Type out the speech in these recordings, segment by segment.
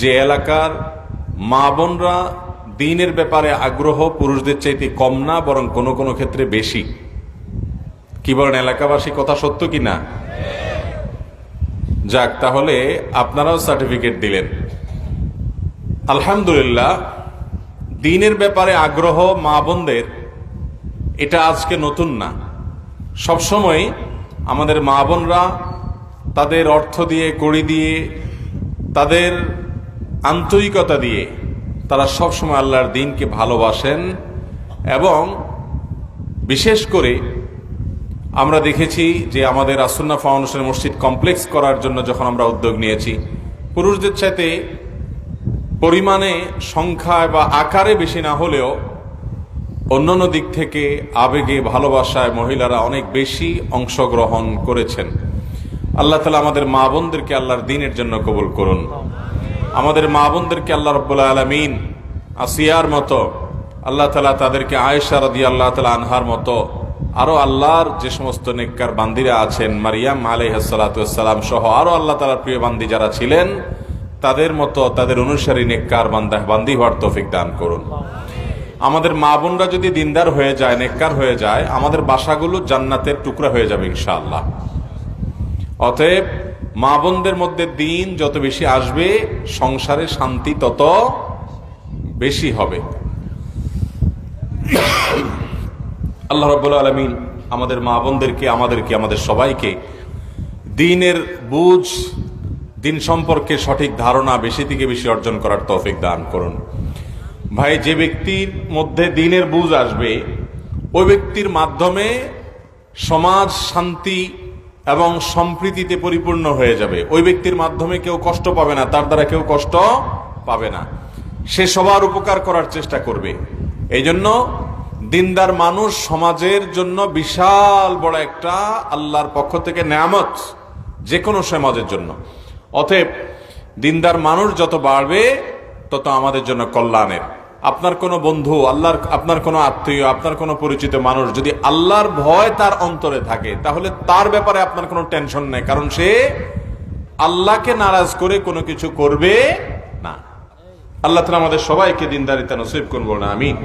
যে এলাকার মা বোনরা দ্বীনের ব্যাপারে আগ্রহ পুরুষদের চাইতে কম না, বরং কোনো কোনো ক্ষেত্রে বেশি। কি বলেন এলাকাবাসী, কথা সত্য কি না? যাক, তাহলে আপনারাও সার্টিফিকেট দিলেন, আলহামদুলিল্লাহ। দ্বীনের ব্যাপারে আগ্রহ মা বোনদের এটা আজকে নতুন না, সবসময় আমাদের মা বোনরা তাদের অর্থ দিয়ে, কড়ি দিয়ে, তাদের আন্তরিকতা দিয়ে তারা সবসময় আল্লাহর দ্বীনকে ভালোবাসেন। এবং বিশেষ করে আমরা দেখেছি যে আমাদের আসুন্নাহ ফাউন্ডেশন মসজিদ কমপ্লেক্স করার জন্য যখন আমরা উদ্যোগ নিয়েছি, পুরুষদের চাইতে পরিমাণে, সংখ্যায় বা আকারে বেশি না হলেও অন্যান্য দিক থেকে আবেগে, ভালোবাসায় মহিলারা অনেক বেশি অংশগ্রহণ করেছেন। আল্লাহ তাআলা আমাদের মা বোনদেরকে আল্লাহর দ্বীনের জন্য কবুল করুন। আমাদের মা বোনদেরকে আল্লাহ রাব্বুল আলামিন আসিয়ার মতো, আল্লাহ তাআলা তাদেরকে আয়েশা রাদিয়াল্লাহু তাআলা আনহার মতো, আরো আল্লাহর যে সমস্ত নেককার বান্দিরা আছেন, মারিয়াম আলাইহিস সালাতু ওয়াস সালাম সহ আরো আল্লাহ তাআলার প্রিয় বান্দি যারা ছিলেন, তাদের মতো তাদের অনুসারী নেককার বান্দি হওয়ার তৌফিক দান করুন। আমাদের মা বোনরা যদি দিনদার হয়ে যায়, নেককার হয়ে যায়, আমাদের বাসাগুলো জান্নাতের টুকরা হয়ে যাবে ইনশাআল্লাহ। অতএব মা বোনদের মধ্যে দ্বীন যত বেশি আসবে, সংসারে শান্তি তত বেশি হবে। আল্লাহ রাব্বুল আলামিন আমাদের মা বোনদেরকে, আমাদের সবাইকে দ্বীনের বুঝ, দ্বীন সম্পর্কে সঠিক ধারণা বেশি থেকে বেশি অর্জন করার তৌফিক দান করুন। ভাই, যে ব্যক্তির মধ্যে দ্বীনের বুঝ আসবে, ওই ব্যক্তির মাধ্যমে সমাজ শান্তি এবং সম্প্রীতিতে পরিপূর্ণ হয়ে যাবে। ওই ব্যক্তির মাধ্যমে কেউ কষ্ট পাবে না, তার দ্বারা কেউ কষ্ট পাবে না, সে সবার উপকার করার চেষ্টা করবে। এই জন্য দিনদার মানুষ সমাজের জন্য বিশাল বড় একটা আল্লাহর পক্ষ থেকে নেয়ামত, যে কোনো সমাজের জন্য। অতএব দিনদার মানুষ যত বাড়বে তত আমাদের জন্য কল্যাণের। আপনার কোনো বন্ধু, আপনার কোনো আত্মীয়, আপনার কোনো পরিচিত মানুষ যদি আল্লাহর ভয় তার অন্তরে থাকে, তাহলে তার ব্যাপারে আপনার কোনো টেনশন নেই, কারণ সে আল্লাহকে নারাজ করে কোনো কিছু করবে না। আল্লাহ তাআলা আমাদের সবাইকে দিনদারিতা নসিব করুন, বলুন আমিন।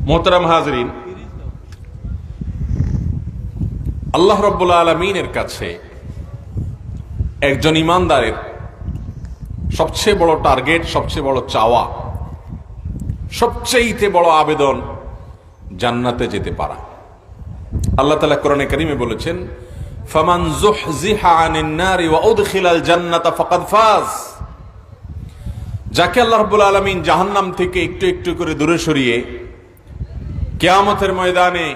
মোহতারাম হাজরিন, আল্লাহ রাব্বুল আলামিনের কাছে একজন ইমানদারের সবচেয়ে বড় টার্গেট, সবচেয়ে বড় চাওয়া, সবচেয়ে বড় আবেদন জান্নাতে যেতে পারা। আল্লাহ তাআলা কোরআনে কারীমে বলেছেন, ফামান যুহজিহা আনিন নারি ওয়া উদখিলাল জান্নাতা ফাকাদ ফাজ। যাকে আল্লাহ রাব্বুল আলামিন জাহান্নাম থেকে একটু একটু করে দূরে সরিয়ে কিয়ামতের ময়দানে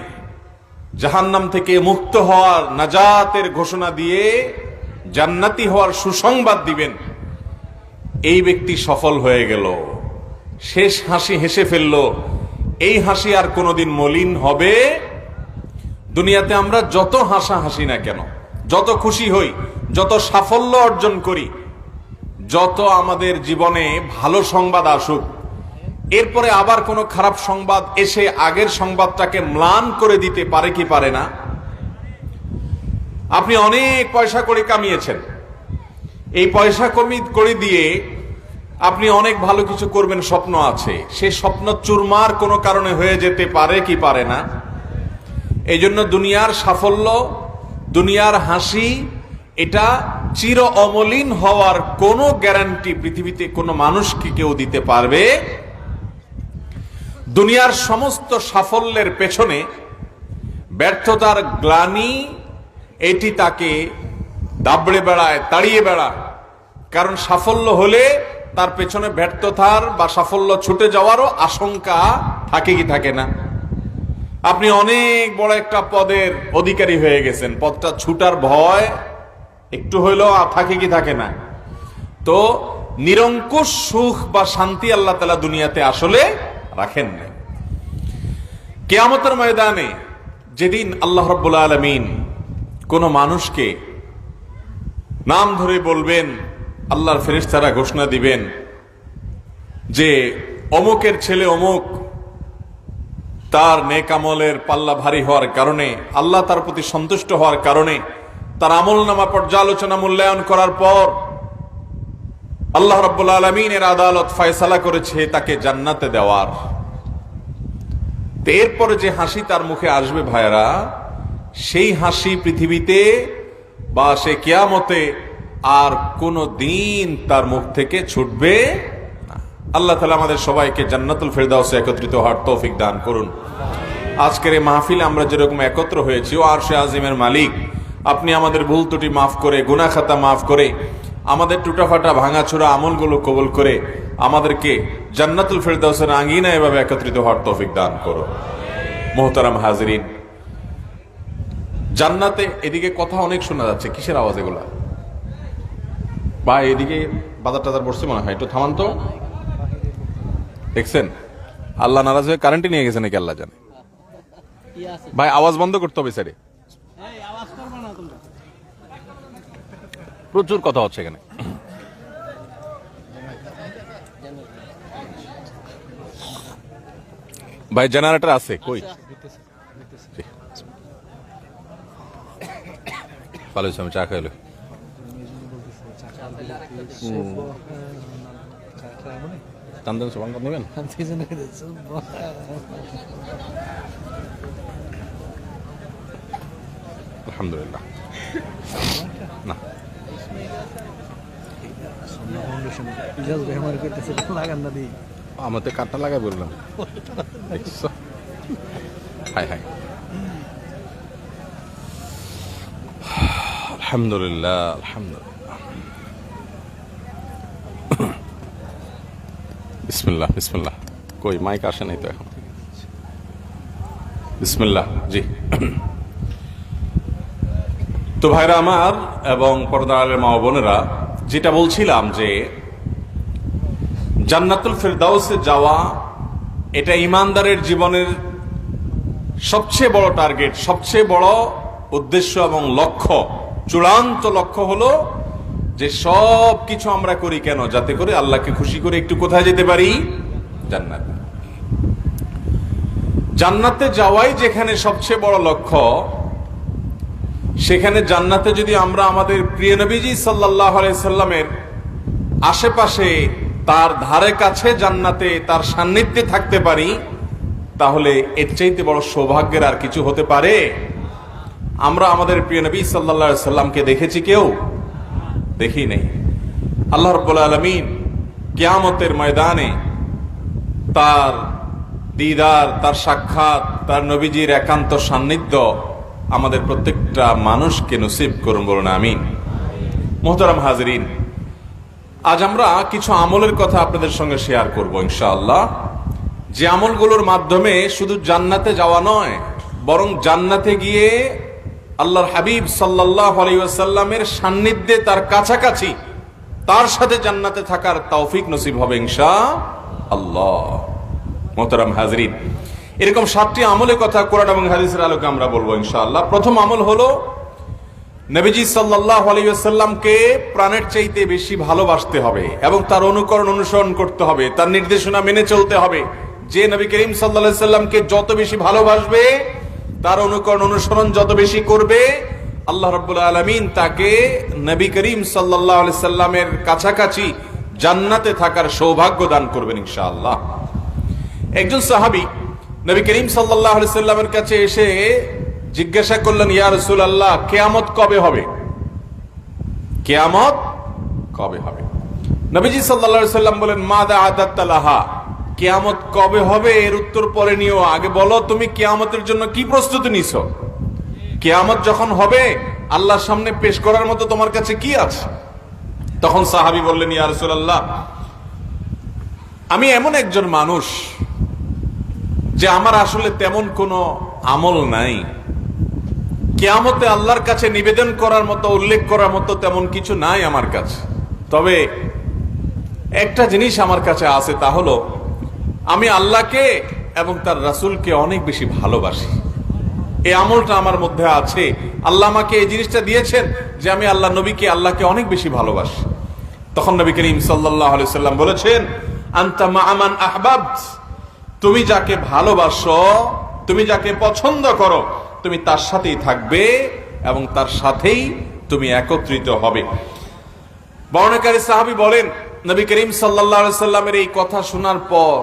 জাহান্নাম থেকে মুক্ত হওয়ার, নাজাতের ঘোষণা দিয়ে জান্নাতি হওয়ার সুসংবাদ দিবেন, এই ব্যক্তি সফল হয়ে গেল, শেষ হাসি হেসে ফেলল। এই হাসি আর কোনোদিন মলিন হবে? দুনিয়াতে আমরা যত হাসি না কেন, যত খুশি হই, যত সাফল্য অর্জন করি, যত আমাদের জীবনে ভালো সংবাদ আসুক, এরপরে আবার কোনো খারাপ সংবাদ এসে আগের সংবাদটাকে ম্লান করে দিতে পারে কি পারে না? আপনি অনেক পয়সা করে কামিয়েছেন, এই পয়সা করে দিয়ে আপনি অনেক ভালো কিছু করবেন, স্বপ্ন আছে, সেই স্বপ্ন চুরমার কোনো কারণে হয়ে যেতে পারে কি পারে না? এই জন্য দুনিয়ার সাফল্য, দুনিয়ার হাসি, এটা চির অমলিন হওয়ার কোনো গ্যারান্টি পৃথিবীতে কোনো মানুষকে কেউ দিতে পারবে? দুনিয়ার সমস্ত সাফল্যের পেছনে ব্যর্থতার গ্লানি, এটি তাকে দাবড়ে বেড়ায়, তাড়িয়ে বেড়ায়। কারণ সাফল্য হলে তার পেছনে ব্যর্থতার বা সাফল্য ছুটে যাওয়ারও আশঙ্কা থাকে কি থাকে না? আপনি অনেক বড় একটা পদের অধিকারী হয়ে গেছেন, পদটা ছুটার ভয় একটু হইলেও থাকে কি থাকে না? তো নিরঙ্কুশ সুখ বা শান্তি আল্লাহ তাআলা দুনিয়াতে আসলে রাখেন না। কিয়ামতের ময়দানে যেদিন আল্লাহ রাব্বুল আলামিন কোন মানুষকে নাম ধরে বলবেন, আল্লাহর ফেরেশতারা ঘোষণা দিবেন যে অমুকের ছেলে অমুক তার নেক আমলের পাল্লা ভারী হওয়ার কারণে, আল্লাহ তার প্রতি সন্তুষ্ট হওয়ার কারণে, তার আমলনামা পর্যালোচনা মূল্যায়ন করার পর আল্লাহ রাব্বুল আলামিনের আদালত ফয়সালা করেছে তাকে জান্নাতে দেওয়ার। এরপরে যে হাসি তার মুখে আসবে ভাইরা, সেই হাসি পৃথিবীতে বা সে কিয়ামতে আর কোনো দিন তার মুখ থেকে ছুটবে না। আল্লাহ তাআলা আমাদের সবাইকে জান্নাতুল ফেরদাউসে একত্রিত হওয়ার তৌফিক দান করুন। আজকের এই মাহফিলে আমরা যেরকম একত্র হয়েছি, ও আরশে আজিমের মালিক আপনি আমাদের ভুল ত্রুটি মাফ করে, গুনাহ খাতা মাফ করে, আমাদের টুটাফাটা ভাঙাচোরা আমলগুলো কবুল করে আমাদেরকে জান্নাতুল ফেরদাউসের আঙ্গিনা এভাবে একত্রিত হওয়ার তৌফিক দান করুন। মুহতারাম হাজিরিন, জান্নাতে এদিকে কথা অনেক শোনা যাচ্ছে, কিসের আওয়াজ এগুলা? বা এদিকে বাজার টাজার বসছে মনে হয়, একটু থামান তো। দেখছেন আল্লাহ নারাজ হয়ে কারেন্টে নিয়ে গেছে নাকি আল্লাহ জানে। ভাই আওয়াজ বন্ধ করতে হবে স্যারে, প্রচুর কথা হচ্ছে এখানে। ভাই জেনারেটর আছে কই? ভালো হয়েছে, আমি চা খাইলো। টান সুবান নেবেন? আলহামদুলিল্লাহ। না আমাদের কাঠটা লাগাই বললাম। হাই হাই, আলহামদুলিল্লাহ আলহামদুলিল্লাহ। বিসমিল্লাহ বিসমিল্লাহ। কই মাইক আসে নাই তো এখন। বিসমিল্লাহ। জি, তো ভাইরা আমার এবং পর্দার আলের মা বোনেরা, যেটা বলছিলাম যে জান্নাতুল ফেরদাউসে যাওয়া এটা ইমানদারের জীবনের সবচেয়ে বড় টার্গেট, সবচেয়ে বড় উদ্দেশ্য এবং লক্ষ্য, চূড়ান্ত লক্ষ্য হলো যে সব কিছু আমরা করি কেন? যাতে করে আল্লাহকে খুশি করে একটু কোথায় যেতে পারি? জান্নাতে। জান্নাতে যাওয়াই যেখানে সবচেয়ে বড় লক্ষ্য, সেখানে জান্নাতে যদি আমরা আমাদের প্রিয় নবীজি সাল্লাল্লাহু আলাইহি সাল্লামের আশেপাশে, তার ধারে কাছে জান্নাতে তার সান্নিধ্যে থাকতে পারি, তাহলে এর চাইতে বড় সৌভাগ্যের আর কিছু হতে পারে? আমরা আমাদের প্রিয় নবী সাল্লাল্লাহু আলাইহি সাল্লামকে দেখেছি? কেউ দেখি নাই। আল্লাহ রাব্বুল আলামিন কিয়ামতের ময়দানে তার দিদার, তার সাক্ষাৎ, তার নবীজির একান্ত সান্নিধ্য আমাদের প্রত্যেকটা মানুষকে নসিব করুন, বলুন আমিন। মুহতারাম হাজিরিন, আজ আমরা কিছু আমলের কথা আপনাদের সঙ্গে শেয়ার করব ইনশাআল্লাহ, যে আমলগুলোর মাধ্যমে শুধু জান্নাতে যাওয়া নয়, বরং জান্নাতে গিয়ে আল্লাহর হাবিব সাল্লাল্লাহু আলাইহি ওয়াসাল্লামের সান্নিধ্যে, তার কাছাকাছি, তার সাথে জান্নাতে থাকার তৌফিক নসিব হবে ইনশাআল্লাহ। মুহতারাম হাজিরিন, এরকম 7টি আমলের কথা কোরআন এবং হাদিসের আলোকে আমরা বলবো ইনশাআল্লাহ। প্রথম আমল হলো নবীজি সাল্লাল্লাহু আলাইহি ওয়াসাল্লামকে প্রাণের চাইতে বেশি ভালোবাসতে হবে এবং তার অনুকরণ অনুসরণ করতে হবে, তার নির্দেশনা মেনে চলতে হবে। যে নবী করিম সাল্লাল্লাহু আলাইহি ওয়াসাল্লামকে যত বেশি ভালোবাসবে, তার অনুকরণ অনুসরণ যত বেশি করবে, আল্লাহ রাব্বুল আলামিন তাকে নবী করিম সাল্লাল্লাহু আলাইহি ওয়াসাল্লামের কাছাকাছি জান্নাতে থাকার সৌভাগ্য দান করবেন ইনশাআল্লাহ। একজন সাহাবী নবী করিম সাল্লাল্লাহু আলাইহি ওয়াসাল্লামের কাছে এসে জিজ্ঞাসা করলেন, ইয়া রাসূলুল্লাহ, কিয়ামত কবে হবে? কিয়ামত কবে হবে? নবীজি সাল্লাল্লাহু আলাইহি ওয়াসাল্লাম বলেন, মাদা আদাত্তা লাহা, কিয়ামত কবে হবে এর উত্তর পরে নিও, আগে বলো তুমি কিয়ামতের জন্য কি প্রস্তুতি নিছো? কিয়ামত যখন হবে আল্লাহর সামনে পেশ করার মতো তোমার কাছে কি আছে? তখন সাহাবী বললেন, ইয়া রাসূলুল্লাহ, আমি এমন একজন মানুষ যে আমার আসলে তেমন কোনো আমল নাই, কিয়ামতে আল্লাহর কাছে নিবেদন করার মতো, উল্লেখ করার মতো তেমন কিছু নাই আমার কাছে। তবে একটা জিনিস আমার কাছে আছে, তা হলো আমি আল্লাহকে এবং তার রাসূলকে অনেক বেশি ভালোবাসি। এই আমলটা আমার মধ্যে আছে। আল্লাহ আমাকে এই জিনিসটা দিয়েছেন যে আমি আল্লাহ নবীকে, আল্লাহকে অনেক বেশি ভালোবাসি। তখন নবী করিম সাল্লাল্লাহু আলাইহি ওয়াসাল্লাম বলেছেন, আনতা মা মান আহবাবত, তুমি যাকে ভালোবাসো তুমি যাকে পছন্দ করো তুমি তার সাথেই থাকবে এবং তার সাথেই তুমি একত্রিত হবে। বর্ণনাকারী সাহাবী বলেন, নবী করিম সাল্লাল্লাহু আলাইহি সাল্লামের এই কথা শোনার পর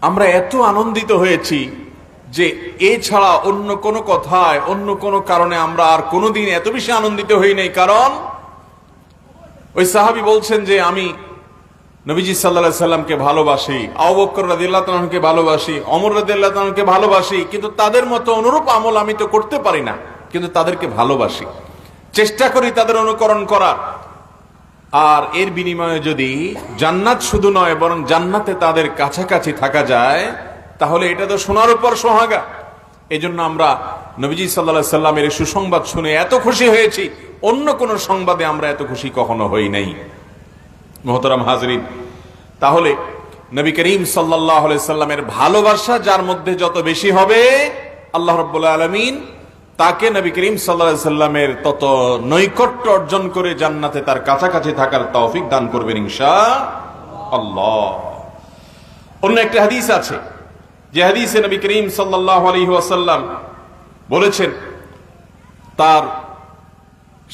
আমরা এত আনন্দিত হয়েছি যে এছাড়া অন্য কোনো কথায়, অন্য কোনো কারণে আমরা আর কোনোদিন এত বেশি আনন্দিত হই নাই। কারণ ওই সাহাবী বলছেন যে আমি নবীজি সাল্লাল্লাহু আলাইহি সাল্লামকে ভালোবাসি, আবু বকর রাদিয়াল্লাহু তাআলা আনহুকে ভালোবাসি, ওমর রাদিয়াল্লাহু তাআলা আনহুকে ভালোবাসি, কিন্তু তাদের মতো অনুরূপ আমল আমি তো করতে পারি না, কিন্তু তাদেরকে ভালোবাসি, চেষ্টা করি তাদের অনুকরণ করার। আর এর বিনিময়ে যদি জান্নাত শুধু নয় বরং জান্নাতে তাদের কাছাকাছি থাকা যায় তাহলে এটা তো সোনার উপর সোহাগা। এই জন্য আমরা নবীজি সাল্লাল্লাহু আলাইহি সাল্লামের এই সুসংবাদ শুনে এত খুশি হয়েছি, অন্য কোন সংবাদে আমরা এত খুশি কখনো হই নাই। মুহতারাম হাজরিন, তাহলে নবী করিম সাল্লাল্লাহু আলাইহি সাল্লামের ভালোবাসা যার মধ্যে যত বেশি হবে আল্লাহ রাব্বুল আলামিন তাকে নবী করিম সাল্লাল্লাহু আলাইহি সাল্লামের তত নৈকট্য অর্জন করে জান্নাতে তার কাছাকাছি থাকার তৌফিক দান করবেন ইনশাআল্লাহ। অন্য একটা হাদিস আছে, যে হাদিসে নবী করিম সাল্লাল্লাহু আলাইহি ওয়াসাল্লাম বলেছেন তার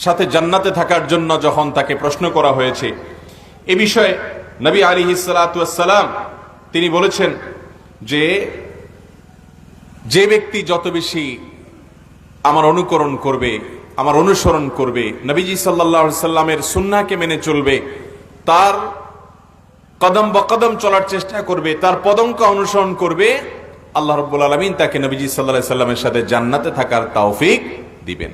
সাথে জান্নাতে থাকার জন্য যখন তাকে প্রশ্ন করা হয়েছে এ বিষয়ে নবী আলাইহিস সালাতু ওয়াস সালাম তিনি বলেছেন যে ব্যক্তি যত বেশি আমার অনুকরণ করবে, আমার অনুসরণ করবে, নবীজি সাল্লাল্লাহু আলাইহি সাল্লামের সুন্নাহকে মেনে চলবে, তার কদম বকদম চলার চেষ্টা করবে, তার পদঙ্ক অনুসরণ করবে, আল্লাহ রাব্বুল আলামিন তাকে নবীজি সাল্লাল্লাহু আলাইহি সাল্লামের সাথে জান্নাতে থাকার তৌফিক দিবেন।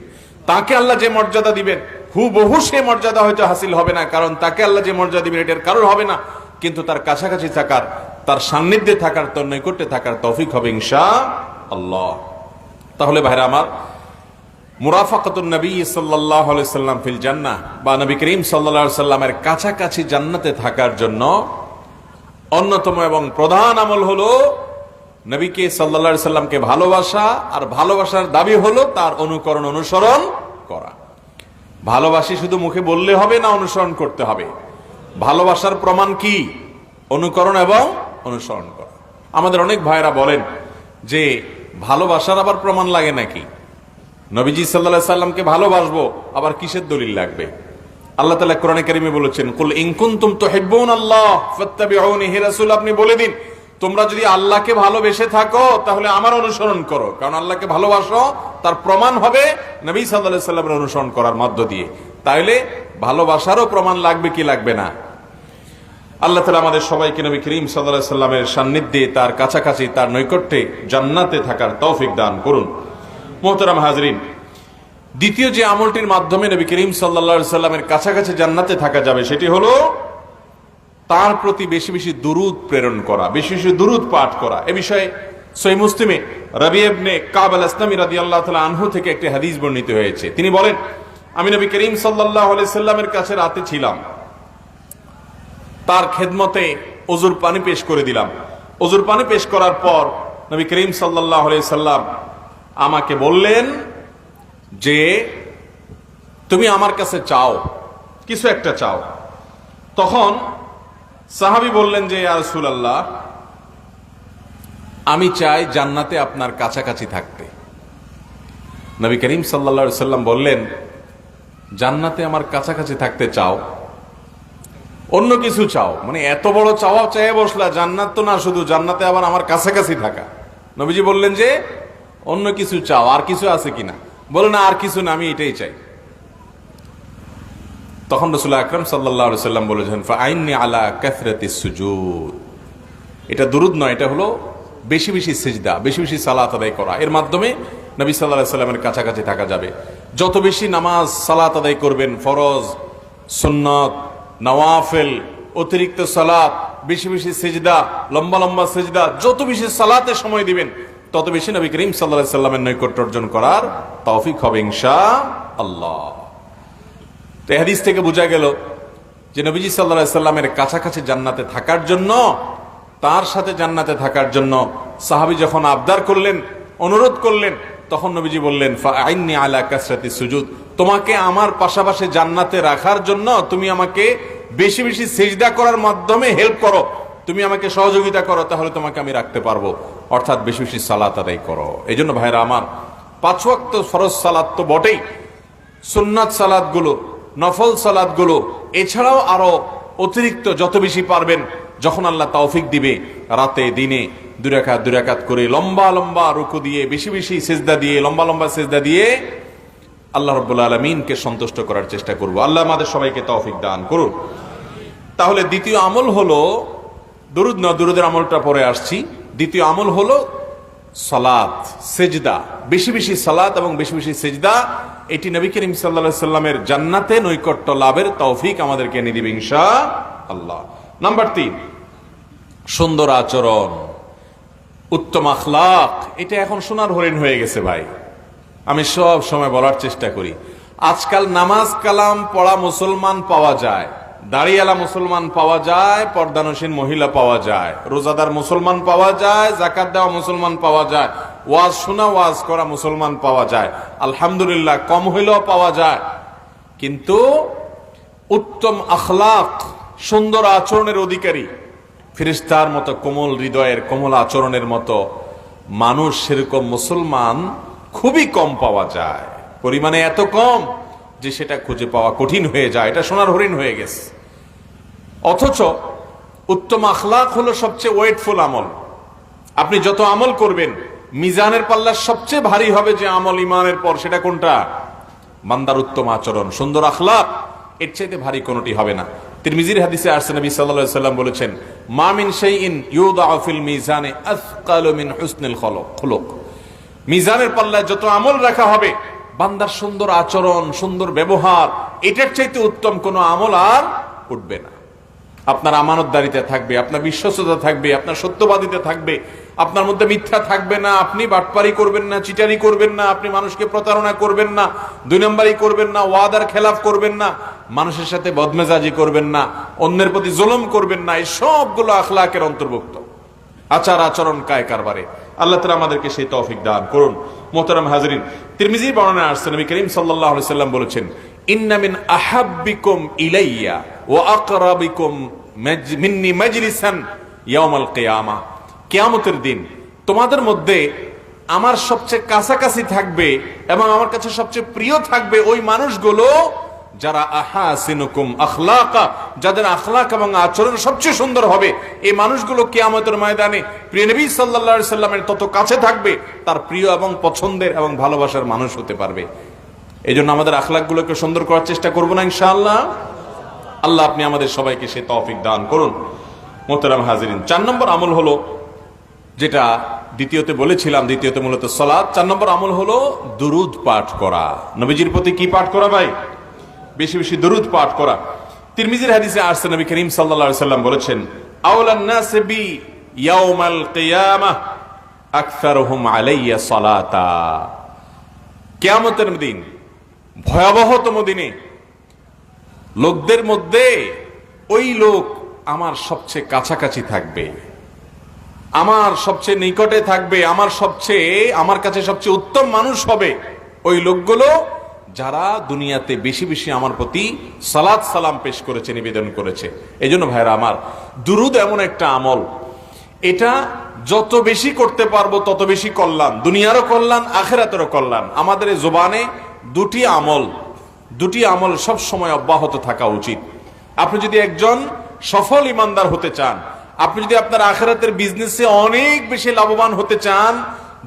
তাকে আল্লাহ যে মর্যাদা দিবেন হুবহু সে মর্যাদা হয়তো হাসিল হবে না, কারণ তাকে আল্লাহ যে মর্যাদা দিবেন এটার কারোর হবে না, কিন্তু তার কাছাকাছি থাকার, তার সান্নিধ্যে থাকার, তার নৈকট্যে থাকার তৌফিক হবে ইনশাআল্লাহ। তাহলে ভাইরা আমার, মুরাফাকাতুন নবী সাল্লাল্লাহু আলাইহি সাল্লাম ফিল জান্নাহ বা নবী করিম সাল্লাল্লাহু আলাইহি সাল্লামের কাছাকাছি জান্নাতে থাকার জন্য অন্যতম এবং প্রধান আমল হলো নবীকে সাল্লাল্লাহু আলাইহি সাল্লামকে ভালোবাসা, আর ভালোবাসার দাবি হলো তার অনুকরণ অনুসরণ করা। ভালোবাসি শুধু মুখে বললে হবে না, অনুসরণ করতে হবে। ভালোবাসার প্রমাণ কি? অনুকরণ এবং অনুসরণ করা। আমাদের অনেক ভাইরা বলেন যে ভালোবাসার আবার প্রমাণ লাগে নাকি? নবীজি সাল্লাল্লাহু আলাইহি সাল্লামকে ভালোবাসবো, আবার কিসের দলিল লাগবে? আল্লাহ তাআলা কোরআনে কারিমে বলেছেন, কুল ইন কুনতুম তুহিব্বুনাল্লাহ ফাত্তাবিউনি, হে রাসূল আপনি বলে দিন তোমরা যদি আল্লাহকে ভালোবেসে থাকো তাহলে আমার অনুসরণ করো। কারণ আল্লাহকে ভালোবাসো তার প্রমাণ হবে নবী সাল্লাল্লাহু আলাইহি সাল্লামের অনুসরণ করার মধ্য দিয়ে। তাইলে ভালোবাসারও প্রমাণ লাগবে কি লাগবে না? আল্লাহ তাআলা আমাদের সবাইকে নবী করিম সাল্লাল্লাহু আলাইহি সাল্লামের সান্নিধ্যে, তার কাছাকাছি, তার নৈকট্যে জান্নাতে থাকার তৌফিক দান করুন। মুহতারাম হাজরিন, দ্বিতীয় যে আমলটির মাধ্যমে নবী করিম সাল্লাল্লাহু আলাইহি সাল্লামের কাছাকাছি জান্নাতে থাকা যাবে সেটি হলো তার প্রতি বেশি বেশি দুরূদ প্রেরণ করা, বেশি বেশি দুরূদ পাঠ করা। এ বিষয়ে সহিহ মুসলিমে রাবি ইবনে কাব আল-আসলামী রাদিয়াল্লাহু তাআলা আনহু থেকে একটি হাদিস বর্ণিত হয়েছে। তিনি বলেন, আমি নবী করিম সাল্লাল্লাহু আলাইহি সাল্লামের কাছে রাতে ছিলাম, তার খেদমতে ওযুর পানি পেশ করে দিলাম। ওযুর পানি পেশ করার পর নবী করিম সাল্লাল্লাহু আলাইহি সাল্লাম আমাকে বললেন যে তুমি আমার কাছে চাও, কিছু একটা চাও। তখন সাহাবী বললেন যে ইয়া রাসূলুল্লাহ, আমি চাই জান্নাতে আপনার কাছাকাছি থাকতে। নবী করিম সাল্লাল্লাহু আলাইহি সাল্লাম বললেন, জান্নাতে আমার কাছাকাছি থাকতে চাও, অন্য কিছু চাও? মানে এত বড় চাওয়া চেয়ে বসলা, জান্নাত তো না, শুধু জান্নাতে আবার আমার কাছাকাছি থাকা। নবীজি বললেন যে অন্য কিছু চাও, আর কিছু আছে কিনা? বলে না, আর কিছু না, আমি এটাই চাই। তখন রাসূলুল্লাহ আকরাম সাল্লাল্লাহু আলাইহি সাল্লাম বলেছেন, ফাআইন্নি আলা কাসরাতিস সুজুদ। এটা দুরূদ নয়, এটা হলো বেশি বেশি সিজদা, বেশি বেশি সালাত আদায় করা। এর মাধ্যমে নবী সাল্লাল্লাহু আলাইহি সাল্লামের কাছাকাছি থাকা যাবে। যত বেশি নামাজ সালাত আদায় করবেন, ফরজ, সুন্নাত, নওয়াফিল, অতিরিক্ত সালাত, বেশি বেশি সিজদা, লম্বা লম্বা সিজদা, যত বেশি সালাতে সময় দিবেন তত বেশি নবী করিম সাল্লাল্লাহু আলাইহি সাল্লামের নৈকট্য অর্জন করার তৌফিক হবে ইনশাআল্লাহ। তো এই হাদিস থেকে বোঝা গেল যে নবীজি সাল্লাল্লাহু আলাইহি সাল্লামের কাছাকাছি জান্নাতে থাকার জন্য, তার সাথে জান্নাতে থাকার জন্য সাহাবী যখন আবদার করলেন, অনুরোধ করলেন, তখন নবীজি বললেন, ফাআইন্নি আলা কাসরাতিস সুজুদ, তোমাকে আমার পাশাপাশি জান্নাতে রাখার জন্য তুমি আমাকে বেশি বেশি সিজদা করার মাধ্যমে হেল্প করো, তুমি আমাকে সহযোগিতা করো, তাহলে তোমাকে আমি রাখতে পারবো। অর্থাৎ বেশি বেশি সালাত আদায় করো। এই জন্য ভাইরা আমার, 5 ওয়াক্ত ফরজ সালাত তো বটেই, সুন্নাত সালাতগুলো, নফল সালাতগুলো, এছাড়াও আরো অতিরিক্ত যত বেশি পারবেন, যখন আল্লাহ তৌফিক দিবে, রাতে দিনে 2 রাকাত করে লম্বা লম্বা রুকু দিয়ে, বেশি বেশি সিজদা দিয়ে, লম্বা লম্বা সিজদা দিয়ে আল্লাহ রাব্বুল আলামিনকে সন্তুষ্ট করার চেষ্টা করব। আল্লাহ আমাদের সবাইকে তৌফিক দান করুন। তাহলে দ্বিতীয় আমল হলো দুরুদ, না দুরুদের আমলটা পরে আসছি। দ্বিতীয় আমল হলো সালাত, সেজদা, বেশি বেশি সালাত এবং বেশি বেশি সেজদা। এটি নবী করিম সাল্লাল্লাহু আলাইহি সাল্লামের জান্নাতে নৈকট্য লাভের তৌফিক আমাদেরকে এনে দিবে ইনশাআল্লাহ। নাম্বার 3, সুন্দর আচরণ, উত্তম আখলাক। এটা এখন সোনার হরিণ হয়ে গেছে ভাই। আমি সব সময় বলার চেষ্টা করি, আজকাল নামাজ কালাম পড়া মুসলমান পাওয়া যায়, দাড়িওয়ালা মুসলমান পাওয়া যায়, পর্দানসীন মহিলা পাওয়া যায়, রোজাদার মুসলমান পাওয়া যায়, যাকাত দেওয়া মুসলমান পাওয়া যায়, ওয়াজ শোনা ওয়াজ করা মুসলমান পাওয়া যায়, আলহামদুলিল্লাহ কম হইলেও পাওয়া যায়। কিন্তু উত্তম আখলাক, সুন্দর আচরণের অধিকারী, ফেরেশতার মতো কোমল হৃদয়ের, কোমল আচরণের মতো মানুষ, সেরকম মুসলমান খুবই কম পাওয়া যায়। পরিমাণে এত কম যে সেটা খুঁজে পাওয়া কঠিন হয়ে যায়। এটা সোনার হরিণ হয়ে গেছে। অথচ উত্তম আখলাক হলো সবচেয়ে ওয়েটফুল আমল। আপনি যত আমল করবেন, মিজানের পাল্লা সবচেয়ে ভারী হবে যে আমল ইমানের পর, সেটা কোনটা? বান্দার উত্তম আচরণ, সুন্দর আখলাক। এর চাইতে ভারী কোনটি হবে না। তিরমিজির হাদিসে আসছে, নবী সাল্লাল্লাহু আলাইহি সাল্লাম বলেছেন, মা মিন শাইইন ইউদাউ ফিল মিজানে আসকালু মিন হুসনিল খুলুক। মিজানের পাল্লায় যত আমল রাখা হবে, বান্দার সুন্দর আচরণ, সুন্দর ব্যবহার, এটার চাইতে উত্তম কোনো আমল আর উঠবে না। আপনার আমানতদারিতা থাকবে, আপনার বিশ্বস্ততা থাকবে, আপনার সত্যবাদিতা থাকবে, আপনার মধ্যে মিথ্যা থাকবে না, আপনি বাটপারি করবেন না, চিটারি করবেন না, আপনি মানুষকে প্রতারণা করবেন না, 2 নম্বরই করবেন না, ওয়াদার খেলাফ করবেন না, মানুষের সাথে বদমেজাজি করবেন না, অন্যের প্রতি জুলুম করবেন না। এই সবগুলো আখলাকের অন্তর্ভুক্ত। আচার আচরণ কায় কারবারে আল্লাহ তাআলা আমাদেরকে সেই তৌফিক দান করুন। মোহতারাম হাজরিন, তিরমিজির বর্ণনায় আসছে, নবী করিম সাল্লাল্লাহু আলাইহি সাল্লাম বলেছেন, ইন্না মিন আহাব্বিকুম ইলাইয়া ওয়া আকরাবিকুম মিন্নি মাজলিসান ইয়াউমাল কিয়ামা। কিয়ামতের দিন তোমাদের মধ্যে আমার সবচেয়ে কাছাকাছি থাকবে এবং আমার কাছে সবচেয়ে প্রিয় থাকবে ওই মানুষগুলো যারা আহাসিনুকুম আখলাকা, যাদের আখলাক এবং আচরণ সবচেয়ে সুন্দর হবে। এই মানুষগুলো কিয়ামতের ময়দানে প্রিয় নবী সাল্লাল্লাহু আলাইহি সাল্লামের তত কাছে থাকবে, তার প্রিয় এবং পছন্দের এবং ভালোবাসার মানুষ হতে পারবে। এই জন্য আমাদের আখলাকগুলোকে সুন্দর করার চেষ্টা করবো না ইনশাআল্লাহ। আল্লাহ আপনি আমাদের সবাইকে সেই তৌফিক দান করুন। মোহতারাম হাজিরিন, 4 নম্বর আমল হলো, যেটা দ্বিতীয়তে বলেছিলাম, দ্বিতীয়তে মূলত সালাত, 4 নম্বর আমল হলো দুরুদ পাঠ করা। নবীজির প্রতি কি পাঠ করা ভাই? বেশি বেশি দুরুদ পাঠ করা। তিরমিজির হাদিসে আসছে, নবী করিম সাল্লাল্লাহু আলাইহি সাল্লাম বলেছেন, আওলান নাস বি ইয়াউমাল কিয়ামাহ আকসারুহুম আলাইয়া সালাতা। কিয়ামতের দিন, ভয়াবহতম দিনে, লোকদের মধ্যে ওই লোক আমার সবচেয়ে কাছাকাছি থাকবে, আমার সবচেয়ে নিকটে থাকবে, আমার কাছে সবচেয়ে উত্তম মানুষ হবে ওই লোকগুলো যারা দুনিয়াতে বেশি বেশি আমার প্রতি সালাত সালাম পেশ করেছে, নিবেদন করেছে। এই জন্য ভাইরা আমার, দুরুদ এমন একটা আমল, এটা যত বেশি করতে পারবো তত বেশি কল্যাণ, দুনিয়ারও কল্যাণ, আখিরাতেরও কল্যাণ। আমাদের জবানে দুটি আমল সব সময় অব্যাহত থাকা উচিত। আপনি যদি একজন সফল ইমানদার হতে চান, আপনি যদি আপনার আখিরাতের বিজনেসে অনেক বেশি লাভবান হতে চান,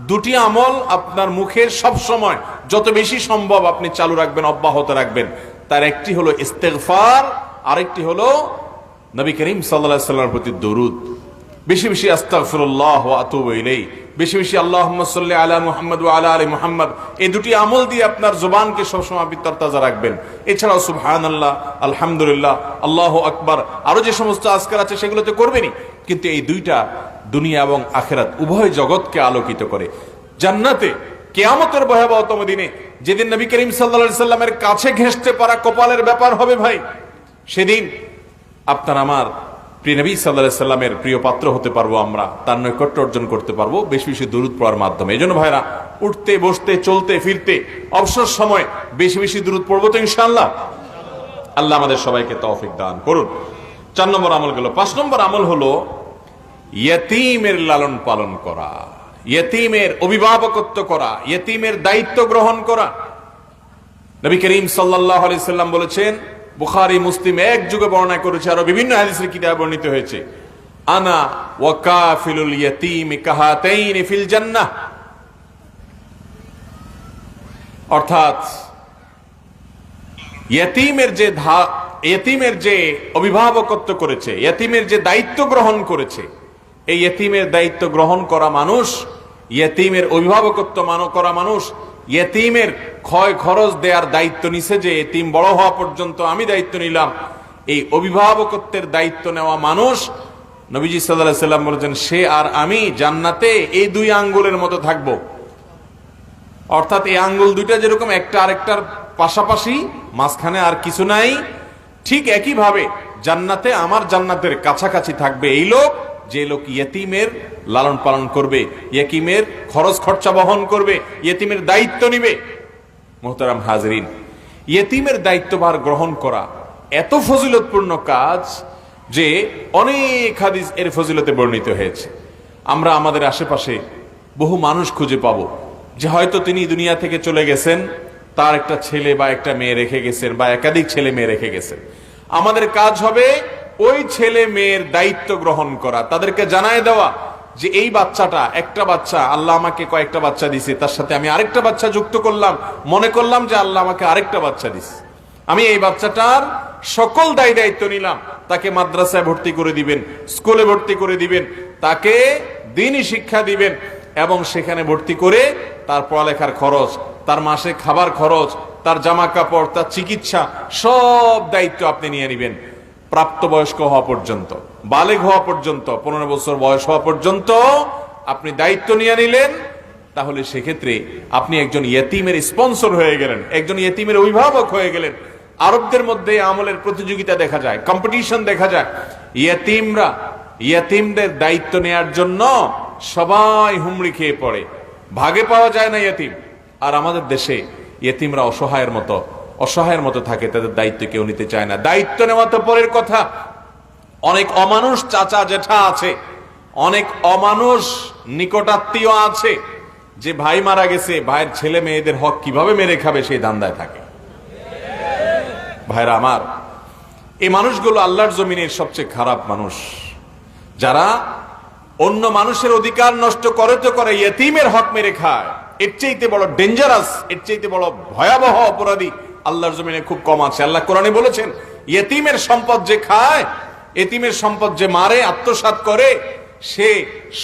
2টি আমল আপনার মুখের সব সময় যত বেশি সম্ভব আপনি চালু রাখবেন, অব্যাহত রাখবেন। তার একটি হলো ইস্তেগফার, আরেকটি হলো নবী করিম সাল্লাল্লাহু আলাইহি ওয়াসাল্লামের প্রতি দরুদ। বেশি বেশি আস্তাগফিরুল্লাহ ওয়া আতুবু ইলাইহি, বেশি বেশি আল্লাহুম্মা সাল্লি আলা মুহাম্মদ ওয়া আলা আলি মুহাম্মদ। এই 2টি আমল দিয়ে আপনার জবানকে সবসময় তরতাজা রাখবেন। এছাড়াও সুবহানাল্লাহ, আলহামদুলিল্লাহ, আল্লাহু আকবার, আরো যে সমস্ত আজকার আছে সেগুলো তো করবেনই, কিন্তু এই 2টা দুনিয়া এবং আখিরাত উভয় জগৎকে আলোকিত করে। জান্নাতে কিয়ামতের ভয়াবহতম দিনে, যেদিন নবী করিম সাল্লাল্লাহু আলাইহি সাল্লামের কাছে ঘেঁষতে পারা কপালের ব্যাপার হবে ভাই, সেদিন আপনার আমার প্রিয় নবী সাল্লাল্লাহু আলাইহি সাল্লামের প্রিয় পাত্র হতে পারবো, আমরা তার নৈকট্য অর্জন করতে পারবো বেশি বেশি দরুদ পড়ার মাধ্যমে। এই জন্য ভাইরা, উঠতে বসতে চলতে ফিরতে অবসর সময় বেশি বেশি দরুদ পড়বো তো ইনশাআল্লাহ। আল্লাহ আমাদের সবাইকে তৌফিক দান করুন। 4 নম্বর আমল গেল। 5 নম্বর আমল হলো ইয়েতিমের লালন পালন করা, ইয়েতিমের অভিভাবকত্ব করা, ইয়েতিমের দায়িত্ব গ্রহণ করা। নবী করিম সাল্লাল্লাহু আলাইহি সাল্লাম বলেছেন, বুখারী মুসলিম এক যুগে বর্ণনা করেছে, আরো বিভিন্ন হাদিসের কিতাবে বর্ণিত হয়েছে, আনা ওয়া কাফিলুল ইয়াতীম কাহাতাইন ফিল জান্নাহ। অর্থাৎ ইয়েতিমের যে অভিভাবকত্ব করেছে, ইয়েতিমের যে দায়িত্ব গ্রহণ করেছে, এই ইয়েতিমের দায়িত্ব গ্রহণ করা মানুষ, ইয়েতিমের অভিভাবকত্ব করা মানুষ, ইয়েতিমের ক্ষয় খরচ দেওয়ার দায়িত্ব নিছে, যে ইয়েতিম বড় হওয়া পর্যন্ত আমি দায়িত্ব নিলাম, এই অভিভাবকত্বের দায়িত্ব নেওয়া মানুষ, নবীজি সাল্লাল্লাহু আলাইহি সাল্লাম বলেছেন, সে আর আমি জান্নাতে এই দুই আঙ্গুলের মতো থাকবো। অর্থাৎ এই আঙ্গুল দুইটা যেরকম একটা আরেকটার পাশাপাশি, মাঝখানে আর কিছু নাই, ঠিক একই ভাবে জান্নাতে আমার জান্নাতের কাছাকাছি থাকবে এই লোক, যে লোক ইয়েতিমের লালন পালন করবে, ইয়েতিমের খরচ খরচা বহন করবে, ইয়েতিমের দায়িত্ব নিবে। মুহতারাম হাজরিন, ইয়েতিমের দায়িত্বভার গ্রহণ করা এত ফজিলতপূর্ণ কাজ যে অনেক হাদিস এর ফজিলতে বর্ণিত হয়েছে। আমরা আমাদের আশেপাশে বহু মানুষ খুঁজে পাবো যে হয়তো তিনি দুনিয়া থেকে চলে গেছেন, তার একটা ছেলে বা একটা মেয়ে রেখে গেছেন, বা একাধিক ছেলে মেয়ে রেখে গেছেন। আমাদের কাজ হবে ওই ছেলে মেয়ের দায়িত্ব গ্রহণ করা, তাদেরকে জানায় দেওয়া যে এই বাচ্চাটা, একটা বাচ্চা, আল্লাহ আমাকে কয়েকটা বাচ্চা দিছে, তার সাথে আমি আরেকটা বাচ্চা যুক্ত করলাম, মনে করলাম যে আল্লাহ আমাকে আরেকটা বাচ্চা দিছে, আমি এই বাচ্চাটার সকল দায় দায়িত্ব নিলাম। তাকে মাদ্রাসায় ভর্তি করে দিবেন, স্কুলে ভর্তি করে দিবেন, তাকে দ্বীনি শিক্ষা দিবেন, এবং সেখানে ভর্তি করে তার পড়ালেখার খরচ, তার মাসে খাবার খরচ, তার জামা কাপড়, তার চিকিৎসা, সব দায়িত্ব আপনি নিয়ে নেবেন। প্রাপ্তবয়স্ক হওয়া পর্যন্ত, বালেগ হওয়া পর্যন্ত, 15 বছর বয়স হওয়া পর্যন্ত আপনি দায়িত্ব নিয়ে নিলেন, তাহলে সেক্ষেত্রে আপনি একজন ইয়েতিমের স্পন্সর হয়ে গেলেন, একজন ইয়েতিমের অভিভাবক হয়ে গেলেন। আরবদের মধ্যে আমলের প্রতিযোগিতা দেখা যায়, কম্পিটিশন দেখা যায়। ইয়েতিমদের দায়িত্ব নেয়ার জন্য সবাই হুমড়ি খেয়ে পড়ে, ভাগে পাওয়া যায় না ইয়েতিম। আর আমাদের দেশে ইয়েতিমরা অসহায়ের মতো থাকে, তাদের দায়িত্ব কেউ নিতে চায় না। দায়িত্ব নেওয়া তো পরের কথা, অনেক অমানুষ চাচা জেঠা আছে, অনেক অমানুষ নিকটাত্মীয় আছে, যে ভাই মারা গেছে, ভাইয়ের ছেলে মেয়েদের হক কিভাবে মেরে খাবে সেই ধান্দায় থাকে। ভাইরা আমার, এই মানুষগুলো আল্লাহর জমিনের সবচেয়ে খারাপ মানুষ, যারা অন্য মানুষের অধিকার নষ্ট করে তো করে, ইয়েতিমের হক মেরে খায়। এর চাইতে বড় ডেঞ্জারাস, এর চাইতে বড় ভয়াবহ অপরাধী আল্লাহর জমিনে খুব কম আছে। আল্লাহ কোরআনে বলেছেন, ইয়েতিমের সম্পদ যে খায়, ইয়েতিমের সম্পদ যে মারে, আত্মসাৎ করে, সে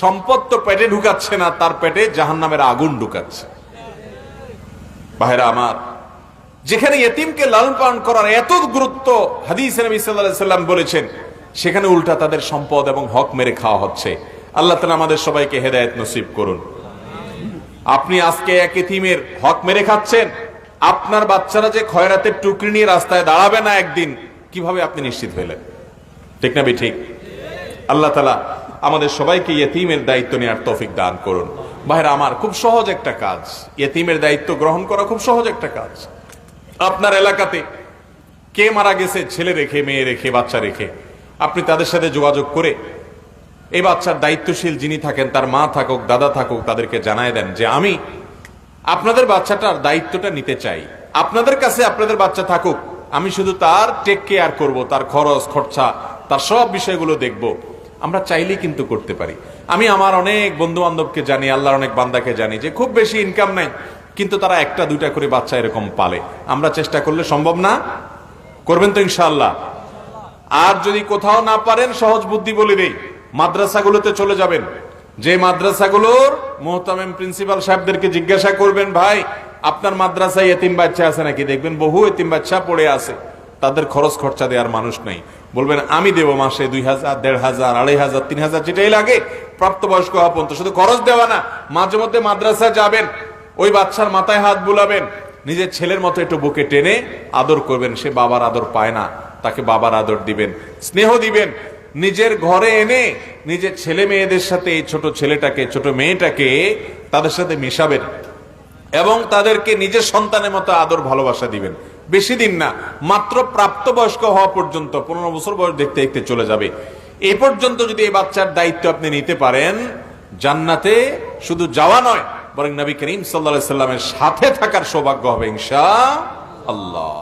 সম্পদ তো পেটে ঢুকাচ্ছে না, তার পেটে জাহান্নামের আগুন ঢুকাচ্ছে। ভাইরা আমার, যেখানে ইয়েতিমকে লালন পালন করার এত গুরুত্ব হাদিসে নবী সাল্লাল্লাহু আলাইহি সাল্লাম বলেছেন, সেখানে উল্টা তাদের সম্পদ এবং হক মেরে খাওয়া হচ্ছে। আল্লাহ তাআলা আমাদের সবাইকে হেদায়েত নসিব করুন। আপনি আজকে এক ইতিমের হক মেরে খাচ্ছেন, আপনার বাচ্চারা যে খয়রাতের টুকরি নিয়ে রাস্তায় দাঁড়াবে না একদিন, কিভাবে আপনি নিশ্চিত হলেন? ঠিক না ঠিক? আল্লাহ তাআলা আমাদের সবাইকে ইয়েতিমের দায়িত্ব নেওয়ার তৌফিক দান করুন। ভাইরা আমার, খুব সহজ একটা কাজ, ইয়েতিমের দায়িত্ব গ্রহণ করা খুব সহজ একটা কাজ। আপনার এলাকাতে কে মারা গেছে, ছেলে রেখে, মেয়ে রেখে, বাচ্চা রেখে, আপনি তাদের সাথে যোগাযোগ করে এই বাচ্চার দায়িত্বশীল যিনি থাকেন, তার মা থাকুক, দাদা থাকুক, তাদেরকে জানায় দেন যে আমি আপনাদের বাচ্চাটার দায়িত্বটা নিতে চাই, আপনাদের কাছে আপনাদের বাচ্চা থাকুক, আমি শুধু তার টেক কেয়ার করব, তার খরচ খরচা, তার সব বিষয়গুলো দেখব। আমরা চাইলেই কিন্তু করতে পারি। আমি আমার অনেক বন্ধু বান্ধবকে জানি, আল্লাহর অনেক বান্দাকে জানি, যে খুব বেশি ইনকাম নাই, কিন্তু তারা একটা দুইটা করে বাচ্চা এরকম পালে। আমরা চেষ্টা করলে সম্ভব না? করবেন তো ইনশাআল্লাহ? আর যদি কোথাও না পারেন, সহজ বুদ্ধি বলে দেই, মাদ্রাসাগুলোতে চলে যাবেন। যে মাদ্রাসাগুলোর মুহতামিম প্রিন্সিপাল সাহেবদেরকে জিজ্ঞাসা করবেন, ভাই আপনার মাদ্রাসায় এতিম বাচ্চা আছে নাকি? দেখবেন বহু এতিম বাচ্চা পড়ে আছে, তাদের খরচ খরচা দেওয়ার মানুষ নেই। বলবেন আমি দেবো মাসে 2000, 1500, 2500, 3000 যেটাই লাগে, প্রাপ্তবয়স্ক হওয়া পর্যন্ত। শুধু খরচ দেওয়া না, মাঝে মধ্যে মাদ্রাসায় যাবেন, ওই বাচ্চার মাথায় হাত বুলাবেন, নিজের ছেলের মতো একটু বুকে টেনে আদর করবেন। সে বাবার আদর পায় না, তাকে বাবার আদর দিবেন, স্নেহ দিবেন। নিজের ঘরে এনে নিজের ছেলে মেয়েদের সাথে, এই ছোট ছেলেটাকে, ছোট মেয়েটাকে তাদের সাথে মেশাবেন এবং তাদেরকে নিজের সন্তানের মতো আদর ভালোবাসা দিবেন। বেশি দিন না, মাত্র প্রাপ্তবয়স্ক হওয়া পর্যন্ত, 15 বছর বয়স দেখতে দেখতে চলে যাবে। এ পর্যন্ত যদি এই বাচ্চার দায়িত্ব আপনি নিতে পারেন, জান্নাতে শুধু যাওয়া নয়, বরং নবী করিম সাল্লাল্লাহু আলাইহি সাল্লামের সাথে থাকার সৌভাগ্য হবে ইনশাআল্লাহ।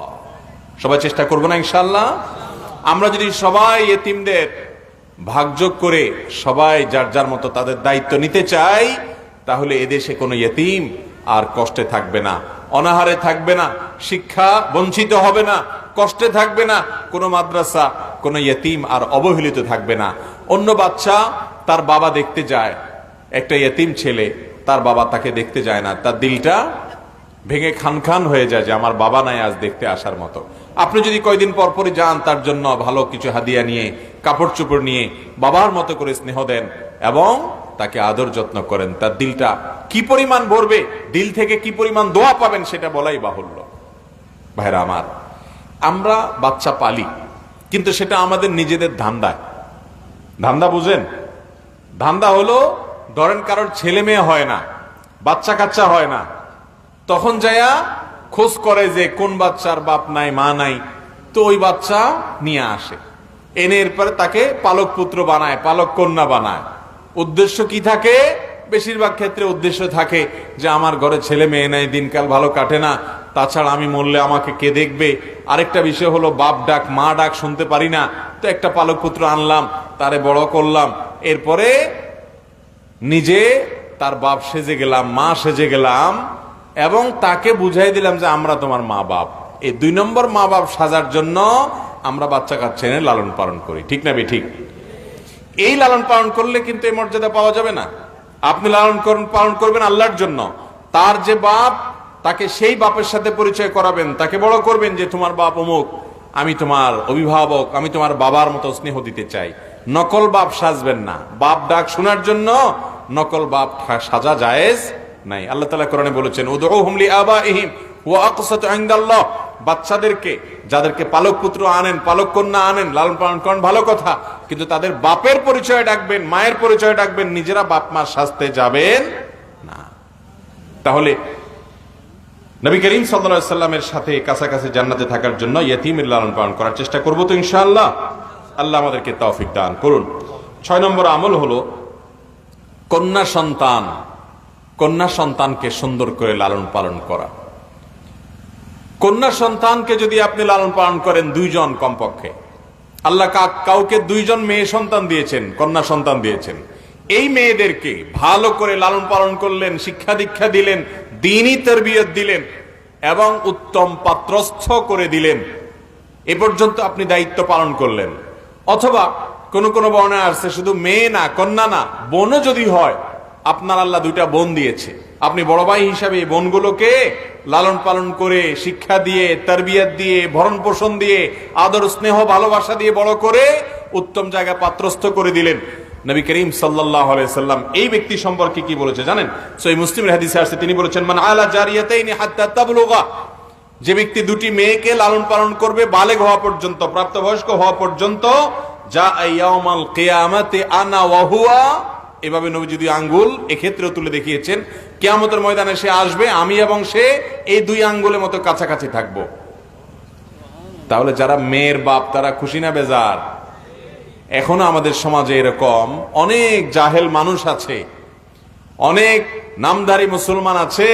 সবাই চেষ্টা করবো না ইনশাআল্লাহ? আমরা যদি সবাই এতিমদের ভাগযোগ করে সবাই যার যার মতো তাদের দায়িত্ব নিতে চাই, তাহলে এদেশে কোনো ইতিম আর কষ্টে থাকবে না, অনাহারে থাকবে না, শিক্ষা বঞ্চিত হবে না, কষ্টে থাকবে না কোনো মাদ্রাসা, কোনো ইতিম আর অবহেলিত থাকবে না। অন্য বাচ্চা তার বাবা দেখতে যায়, একটা ইতিম ছেলে তার বাবা তাকে দেখতে যায় না, তার দিলটা ভেঙে খান খান হয়ে যায় যে আমার বাবা নাই আজ দেখতে আসার মতো। আপনি যদি কয়দিন পর পরই যান, তার জন্য ভালো কিছু হাদিয়া নিয়ে, কাপড় চোপড় নিয়ে বাবার মতো করে স্নেহ দেন এবং তাকে আদর যত্ন করেন, তার দিলটা কি পরিমাণ ভরবে, দিল থেকে কি পরিমাণ দোয়া পাবেন সেটা বলাই বাহুল্য। ভাইরা আমার, আমরা বাচ্চা পালি, কিন্তু সেটা আমাদের নিজেদের ধান্দায়। ধান্দা বুঝেন? ধান্দা হলো, ধরেন কারোর ছেলে মেয়ে হয় না, বাচ্চা কাচ্চা হয় না, তখন যায়া খোঁজ করে যে কোন বাচ্চার বাপ নাই মা নাই, তো ওই বাচ্চা নিয়ে আসে, এনে এরপরে তাকে পালক পুত্র বানায়, পালক কন্যা বানায়। উদ্দেশ্য কি থাকে? বেশিরভাগ ক্ষেত্রে উদ্দেশ্য থাকে যে আমার ঘরে ছেলে মেয়ে নাই, দিনকাল ভালো কাটে না, তাছাড়া আমি মরলে আমাকে কে দেখবে। আরেকটা বিষয় হলো বাপ ডাক মা ডাক শুনতে পারি না, তো একটা পালক পুত্র আনলাম, তারে বড় করলাম, এরপরে নিজে তার বাপ সেজে গেলাম, মা সেজে গেলাম এবং তাকে বুঝাই দিলাম যে আমরা তোমার মা বাপ। এই 2 নম্বর মা বাপ সাজার জন্য আমরা বাচ্চা কাচ্চা এনে লালন পালন করি, ঠিক না ঠিক? এই লালন পালন করলে কিন্তু এই মর্যাদা পাওয়া যাবে না। আপনি লালন পালন করবেন আল্লাহর জন্য, তার যে বাপ তাকে সেই বাপের সাথে পরিচয় করাবেন, তাকে বড় করবেন যে তোমার বাপ অমুক, আমি তোমার অভিভাবক, আমি তোমার বাবার মতো স্নেহ দিতে চাই। নকল বাপ সাজবেন না, বাপ ডাক শোনার জন্য নকল বাপ সাজা জায়েজ নাই। আল্লাহ তাআলা কোরআনে বলেছেন, উদউহুম লিআবাইহিম ওয়া আকসাতু ইনদাল্লাহ, বাচ্চাদেরকে, যাদেরকে পালক পুত্র আনেন, পালক কন্যা আনেন, লালন পালন করেন, ভালো কথা, কিন্তু তাদের বাপের পরিচয় ডাকবেন, মায়ের পরিচয় ডাকবেন, নিজেরা বাপ মা সাজতে যাবেন না। তাহলে নবী করিম সাল্লাল্লাহু আলাইহি সাল্লামের সাথে কাছাকাছি জান্নাতে থাকার জন্য ইতিমের লালন পালন করার চেষ্টা করব তো ইনশাআল্লাহ। আল্লাহ আমাদেরকে তৌফিক দান করুন। 6 নম্বর আমল হলো কন্যা সন্তান, কন্যা সন্তানকে সুন্দর করে লালন পালন করা। কন্যা সন্তানকে যদি আপনি লালন পালন করেন, 2 জন কমপক্ষে, আল্লাহ কাউকে 2 জন মেয়ে সন্তান দিয়েছেন, কন্যা সন্তান দিয়েছেন, এই মেয়েদেরকে ভালো করে লালন পালন করলেন, শিক্ষা দীক্ষা দিলেন, দ্বীনি তারবিয়ত দিলেন এবং উত্তম পাত্রস্থ করে দিলেন, এ পর্যন্ত আপনি দায়িত্ব পালন করলেন। অথবা কোন কোন বর্ণনা আসছে শুধু মেয়ে না, কন্যা না, বোনও যদি হয়, আপনার আল্লাহ 2টা বোন দিয়েছে, আপনি বড় ভাই হিসাবে এই বোনগুলোকে লালন পালন করে, শিক্ষা দিয়ে, তারবিয়ত দিয়ে, ভরণ পোষণ দিয়ে, আদর স্নেহ ভালোবাসা দিয়ে বড় করে উত্তম জায়গায় পাত্রস্থ করে দিলেন। নবী করিম সাল্লাল্লাহু আলাইহি সাল্লাম এই ব্যক্তি সম্পর্কে কি বলেছে জানেন? সহিহ মুসলিমের হাদিসে আসছে, তিনি বলেছেন, মান আলা জারিয়াতাইনি হাত্তা তাবলুগা, যে ব্যক্তি 2টি মেয়েকে লালন পালন করবে বালেগ হওয়া পর্যন্ত, প্রাপ্তবয়স্ক হওয়া পর্যন্ত, যা ইয়াউমাল কিয়ামাতি আনা ওয়া হুয়া, এভাবে নবী যদি আঙ্গুল এক্ষেত্রেও তুলে দেখিয়েছেন, কিয়ামতের ময়দানে সে আসবে, আমি এবং সে এই 2 আঙ্গুলের মতো কাছাকাছি থাকবো। তাহলে যারা মেয়ের বাপ তারা খুশি না বেজার? এখনো আমাদের সমাজে এরকম অনেক জাহেল মানুষ আছে, অনেক নামধারী মুসলমান আছে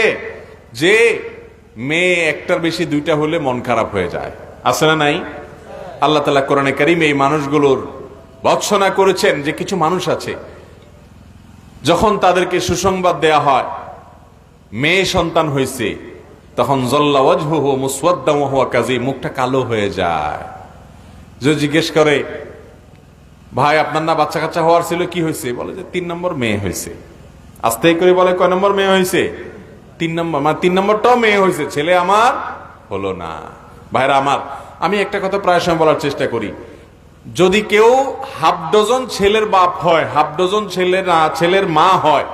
যে মেয়ে একটার বেশি 2টা হলে মন খারাপ হয়ে যায়, আছে না নাই? আল্লাহ তাআলা কোরআনে কারীমে এই মানুষগুলোর ভৎসনা করেছেন যে কিছু মানুষ আছে, যখন তাদেরকে সুসংবাদ দেয়া হয় মেয়ে সন্তান হয়েছে, তখন জল্লা ওয়াজহুহু মুসওয়াদ্দাম ওয়া হুয়া কাযীম, মুখটা কালো হয়ে যায়। যে জিজ্ঞেস করে, ভাই আপনার না বাচ্চা কাচ্চা হওয়ার ছিল, কি হয়েছে? বলে যে 3 নম্বর মেয়ে হয়েছে। আস্তে করে বলে, কয় নম্বর মেয়ে হয়েছে? 3 নম্বর, মানে 3 নম্বরটাও মেয়ে হয়েছে, ছেলে আমার হলো না। ভাইরা আমার, আমি একটা কথা প্রায় সময় বলার চেষ্টা করি, যদি কেউ 1/2 ডজন ছেলের বাপ হয়, 1/2 ডজন ছেলের মা হয়,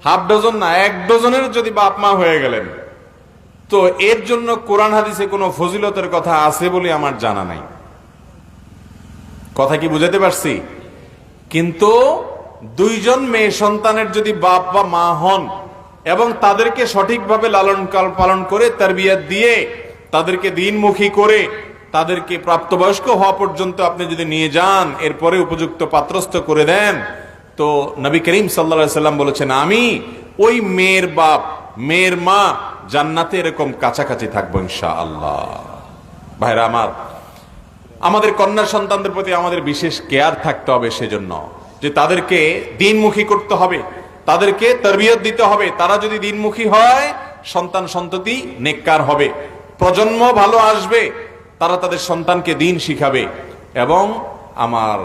1/2 ডজন না, 1 ডজনের যদি বাপ মা হয়ে গেলেন, তো এর জন্য কোরআন হাদিসে কোনো ফজিলতের কথা আছে বলে আমার জানা নাই। কথা কি বুঝাতে পারছি? কিন্তু 2 জন মেয়ে সন্তানের যদি বাপ বা মা হন এবং তাদেরকে সঠিকভাবে লালন পালন করে, তারবিয়ত দিয়ে, তাদেরকে দ্বীনমুখী করে, তাদেরকে প্রাপ্তবয়স্ক হওয়া পর্যন্ত আপনি যদি নিয়ে যান, এরপরে উপযুক্ত পাত্রস্থ করে দেন, তো নবী করিম সাল্লাল্লাহু আলাইহি সাল্লাম বলেছেন, আমি ওই মেয়ের বাপ, মেয়ের মা জান্নাতে এরকম কাছাকাছি থাকবো ইনশাআল্লাহ। ভাইরা আমার, আমাদের কন্যা সন্তানদের প্রতি আমাদের বিশেষ কেয়ার থাকতে হবে, সেজন্য যে তাদেরকে দিনমুখী করতে হবে, তাদেরকে তরবিয়ত দিতে হবে। তারা যদি দিনমুখী হয়, সন্তান সন্ততি নেককার হবে, প্রজন্ম ভালো আসবে, তারা তাদের সন্তানকে দিন শিখাবে এবং আমার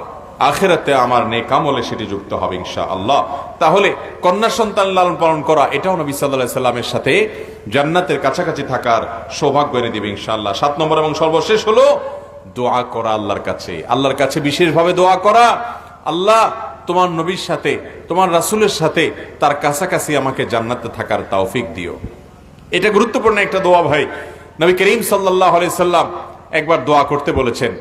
আখিরাতে আমার নেক আমলে সেটি যুক্ত হবে ইনশাআল্লাহ। তাহলে কন্যা সন্তান লালন পালন করা, এটাও নবী সাল্লাল্লাহু আলাইহি সাল্লামের সাথে জান্নাতের কাছাকাছি থাকার সৌভাগ্য এনে দিবে ইনশাআল্লাহ। 7 নম্বর এবং সর্বশেষ হলো দোয়া করা আল্লাহর কাছে। আল্লাহর কাছে বিশেষভাবে দোয়া করা, আল্লাহ তোমার নবীর সাথে, তোমার রাসূলের সাথে তার কাছাকাছি আমাকে জান্নাতে থাকার তৌফিক দিও। এটা গুরুত্বপূর্ণ একটা দোয়া ভাই। নবী করিম সাল্লাল্লাহু আলাইহি সাল্লাম একবার দোয়া করতে বলেছেন।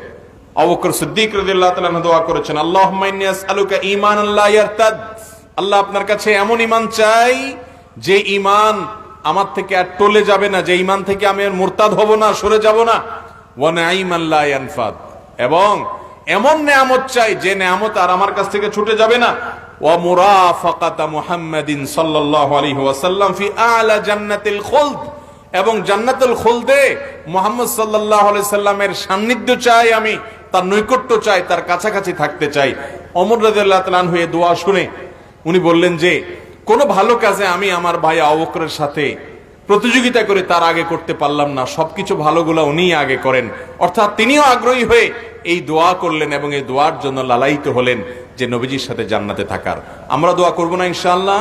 আবু বকর সিদ্দিক রাদিয়াল্লাহু তাআলা আনহু দোয়া করেছেন, আল্লাহুম্মা ইন্নী আসআলুকা ঈমানান লা ইয়ারতাদ। আল্লাহ, আপনার কাছে এমন ঈমান চাই যে ঈমান আমার থেকে আর টলে যাবে না, যে ঈমান থেকে আমি আর মুরতাদ হব না, সরে যাব না। ওয়া নাঈমান লা ইয়ানফাদ, এবং এমন নেয়ামত চাই যে নেয়ামত আর আমার কাছ থেকে ছুটে যাবে না। ওয়া মুরাফাকাতা মুহাম্মাদিন সাল্লাল্লাহু আলাইহি ওয়াসাল্লাম ফি আ'লা জান্নাতিল খুলদ, এবং জান্নাতুল খুলদে মুহাম্মদ সাল্লাল্লাহু আলাইহি সাল্লামের সান্নিধ্য চাই, আমি তার নৈকট্য চাই, তার কাছাকাছি থাকতে চাই। ওমর রাদিয়াল্লাহু তাআলা আনহু এই দোয়া শুনে উনি বললেন যে কোন ভালো কাজে আমি আমার ভাই আবু বকরের সাথে প্রতিযোগিতা করে তার আগে করতে পারলাম না, সবকিছু ভালোগুলো উনিই আগে করেন। অর্থাৎ তিনিও আগ্রহী হয়ে এই দোয়া করলেন এবং এই দোয়ার জন্য লালায়িত হলেন যে নবীজির সাথে জান্নাতে থাকার। আমরা দোয়া করব না ইনশাআল্লাহ?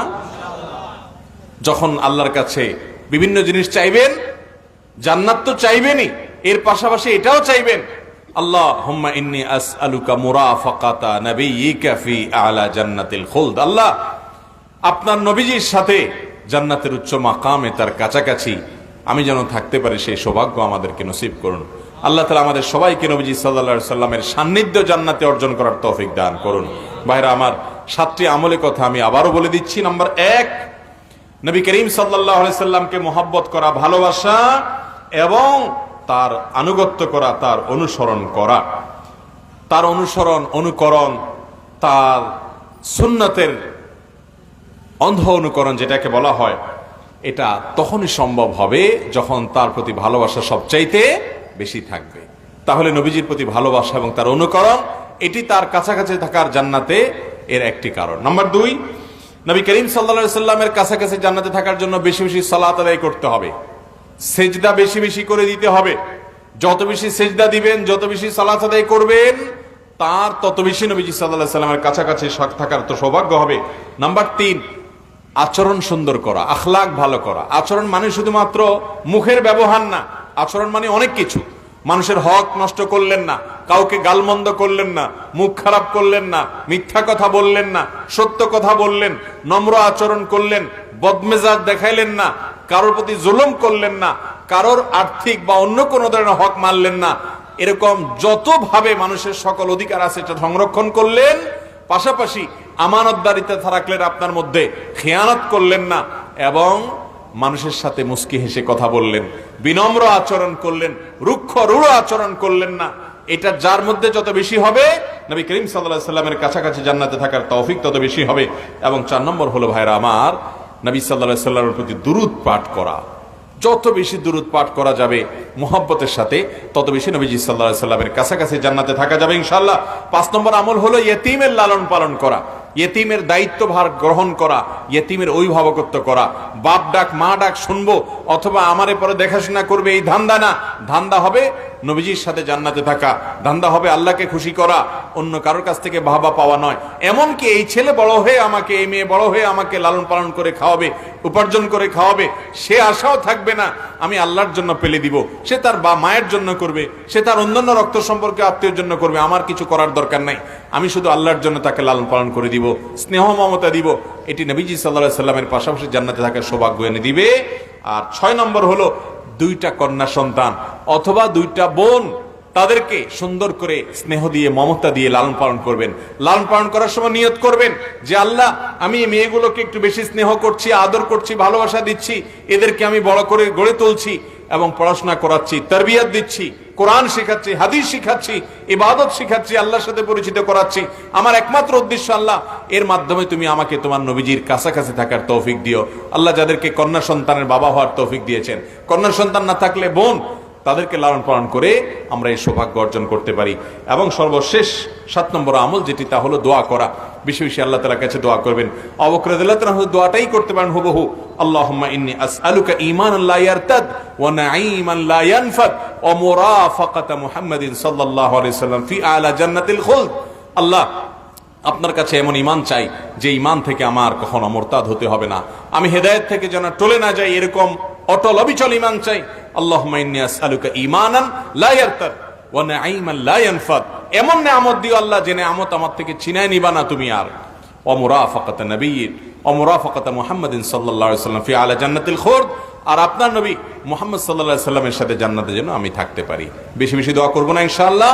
যখন আল্লাহর কাছে বিভিন্ন জিনিস চাইবেন, জান্নাত তো চাইবেনই, এর পাশাপাশি এটাও চাইবেন, আল্লাহুম্মা ইন্নী আসআলুকা মুরাফাকাতা নাবিয়্যিকা ফি আ'লা জান্নাতিল খুলদ। আল্লাহ, আপনার নবীজির সাথে জান্নাতের উচ্চ মাকামে, তার কাছাকাছি আমি যেন থাকতে পারি, সেই সৌভাগ্য আমাদেরকে নসিব করুন। আল্লাহ তাআলা আমাদের সবাইকে নবীজি সাল্লাল্লাহু আলাইহি সাল্লামের সান্নিধ্য জান্নাতে অর্জন করার তৌফিক দান করুন। ভাইরা আমার, 7টি আমলের কথা আমি আবারও বলে দিচ্ছি। নাম্বার 1, নবী করিম সাল্লাল্লাহু আলাইহি সাল্লামকে মহব্বত করা, ভালোবাসা এবং তার আনুগত্য করা, তার অনুসরণ করা, তার অনুসরণ, অনুকরণ, তার সুন্নতের অন্ধ অনুকরণ যেটাকে বলা হয়, এটা তখনই সম্ভব হবে যখন তার প্রতি ভালোবাসা সবচাইতে বেশি থাকবে। তাহলে নবীজির প্রতি ভালোবাসা এবং তার অনুকরণ, এটি তার কাছাকাছি থাকার জান্নাতে এর একটি কারণ। নাম্বার 2, নবী করিম সাল্লাল্লাহু আলাইহি সাল্লামের কাছাকাছি জান্নাতে থাকার জন্য বেশি বেশি সালাত আদায় করতে হবে, সেজদা বেশি বেশি করে দিতে হবে। যত বেশি সেজদা দিবেন, যত বেশি সালাত আদায় করবেন, তার তত বেশি নবীজি সাল্লাল্লাহু আলাইহি সাল্লামের কাছাকাছি থাকার তো সৌভাগ্য হবে। নাম্বার 3, আচরণ সুন্দর করা, আখলাক ভালো করা। আচরণ মানে শুধুমাত্র মুখের ব্যবহার না, আচরণ মানে অনেক কিছু। মানুষের হক নষ্ট করলেন না, কাউকে গালমন্দ করলেন না, মুখ খারাপ করলেন না, মিথ্যা কথা বললেন না, সত্য কথা বললেন, নম্র আচরণ করলেন, বদমেজাজ দেখাইলেন না, কারোর প্রতি জুলুম করলেন না, কারোর আর্থিক বা অন্য কোনো ধরনের হক মানলেন না। এরকম যতভাবে মানুষের সকল অধিকার আছে এটা সংরক্ষণ করলেন। পাশাপাশি আমানতদারিতে রাখলেন, আপনার মধ্যে খেয়ানত করলেন না, এবং মানুষের সাথে মুস্কি হেসে কথা বললেন, বিনম্র আচরণ করলেন, রুক্ষ রূঢ় আচরণ করলেন না। এটা যার মধ্যে যত বেশি হবে, নবী করিম সাল্লাল্লাহু আলাইহি সাল্লামের কাছাকাছি জান্নাতে থাকার তৌফিক তত বেশি হবে। এবং 4 নম্বর হলো ভাইরা আমার, নবী সাল্লাল্লাহু আলাইহি সাল্লামের প্রতি দুরূদ পাঠ করা। যত বেশি দুরূদ পাঠ করা যাবে মুহাব্বতের সাথে, তত বেশি নবীজি সাল্লাল্লাহু আলাইহি সাল্লামের কাছাকাছি জান্নাতে থাকা যাবে ইনশাআল্লাহ। 5 নম্বর আমল হলো ইয়েতিমের লালন পালন করা, ইয়েতিমের দায়িত্বভার গ্রহণ করা, ইয়েতিমের অভিভাবকত্ব করা। বাপ ডাক মা ডাক শুনবো অথবা আমারে পরে দেখাশোনা করবে, এই ধান্দা না। ধান্দা হবে নবীজির সাথে জান্নাতে থাকা, ধান্দা হবে আল্লাহকে খুশি করা, অন্য কারোর কাছ থেকে বাহবা পাওয়া নয়। এমনকি এই ছেলে বড় হয়ে আমাকে, এই মেয়ে বড় হয়ে আমাকে লালন পালন করে খাওয়াবে, উপার্জন করে খাওয়াবে, সে আশাও থাকবে না আমি আল্লাহর জন্য পেলে দিব। সে তার মায়ের জন্য করবে, সে তার অন্যান্য রক্ত সম্পর্কে আত্মীয়ের জন্য করবে, আমার কিছু করার দরকার নাই, আমি শুধু আল্লাহর জন্য তাকে লালন পালন করে দিব, স্নেহ মমতা দিব। এটি নবীজি সাল্লাল্লাহু আলাইহি সাল্লামের পাশাপাশি জান্নাতে থাকার সৌভাগ্য এনে দিবে। আর 6 নম্বর হলো 2টা কন্যা সন্তান অথবা 2টা বোন, তাদেরকে সুন্দর করে স্নেহ দিয়ে মমতা দিয়ে লালন পালন করবেন। লালন পালন করার সময় নিয়ত করবেন যে আল্লাহ, আমি এই মেয়েগুলোকে একটু বেশি স্নেহ করছি, আদর করছি, ভালোবাসা দিচ্ছি, এদেরকে আমি বড় করে গড়ে তুলছি, এবং পড়াশোনা করাচ্ছি, তারবিয়াত দিচ্ছি, কোরআন শেখাচ্ছি, হাদিস শিখাচ্ছি, ইবাদত শিখাচ্ছি, আল্লাহর সাথে পরিচিত করাচ্ছি। আমার একমাত্র উদ্দেশ্য আল্লাহ, এর মাধ্যমে তুমি আমাকে তোমার নবীজির কাছাকাছি থাকার তৌফিক দিও। আল্লাহ যাদেরকে কন্যা সন্তানের বাবা হওয়ার তৌফিক দিয়েছেন, কন্যা সন্তান না থাকলে বোন, তাদেরকে লালন পালন করে আমরা এই সৌভাগ্য অর্জন করতে পারি। এবং সর্বশেষ 7 নম্বর আমল যেটি, তা হলো দোয়া করা। বেশি বেশি আল্লাহ তাআলার কাছে দোয়া করবেন। আবু বকর রাদিয়াল্লাহু তাআলা দোয়াটাই করতে পারেন হুবহু, আল্লাহুম্মা ইন্নী আসআলুকা ঈমানান লা ইয়ারতাদ ওয়া নাঈমান লা ইয়ানফাদ ওয়া মুরাফাকাতা মুহাম্মাদিন সাল্লাল্লাহু আলাইহি ওয়াসাল্লাম ফি আলা জান্নাতিল খুলদ। আল্লাহ, আপনার কাছে এমন ঈমান চাই যে ঈমান থেকে আমার কখনো মুরতাদ হতে হবে না, আমি হেদায়েত থেকে যেন টলে না যাই, এরকম অটল অবিচল ঈমান চাই। আল্লাহুম্মা ইন্নী আসআলুকা ঈমানান লা ইয়ারতাদ ওয়া নাঈমান লা ইয়ানফাদ, এমন নিয়ামত দিও আল্লাহ যে নিয়ামত আমার থেকে ছিনায় নিবা না তুমি আর। ওয়া মুরাফাকাতা নবিয়্যিন ওয়া মুরাফাকাতা মুহাম্মাদিন সাল্লাল্লাহু আলাইহি ওয়াসাল্লাম ফি আলা জান্নাতিল খুলদ, আর আপনার নবী মুহাম্মদ সাল্লাল্লাহু আলাইহি ওয়াসাল্লামের সাথে জান্নাতে যেন আমি থাকতে পারি। বেশি বেশি দোয়া করব না ইনশাআল্লাহ।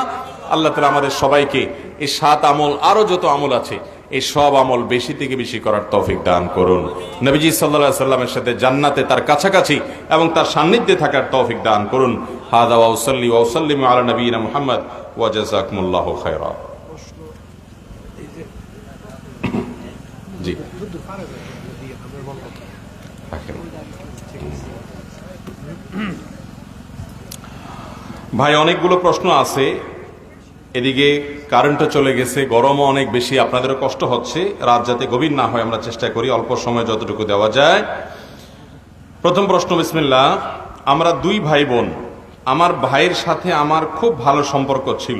আল্লাহ তাআলা আমাদের সবাইকে এই 7 আমল, আরো যত আমল আছে, এই সব আমল বেশি থেকে বেশি করার তৌফিক দান করুন। নবীজি সাল্লাল্লাহু আলাইহি ওয়াসাল্লামের সাথে জান্নাতে তার কাছাকাছি এবং তার সান্নিধ্যে থাকার তৌফিক দান করুন। হাদা ওয়া সাল্লি ওয়া সাল্লিমু আলা নবিয়িনা মুহাম্মদ ওয়া জাযাকুমুল্লাহু খায়রা। জি ভাই, অনেকগুলো প্রশ্ন আছে। এদিকে কারেন্টও চলে গেছে, গরমও অনেক বেশি, আপনাদেরও কষ্ট হচ্ছে। রাত যাতে গভীর না হয় আমরা চেষ্টা করি অল্প সময় যতটুকু দেওয়া যায়। প্রথম প্রশ্ন, বিসমিল্লাহ। আমরা 2 ভাই বোন। আমার ভাইয়ের সাথে আমার খুব ভালো সম্পর্ক ছিল।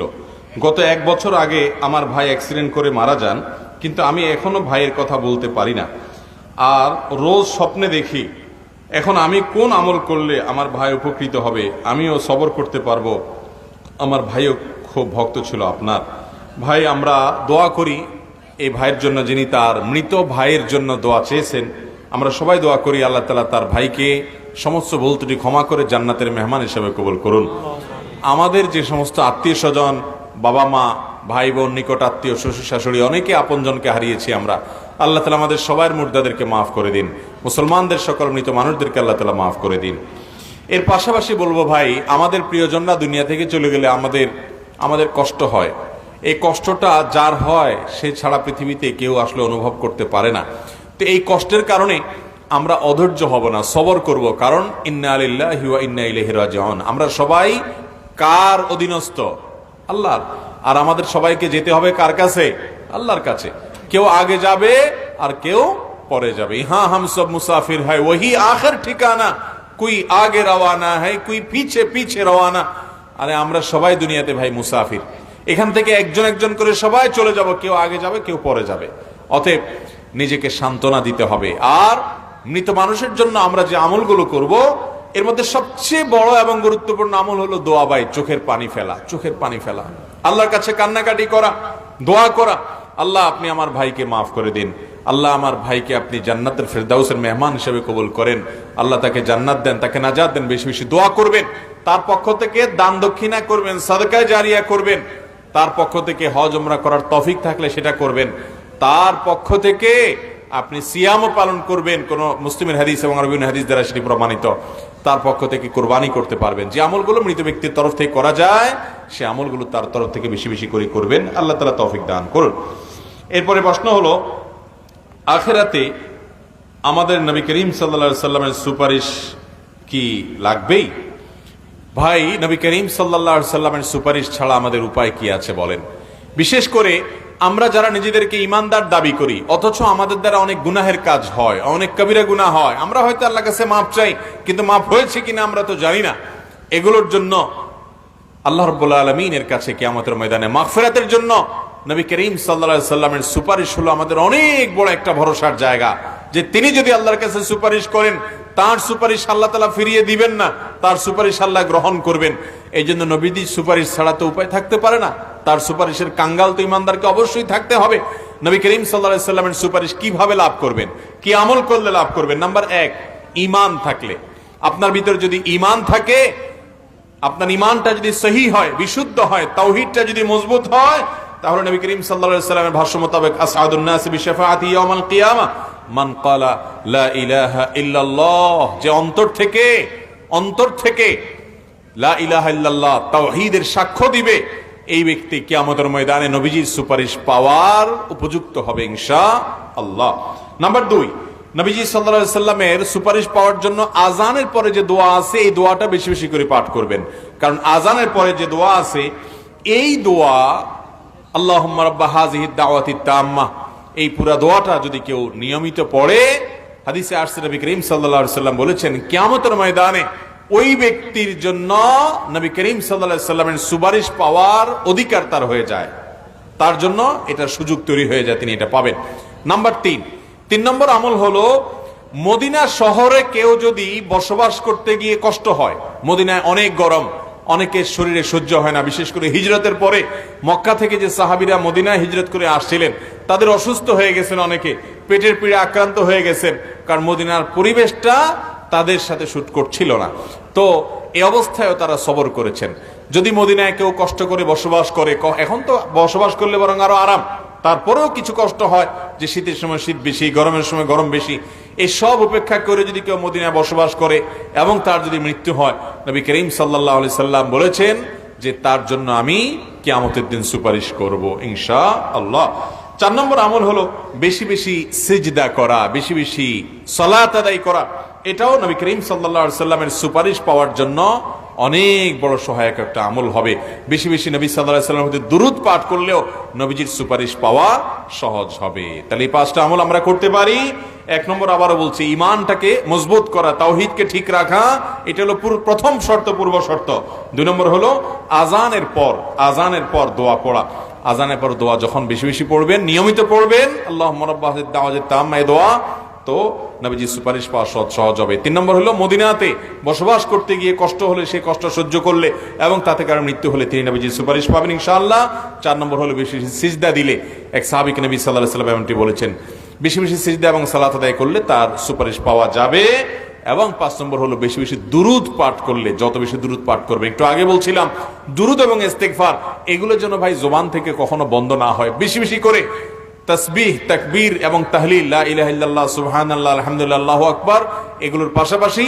গত 1 বছর আগে আমার ভাই অ্যাক্সিডেন্ট করে মারা যান, কিন্তু আমি এখনো ভাইয়ের কথা বলতে পারি না, আর রোজ স্বপ্নে দেখি। এখন আমি কোন আমল করলে আমার ভাই উপকৃত হবে, আমিও সবর করতে পারবো? আমার ভাইও খুব ভক্ত ছিল আপনার। ভাই, আমরা দোয়া করি এই ভাইয়ের জন্য যিনি তার মৃত ভাইয়ের জন্য দোয়া চেয়েছেন। আমরা সবাই দোয়া করি আল্লাহ তাআলা তার ভাইকে সমস্ত ভুল ত্রুটি ক্ষমা করে জান্নাতের মেহমান হিসেবে কবুল করুন। আমাদের যে সমস্ত আত্মীয় স্বজন, বাবা মা, ভাই বোন, নিকট আত্মীয়, শ্বশুর শাশুড়ি, অনেকে আপনজনকে হারিয়েছি আমরা। আল্লাহ তাআলা আমাদের সবার মুর্দাদেরকে মাফ করে দিন। মুসলমানদের সকল মৃত মানুষদেরকে আল্লাহ তাআলা মাফ করে দিন। এর পাশাপাশি বলবো ভাই, আমাদের প্রিয়জনরা দুনিয়া থেকে চলে গেলে আমাদের কষ্ট হয়। এই কষ্টটা যার হয় সে ছাড়া পৃথিবীতে কেউ আসলে অনুভব করতে পারে না। তো এই কষ্টের কারণে আমরা অধৈর্য হব না, সবর করব। কারণ ইন্না লিল্লাহি ওয়া ইন্না ইলাইহি রাজিউন, আমরা সবাই কার অধীনস্থ? আল্লাহর। আর আমাদের সবাইকে যেতে হবে কার কাছে? আল্লাহর কাছে। কেউ আগে যাবে আর কেউ পরে যাবে। হ্যাঁ, হাম সব মুসাফির হ্যায়, ওহি আখির ঠিকানা, কুই আগে রওয়ানা হ্যায়, কুই পিছে পিছে রওয়ানা। আরে আমরা সবাই দুনিয়াতে ভাই মুসাফির। এখান থেকে একজন একজন করে সবাই চলে যাব, কেউ আগে যাবে কেউ পরে যাবে। অতএব নিজেকে সান্ত্বনা দিতে হবে। আর মৃত মানুষের জন্য আমরা যে আমলগুলো করব, এর মধ্যে সবচেয়ে বড় এবং গুরুত্বপূর্ণ আমল হলো দোয়া। ভাই, চোখের পানি ফেলা, আল্লাহর কাছে কান্নাকাটি করা, দোয়া করা। আল্লাহ, আপনি আমার ভাইকে মাফ করে দিন। আল্লাহ, আমার ভাইকে আপনি জান্নাতের ফেরদাউসের মেহমান হিসেবে কবুল করেন। আল্লাহ তাকে জান্নাত দেন, তাকে নাজাত দেন। বেশি বেশি দোয়া করবেন। তার পক্ষ থেকে দান দক্ষিণা করবেন, সাদকায়ে জারিয়া করবেন। তার পক্ষ থেকে হজ উমরা করার তৌফিক থাকলে সেটা করবেন। তার পক্ষ থেকে আপনি সিয়ামও পালন করবেন, কোন মুসলিমের হাদিস এবং আরবী হাদিস দ্বারা সেটি প্রমাণিত। তার পক্ষ থেকে কুরবানি করতে পারবেন। যে আমলগুলো মৃত ব্যক্তির তরফ থেকে করা যায়, সে আমলগুলো তার তরফ থেকে বেশি বেশি করে করবেন। আল্লাহ তাআলা তৌফিক দান করুন। এরপরে প্রশ্ন হলো, আখিরাতে আমাদের নবী করিম সাল্লাল্লাহু আলাইহি সাল্লামের সুপারিশ কি লাগবেই? ভাই, নবী করিম সাল্লাল্লাহু আলাইহি সাল্লামের সুপারিশ ছাড়া আমাদের উপায় কি আছে বলেন? বিশেষ করে আমরা যারা নিজেদেরকে ইমানদার দাবি করি, অথচ আমাদের দ্বারা অনেক গুনাহের কাজ হয়, অনেক কবিরা গুনাহ হয়। আমরা হয়তো আল্লাহর কাছে মাফ চাই, কিন্তু মাফ হয়েছে কিনা আমরা তো জানি না। এগুলোর জন্য আল্লাহ রাব্বুল আলামিনের কাছে কিয়ামতের ময়দানে মাগফিরাতের জন্য নবী করিম সাল্লাল্লাহু আলাইহি সাল্লামের সুপারিশ হলো আমাদের অনেক বড় একটা ভরসার জায়গা। যে তিনি যদি আল্লাহর কাছে সুপারিশ করেন, তার সুপারিশ আল্লাহ তাআলা ফিরিয়ে দিবেন না, তার সুপারিশ আল্লাহ গ্রহণ করবেন। এই জন্য নবীর সুপারিশ ছাড়া তো উপায় থাকতে পারে না। তার সুপারিশের কাঙ্গাল তো ইমানদারকে অবশ্যই থাকতে হবে। নবী করিম সাল্লাল্লাহু আলাইহি সাল্লামের সুপারিশ কিভাবে লাভ করবেন, কি আমল করলে লাভ করবেন? নাম্বার 1, ঈমান থাকলে। আপনার ভিতরে যদি ঈমান থাকে, আপনার ঈমানটা যদি সহি হয়, বিশুদ্ধ হয়, তাওহীদটা যদি মজবুত হয়, তাহলে নবী করিম সাল্লাল্লাহু আলাইহি সাল্লামের ভাষ্য মোতাবেক আসআদুন নাস বিশাফাআতি ইয়াউমাল কিয়ামা মান ক্বালা লা ইলাহা ইল্লাল্লাহ, যে অন্তর থেকে অন্তর থেকে লা ইলাহা ইল্লাল্লাহ তাওহীদের সাক্ষ্য দিবে, এই ব্যক্তি কিয়ামতের ময়দানে নবীজির সুপারিশ পাওয়ার উপযুক্ত হবে ইনশাআল্লাহ। নাম্বার 2, নবীজি সাল্লাল্লাহু আলাইহি সাল্লামের সুপারিশ পাওয়ার জন্য আজানের পরে যে দোয়া আছে এই দোয়াটা বেশি বেশি করে পাঠ করবেন। কারণ আজানের পরে যে দোয়া আছে এই দোয়া আল্লাহুম্মা রাব্বা হাযিহিদ দাওয়াতিত তাম্মাহ, এই পুরা দোয়াটা যদি কেউ নিয়মিত পড়ে, হাদিসে আসছে নবী করিম সাল্লাল্লাহু আলাইহি সাল্লাম বলেছেন কিয়ামতের ময়দানে ওই ব্যক্তির জন্য নবী করিম সাল্লাল্লাহু আলাইহি সাল্লামের সুপারিশ পাওয়ার অধিকার তার হয়ে যায়, তার জন্য এটার সুযোগ তৈরি হয়ে যায়, তিনি এটা পাবেন। নাম্বার 3 নম্বর আমল হলো মদিনা শহরে কেউ যদি বসবাস করতে গিয়ে কষ্ট হয়, মদিনায় অনেক গরম, অনেকের শরীরে সহ্য হয় না, বিশেষ করে হিজরতের পরে মক্কা থেকে যে সাহাবীরা মদিনায় হিজরত করে আসছিলেন তাদের অসুস্থ হয়ে গেছেন, অনেকে পেটের পীড়া আক্রান্ত হয়ে গেছেন, কারণ মদিনার পরিবেশটা তাদের সাথে শুট করছিল না। তো এই অবস্থায়ও তারা সবর করেছেন। যদি মদিনায় কেউ কষ্ট করে বসবাস করে, এখন তো বসবাস করলে বরং আরো আরাম, তারপরেও কিছু কষ্ট হয় যে শীতের সময় শীত বেশি, গরমের সময় গরম বেশি, এই সব উপেক্ষা করে যদি কেউ মদিনায় বসবাস করে এবং তার যদি মৃত্যু হয়, নবী করিম সাল্লাল্লাহু আলাইহি সাল্লাম বলেছেন যে তার জন্য আমি কিয়ামতের দিন সুপারিশ করব ইনশাআল্লাহ। 4 নম্বর আমল হলো বেশি বেশি সিজদা করা, বেশি বেশি সালাত আদায় করা। এটাও নবী করিম সাল্লাল্লাহু আলাইহি সাল্লামের সুপারিশ পাওয়ার জন্য অনেক বড় সহায়ক একটা আমল হবে। বেশি বেশি নবী সাল্লাল্লাহু আলাইহি সাল্লামের মধ্যে দুরূদ পাঠ করলেও নবীজির সুপারিশ পাওয়া সহজ হবে। তাহলে এই 5টা আমল আমরা করতে পারি। 1 নম্বর আবারও বলছি, ঈমানটাকে মজবুত করা, তাওহীদকে ঠিক রাখা, এটা হলো প্রথম শর্ত, পূর্ব শর্ত। 2 নম্বর হলো আজানের পর দোয়া পড়া। আজানের পর দোয়া যখন বেশি বেশি পড়বেন, নিয়মিত পড়বেন, আল্লাহুম্মা রাব্বা হাযিহিদ দাওয়াতিত তাম্মাহ, এই দোয়া, তো নবীজি সুপারিশ পাওয়া সহজ হবে। 3 নম্বর হলো মদিনাতে বসবাস করতে গিয়ে কষ্ট হলে, সেই কষ্ট সহ্য করলে এবং তাতে কারো মৃত্যু হলে তিনি নবীজি সুপারিশ পাবেন ইনশাআল্লাহ। 4 নম্বর হলো বেশি বেশি সিজদা দিলে, এক সাহাবীকে নবী সাল্লাল্লাহু আলাইহি সাল্লাম এমনটি বলেছেন, বেশি বেশি সিজদা এবং সালাত আদায় করলে তার সুপারিশ পাওয়া যাবে। এবং 5 নম্বর হলো বেশি বেশি দুরুদ পাঠ করলে, যত বেশি দুরুদ পাঠ করবে, একটু আগে বলছিলাম দুরুদ এবং ইস্তেগফার এগুলোর জন্য ভাই জবান থেকে কখনো বন্ধ না হয়, বেশি বেশি করে তাসবিহ, তাকবীর এবং তাহলিল, লা ইলাহা ইল্লাল্লাহ, সুবহানাল্লাহ, আলহামদুলিল্লাহ, আল্লাহু আকবার, এগুলোর পাশাপাশি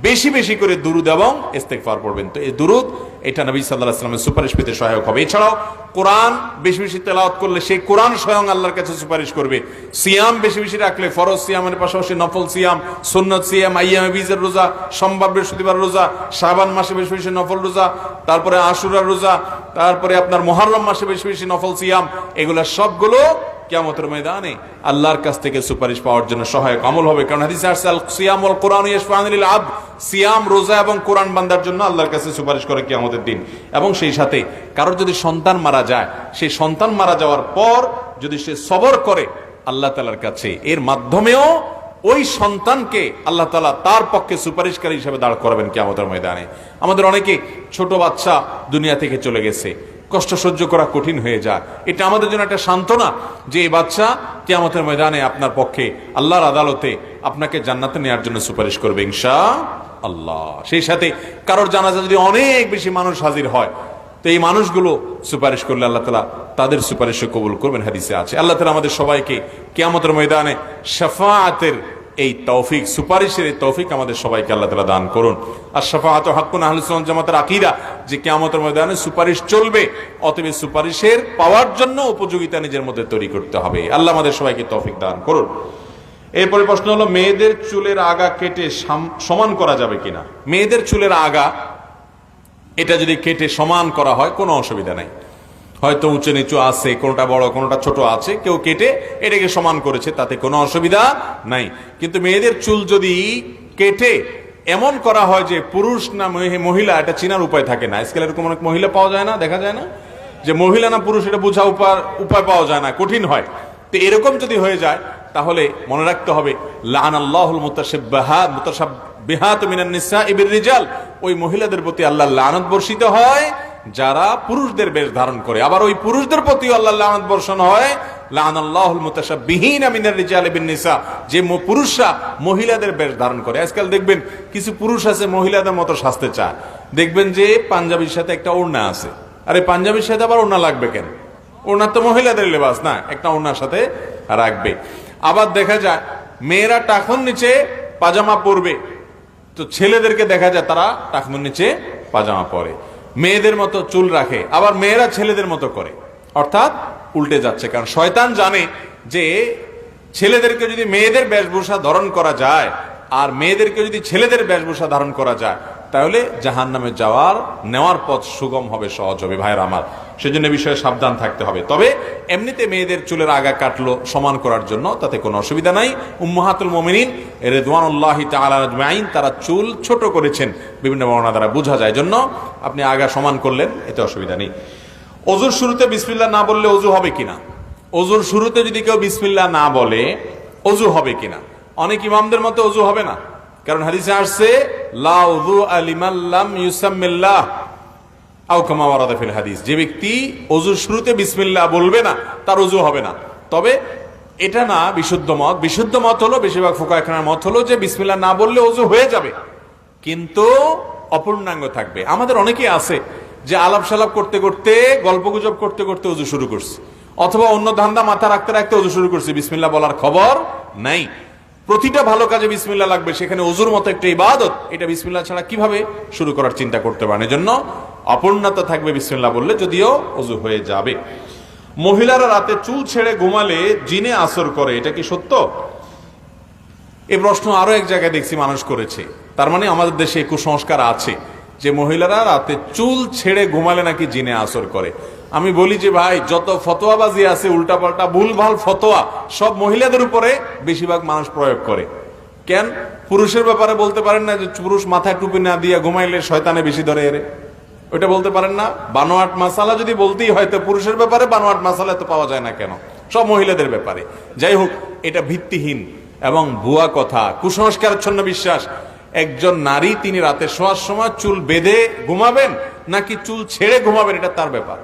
বেশি বেশি করে দুরুদ এবং ইস্তেগফার পড়বেন। তো এই দুরুদ এটা নবী সাল্লাল্লাহু আলাইহি ওয়াসাল্লামের সুপারিশ পেতে সহায়ক হবে। এছাড়াও কোরআন বেশি বেশি তেলাওয়াত করলে সেই কোরআন স্বয়ং আল্লাহর কাছে সুপারিশ করবে। সিয়াম বেশি বেশি রাখলে, ফরজ সিয়ামের পাশাপাশি নফল সিয়াম, সুন্নত সিয়াম, আইয়ামে বীজের রোজা, সোমবার বৃহস্পতিবার রোজা, শাবান মাসে বেশি বেশি নফল রোজা, তারপরে আশুরার রোজা, তারপরে আপনার মুহররম মাসে বেশি বেশি নফল সিয়াম, এগুলা সবগুলো কিয়ামতের ময়দানে আল্লাহর কাছ থেকে সুপারিশ পাওয়ার জন্য সহায়ক আমল হবে। কারণ হাদিসে আসছে আল সিয়াম ওয়াল কুরআন ইয়াশফা'আন লিল আবদ, সিয়াম, রোজা এবং কোরআন বান্দার জন্য আল্লাহর কাছে সুপারিশ করে কিয়ামতের দিন। এবং সেই সাথে কারোর যদি সন্তান মারা যায়, সেই সন্তান মারা যাওয়ার পর যদি সে সবর করে আল্লাহ তাআলার কাছে, এর মাধ্যমেও ওই সন্তানকে আল্লাহ তাআলা তার পক্ষে সুপারিশকারী হিসেবে দাঁড় করাবেন কিয়ামতের ময়দানে। আমাদের অনেকে ছোট বাচ্চা দুনিয়া থেকে চলে গেছে, কষ্ট সহ্য করা কঠিন হয়ে যায়, এটা আমাদের জন্য একটা সান্ত্বনা যে এই বাচ্চা কিয়ামতের ময়দানে আপনার পক্ষে আল্লাহর আদালতে আপনাকে জান্নাতে নেওয়ার জন্য সুপারিশ করবে ইনশাআল্লাহ। সেই সাথে কারোর জানাজা যদি অনেক বেশি মানুষ হাজির হয়, তো এই মানুষগুলো সুপারিশ করলে আল্লাহ তাআলা তাদের সুপারিশও কবুল করবেন, হাদিসে আছে। আল্লাহ তাআলা আমাদের সবাইকে কিয়ামতের ময়দানে শাফাআতের এই তৌফিক, সুপারিশের এই তৌফিক আমাদের সবাইকে আল্লাহ তাআলা দান করুন। আর শাফাআতু হাক্কুন, আহলুস সুন্নাত জামাতের আকীদা যে কিয়ামতের ময়দানে সুপারিশ চলবে, অতএব সুপারিশের পাওয়ার জন্য উপযোগিতা নিজের মধ্যে তৈরি করতে হবে। আল্লাহ আমাদের সবাইকে তৌফিক দান করুন। এরপরে প্রশ্ন হলো মেয়েদের চুলের আগা কেটে সমান করা যাবে কিনা। মেয়েদের চুলের আগা এটা যদি কেটে সমান করা হয় কোনো অসুবিধা নাই, হয়তো উঁচু নিচু আছে, কোনটা বড় কোনটা ছোট আছে, কেউ কেটে এটাকে সমান করেছে, তাতে কোনো অসুবিধা নাই। কিন্তু মেয়েদের চুল যদি কেটে এমন করা হয় যে পুরুষ না মহিলা এটা চেনার উপায় থাকে না, আজকাল এরকম অনেক মহিলা পাওয়া যায় না, দেখা যায় না যে মহিলা না পুরুষ, এটা বোঝা উপায় পাওয়া যায় না, কঠিন হয়। তো এরকম যদি হয়ে যায় তাহলে মনে রাখতে হবে লাআনাল্লাহুল মুতাশাব্বিহাত মিনান নিসাই বির-রিজাল, ওই মহিলাদের প্রতি আল্লাহর লানত বর্ষিত হয় যারা পুরুষদের বেশ ধারণ করে। আবার ওই পুরুষদের প্রতি আল্লাহর লানত বর্ষণ হয় লাআনাল্লাহুল মুতাশাব্বিহিনা মিনার-রিজালি বিন-নিসা, যে পুরুষরা মহিলাদের বেশ ধারণ করে। আজকাল দেখবেন কিছু পুরুষ আছে মহিলাদের মতো সাজতে চায়, দেখবেন যে পাঞ্জাবির সাথে একটা ওড়না আছে, আরে পাঞ্জাবির সাথে আবার ওড়না লাগবে কেন? ওড়না তো মহিলাদের লেবাস না, একটা ওড়নার সাথে রাখবে। আবার দেখা যায় মেয়েরা টাকন নিচে পাজামা পরবে, তো ছেলেদেরকে দেখা যায় তারা টাকনুর নিচে পাজামা পরে, মেয়েদের মতো চুল রাখে, আবার মেয়েরা ছেলেদের মতো করে, অর্থাৎ উল্টে যাচ্ছে। কারণ শয়তান জানে যে ছেলেদেরকে যদি মেয়েদের বেশভূষা ধারণ করা যায় আর মেয়েদেরকে যদি ছেলেদের বেশভূষা ধারণ করা যায়, তাহলে জাহান্নামে যাওয়ার নেওয়ার পথ সুগম হবে, সহজ হবে। ভাইয়ের আমার, সেজন্য বিষয়ে সাবধান থাকতে হবে। তবে এমনিতে মেয়েদের চুলের আগা কাটলো সমান করার জন্য, তাতে কোনো অসুবিধা নাই। উম্মাহাতুল মুমিনিন রিদওয়ানুল্লাহি তাআলা আজমাইন তারা চুল ছোট করেছেন, বিভিন্ন বর্ণনা দ্বারা বোঝা যায়, জন্য আপনি আগা সমান করলেন, এতে অসুবিধা নেই। ওযুর শুরুতে বিসমিল্লাহ না বললে ওযু হবে কিনা? ওযুর শুরুতে যদি কেউ বিসমিল্লাহ না বলে ওযু হবে কিনা? অনেক ইমামদের মতে ওযু হবে না, কারণ হাদিসে আসছে লা উযু লিমান লাম ইউসাম্মিল্লাহ আও কামা ওয়ারাদা ফিল হাদিস, যে ব্যক্তি ওযুর শুরুতে বিসমিল্লাহ বলবে না তার ওযু হবে না। তবে এটা না বিশুদ্ধ মত। বিশুদ্ধ মত হলো, বেশিরভাগ ফুকাহা কেরামের মত হলো যে বিসমিল্লাহ না বললে ওযু হয়ে যাবে, কিন্তু অপূর্ণাঙ্গ থাকবে। আমাদের অনেকেই আছে যে আলাপ সালাপ করতে করতে, গল্পগুজব করতে করতে ওযু শুরু করছে, অথবা অন্য ধান্দা মাথা রাখতে রাখতে ওযু শুরু করছে, বিসমিল্লাহ বলার খবর নাই। প্রতিটা ভালো কাজে বিসমিল্লাহ লাগবে, সেখানে ওযুর মতো একটা ইবাদত, এটা বিসমিল্লাহ ছাড়া কিভাবে শুরু করার চিন্তা করতে পারেন। এজন্য অপূর্ণতা থাকবে বিসমিল্লাহ বললে, যদিও ওযু হয়ে যাবে। মহিলারা রাতে চুল ছেড়ে ঘুমালে জিনে আসর করে, এটা কি সত্য? এই প্রশ্ন আরো এক জায়গায় দেখছি মানুষ করেছে। তার মানে আমাদের দেশে কুসংস্কার আছে যে মহিলারা রাতে চুল ছেড়ে ঘুমালে নাকি জিনে আসর করে। আমি বলি যে ভাই, যত ফতোয়াবাজি আছে, উল্টাপাল্টা ভুলভাল ফতোয়া, সব মহিলাদের উপরে বেশিরভাগ মানুষ প্রয়োগ করে। কেন? পুরুষের ব্যাপারে বলতে পারেন না যে পুরুষ মাথায় টুপি না দিয়ে ঘুমাইলে শয়তানে বেশি ধরে এরে? ওইটা বলতে পারেন না? বানোয়াট মাসালা যদি বলতেই হয়, তো পুরুষের ব্যাপারে বানোয়াট মাসালা তো পাওয়া যায় না কেন? সব মহিলাদের ব্যাপারে। যাই হোক, এটা ভিত্তিহীন এবং ভুয়া কথা, কুসংস্কারাচ্ছন্ন বিশ্বাস। একজন নারী তিনি রাতে শোয়ার সময় চুল বেঁধে ঘুমাবেন নাকি চুল ছেড়ে ঘুমাবেন, এটা তার ব্যাপার।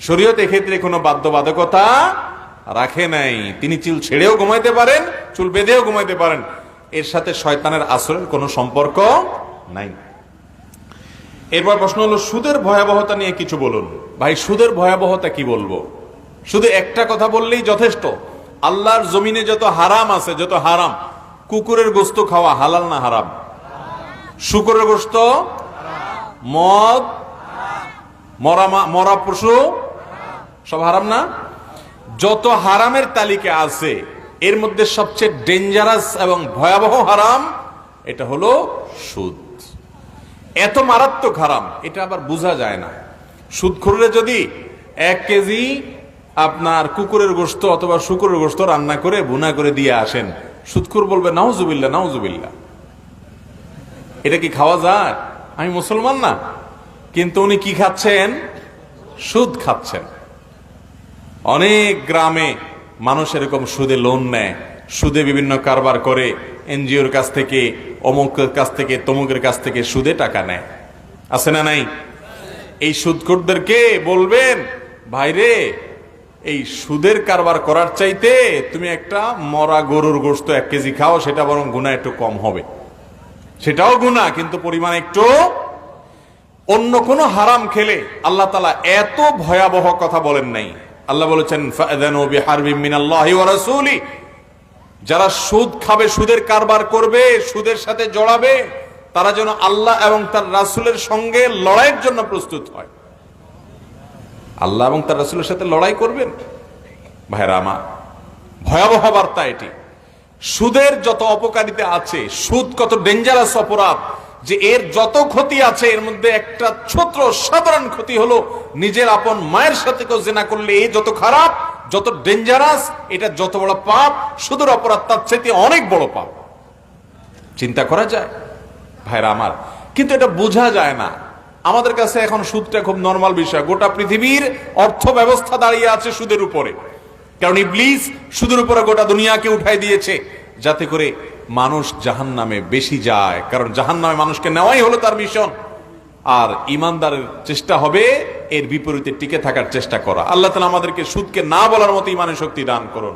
শরীয়ত এক্ষেত্রে কোনো বাধ্যবাধকতা রাখে নাই। তিনি চুল ছেড়েও ঘুমাইতে পারেন, চুল বেঁধেও ঘুমাইতে পারেন, এর সাথে শয়তানের আসরের কোনো সম্পর্ক নাই। এরপর প্রশ্ন হলো, সুদের ভয়াবহতা নিয়ে কিছু বলুন। ভাই, সুদের ভয়াবহতা কি বলবো? শুধু একটা কথা বললেই যথেষ্ট। আল্লাহর জমিনে যত হারাম আছে, যত হারাম, কুকুরের গোশত খাওয়া হালাল না হারাম? শুকরের গোশত, মদ, মরা পশু সব হারাম না? যত হারামের তালিকা আছে, এর মধ্যে সবচেয়ে ডেঞ্জারাস এবং ভয়াবহ হারাম এটা হলো সুদ। এত মারাত্মক হারাম, এটা আবার বোঝা যায় না। সুদখোররে যদি 1 কেজি আপনার কুকুরের গোশত অথবা শুকরের গোশত রান্না করে ভুনা করে দিয়ে আসেন, সুদখোর বলবে নাউজুবিল্লাহ নাউজুবিল্লাহ। এটা কি খাওয়া যায়? আমি মুসলমান না, কিন্তু উনি কি খাচ্ছেন? সুদ খাচ্ছেন। অনেক গ্রামে মানুষ এরকম সুদে লোন নেয়, সুদে বিভিন্ন কারবার করে, এনজিওর কাছ থেকে, অমুকের কাছ থেকে, তমুকের কাছ থেকে সুদে টাকা নেয়। আছে না নাই? এই সুদখোরদেরকে বলবেন, ভাইরে, এই সুদের কারবার করার চাইতে তুমি একটা মরা গরুর গোশত 1 কেজি খাও, সেটা বরং গুনাহ একটু কম হবে। সেটাও গুনাহ, কিন্তু পরিমাণ একটু। অন্য কোন হারাম খেলে আল্লাহ তাআলা এত ভয়াবহ কথা বলেন নাই। আল্লাহ বলেছেন, ফাআযানু বিহারবিম মিনাল্লাহি ওয়া রাসূলি, যারা সুদ খাবে, সুদের কারবার করবে, সুদের সাথে জড়াবে, তারা যেন আল্লাহ এবং তার রাসূলের সঙ্গে লড়াইয়ের জন্য প্রস্তুত হয়। আল্লাহ এবং তার রাসূলের সাথে লড়াই করবেন। ভাইরা আমার, ভয়াবহ বার্তা এটি। সুদের যত অপকারিতা আছে, সুদ কত ডেঞ্জারাস অপরাধ, যে এর যত ক্ষতি আছে, এর মধ্যে একটা ছোট সাধারণ ক্ষতি হলো নিজের আপন মায়ের সাথে কেউ জিনা করলে এই যত খারাপ, যত ডেঞ্জারাস, এটা যত বড় পাপ, সুদের অপরাধ তার চাইতে অনেক বড় পাপ। চিন্তা করা যায় ভাইরা আমার, কিন্তু এটা বোঝা যায় না। আমাদের কাছে এখন সুদটা খুব নরমাল বিষয়। গোটা পৃথিবীর অর্থ ব্যবস্থা দাঁড়িয়ে আছে সুদের উপরে, কারণ ইবলিস সুদের উপরে গোটা দুনিয়াকে উঠাই দিয়েছে, যাতে করে মানুষ জাহান্নামে বেশি যায়। কারণ জাহান্নামে মানুষকে নেওয়াই হলো তার মিশন, আর ইমানদারের চেষ্টা হবে এর বিপরীতে টিকে থাকার চেষ্টা করা। আল্লাহ তাআলা আমাদেরকে সুদকে না বলার মতো ইমানের শক্তি দান করুন।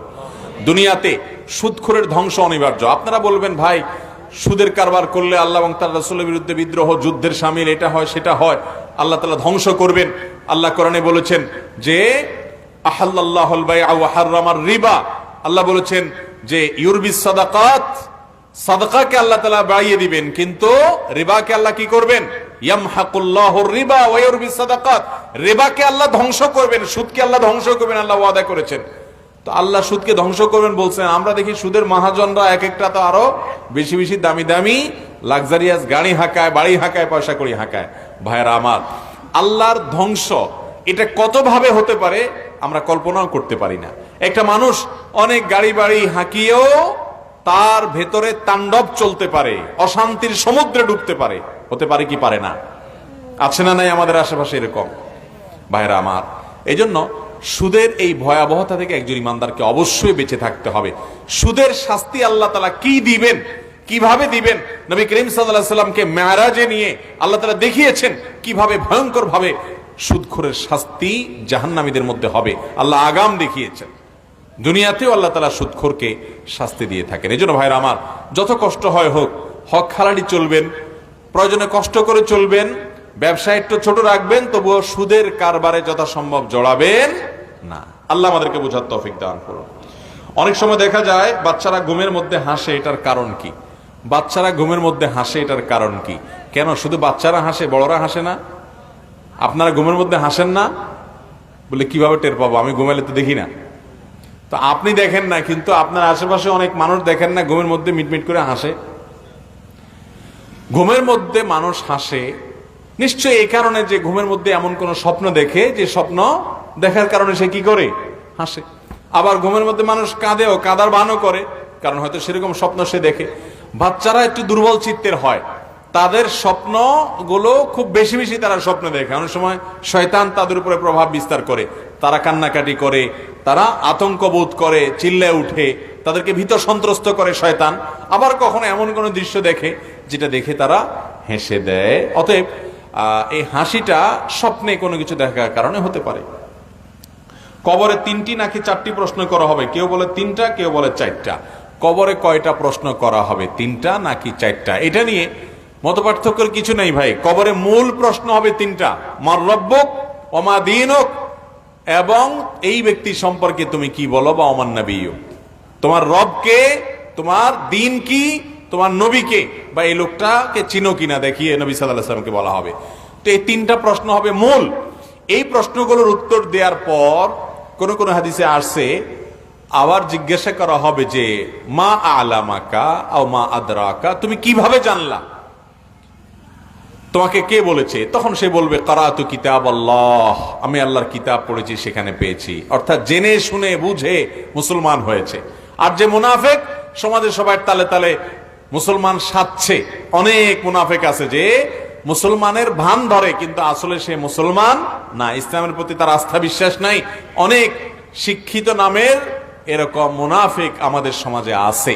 দুনিয়াতে সুদখোরের ধ্বংস অনিবার্য। আপনারা বলবেন, ভাই, সুদের কারবার করলে আল্লাহ এবং তার রাসূলের বিরুদ্ধে বিদ্রোহ, যুদ্ধের শামিল, এটা হয় সেটা হয়, আল্লাহ তাআলা ধ্বংস করবেন। আল্লাহ কোরআনে বলেছেন যে আহাল্লাল্লাহুল বাইআ ওয়া হাররামার রিবা। আল্লাহ বলেছেন যে ইউরবিস সাদাকাত সাদকাকে আল্লাহ তাআলা বাড়িয়ে দিবেন, কিন্তু রিবাকে আল্লাহ কি করবেন? ইয়ামহাকুল্লাহুর রিবা ওয়া ইউরবিস সাদাকাত। রিবাকে আল্লাহ ধ্বংস করবেন, সুদকে আল্লাহ ধ্বংস করবেন, আল্লাহ ওয়াদা করেছেন। তো আল্লাহ সুদকে ধ্বংস করবেন বলছেন, আমরা দেখি সুদের মহাজনরা এক একটা তো আরো বেশি বেশি দামি দামি লাক্সারিয়াস গাড়ি হাঁকায়, বাড়ি হাঁকায়, পয়সা করি হাঁকায়। ভাইরা আমার, আল্লাহর ধ্বংস এটা কত ভাবে হতে পারে আমরা কল্পনাও করতে পারি না। একটা মানুষ অনেক গাড়ি বাড়ি হাঁকিয়েও তার ভেতরে তাণ্ডব চলতে পারে, অশান্তির সমুদ্রে ডুবতে পারে। হতে পারে কি পারে না? আছে না নাই আমাদের আশেপাশে এরকম? ভাইরা আমার, এই জন্য সুদের এই ভয়াবহতা থেকে একজন ইমানদারকে অবশ্যই বেঁচে থাকতে হবে। সুদের শাস্তি আল্লাহ তাআলা কি দিবেন, কিভাবে দিবেন, নবী করিম সাল্লাল্লাহু আলাইহি সাল্লামকে মেরাজে নিয়ে আল্লাহ তাআলা দেখিয়েছেন কিভাবে ভয়ঙ্কর ভাবে সুদখোরের শাস্তি জাহান্নামীদের মধ্যে হবে। আল্লাহ আগাম দেখিয়েছেন। দুনিয়াতেও আল্লাহ তাআলা সুদখোরকে শাস্তি দিয়ে থাকেন। এই জন্য ভাইরা আমার, যত কষ্ট হয় হোক, হক হালালি চলবেন, প্রয়োজনে কষ্ট করে চলবেন, ব্যবসা একটু ছোট রাখবেন, তবুও সুদের কারবারে যথাসম্ভব জড়াবেন না। আল্লাহ আমাদেরকে বোঝার তৌফিক দান করুন। অনেক সময় দেখা যায় বাচ্চারা ঘুমের মধ্যে হাসে, এটার কারণ কি? বাচ্চারা ঘুমের মধ্যে হাসে, এটার কারণ কি? কেন শুধু বাচ্চারা হাসে, বড়রা হাসে না? আপনারা ঘুমের মধ্যে হাসেন না বলে কিভাবে টের পাবো? আমি ঘুমাইলে তো দেখি না। তো আপনি দেখেন না, কিন্তু আপনার আশেপাশে অনেক মানুষ দেখেন না ঘুমের মধ্যে মিটমিট করে হাসে। ঘুমের মধ্যে মানুষ হাসে নিশ্চয়ই এই কারণে যে ঘুমের মধ্যে এমন কোন স্বপ্ন দেখে, যে স্বপ্ন দেখার কারণে সে কি করে? হাসে। আবার ঘুমের মধ্যে মানুষ কাঁদেও, কাঁদার ভানও করে, কারণ হয়তো সেরকম স্বপ্ন সে দেখে। বাচ্চারা একটু দুর্বল চিত্তের হয়, তাদের স্বপ্ন গুলো খুব বেশি বেশি তারা স্বপ্ন দেখে। অনেক সময় শয়তান তাদের উপরে প্রভাব বিস্তার করে, তারা কান্নাকাটি করে, তারা আতঙ্ক বোধ করে, চিল্লায় উঠে, তাদেরকে ভীত সন্ত্রস্ত করে শয়তান। আবার কখনো এমন কোন দৃশ্য দেখে যেটা দেখে তারা হেসে দেয়। অতএব এই হাসিটা স্বপ্নে কোনো কিছু দেখার কারণে হতে পারে। কবরে 3টি নাকি 4টি প্রশ্ন করা হবে, কেউ বলে 3টা, কেউ বলে 4টা। কবরে কয়টা প্রশ্ন করা হবে, 3টা নাকি 4টা? এটা নিয়ে মতপার্থক্যের কিছু নেই ভাই। কবরে মূল প্রশ্ন হবে 3টা, মার রব্বুক ওয়া মা দীনুক, এবং এই ব্যক্তি সম্পর্কে তুমি কি বলো, বা ওমান নবিয়্যুক, তোমার রবকে, তোমার দিন কি, তোমার নবীকে, বা এই লোকটাকে চিনো কিনা দেখিয়ে নবী সাল্লাল্লাহু আলাইহি ওয়াসাল্লামকে বলা হবে। তো এই 3টা প্রশ্ন হবে মূল। এই প্রশ্নগুলোর উত্তর দেওয়ার পর কোন কোন হাদিসে আসছে আবার জিজ্ঞাসা করা হবে যে মা আলামাকা আও মা আদরাকা, তুমি কিভাবে জানলা, তোমাকে কে বলেছে? তখন সে বলবে কারাতু কিতাব আল্লাহ, আমি আল্লাহর কিতাব পড়েছি, সেখানে পেয়েছি। অর্থাৎ জেনে শুনে বুঝে মুসলমান হয়েছে। আর যে মুনাফেক, সমাজের সবাই তালে তালে মুসলমান সাজছে। অনেক মুনাফেক আছে যে মুসলমানের ভান ধরে, কিন্তু আসলে সে মুসলমান না, ইসলামের প্রতি তার আস্থা বিশ্বাস নাই। অনেক শিক্ষিত নামের এরকম মুনাফিক আমাদের সমাজে আছে।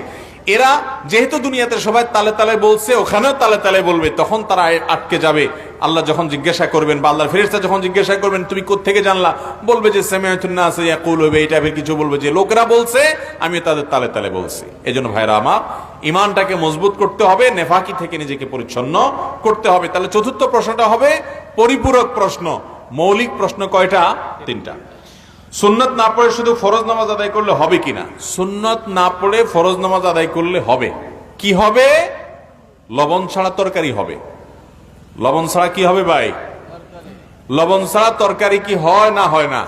এরা যেহেতু দুনিয়াতে সবাই তালে তালে বলছে, ওখানেও তালে তালে বলবে, তখন তারা আটকে যাবে। আল্লাহ যখন জিজ্ঞাসা করবেন, বা আল্লাহর ফেরেশতা যখন জিজ্ঞাসা করবেন তুমি কোত্থেকে জানলা, বলবে যে সামিআতুন নাস ইয়াকুলু, এই টাইপের কিছু বলবে, যে লোকেরা বলছে, আমি তাদের তালে তালে বলছি। এজন্য ভাইরা আমার, ইমানটাকে মজবুত করতে হবে, নেফাকি থেকে নিজেকে পরিচ্ছন্ন করতে হবে। তাহলে চতুর্থ প্রশ্নটা হবে পরিপূরক প্রশ্ন। মৌলিক প্রশ্ন কয়টা? 3টা। সুন্নত না পড়ে শুধু ফরজ নামাজ আদায় করলে হবে কিনা? সুন্নত না পড়ে ফরজ নামাজ আদায় করলে হবে। কি হবে? লবণ ছাড়া তরকারি হবে। লবণ ছাড়া কি হবে ভাই? লবণ ছাড়া তরকারি কি হয় না হয় না?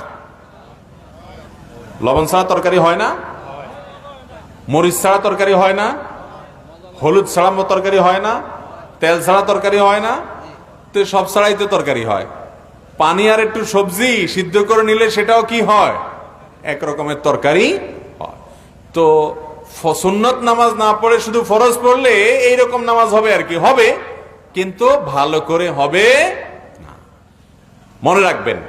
লবণ ছাড়া তরকারি হয় না? মরিচ ছাড়া তরকারি হয় না? হলুদ ছাড়া তরকারি হয় না? তেল ছাড়া তরকারি হয় না? তো সব ছাড়াই তো তরকারি হয়। পানি আর একটু সবজি সিদ্ধ করে নিলে সেটাও কি হয়? এক রকমের তরকারি হয়। তো সুন্নত নামাজ না পড়ে শুধু ফরজ পড়লে এইরকম নামাজ হবে আর কি, হবে, কিন্তু ভালো করে হবে না। মনে রাখবেন,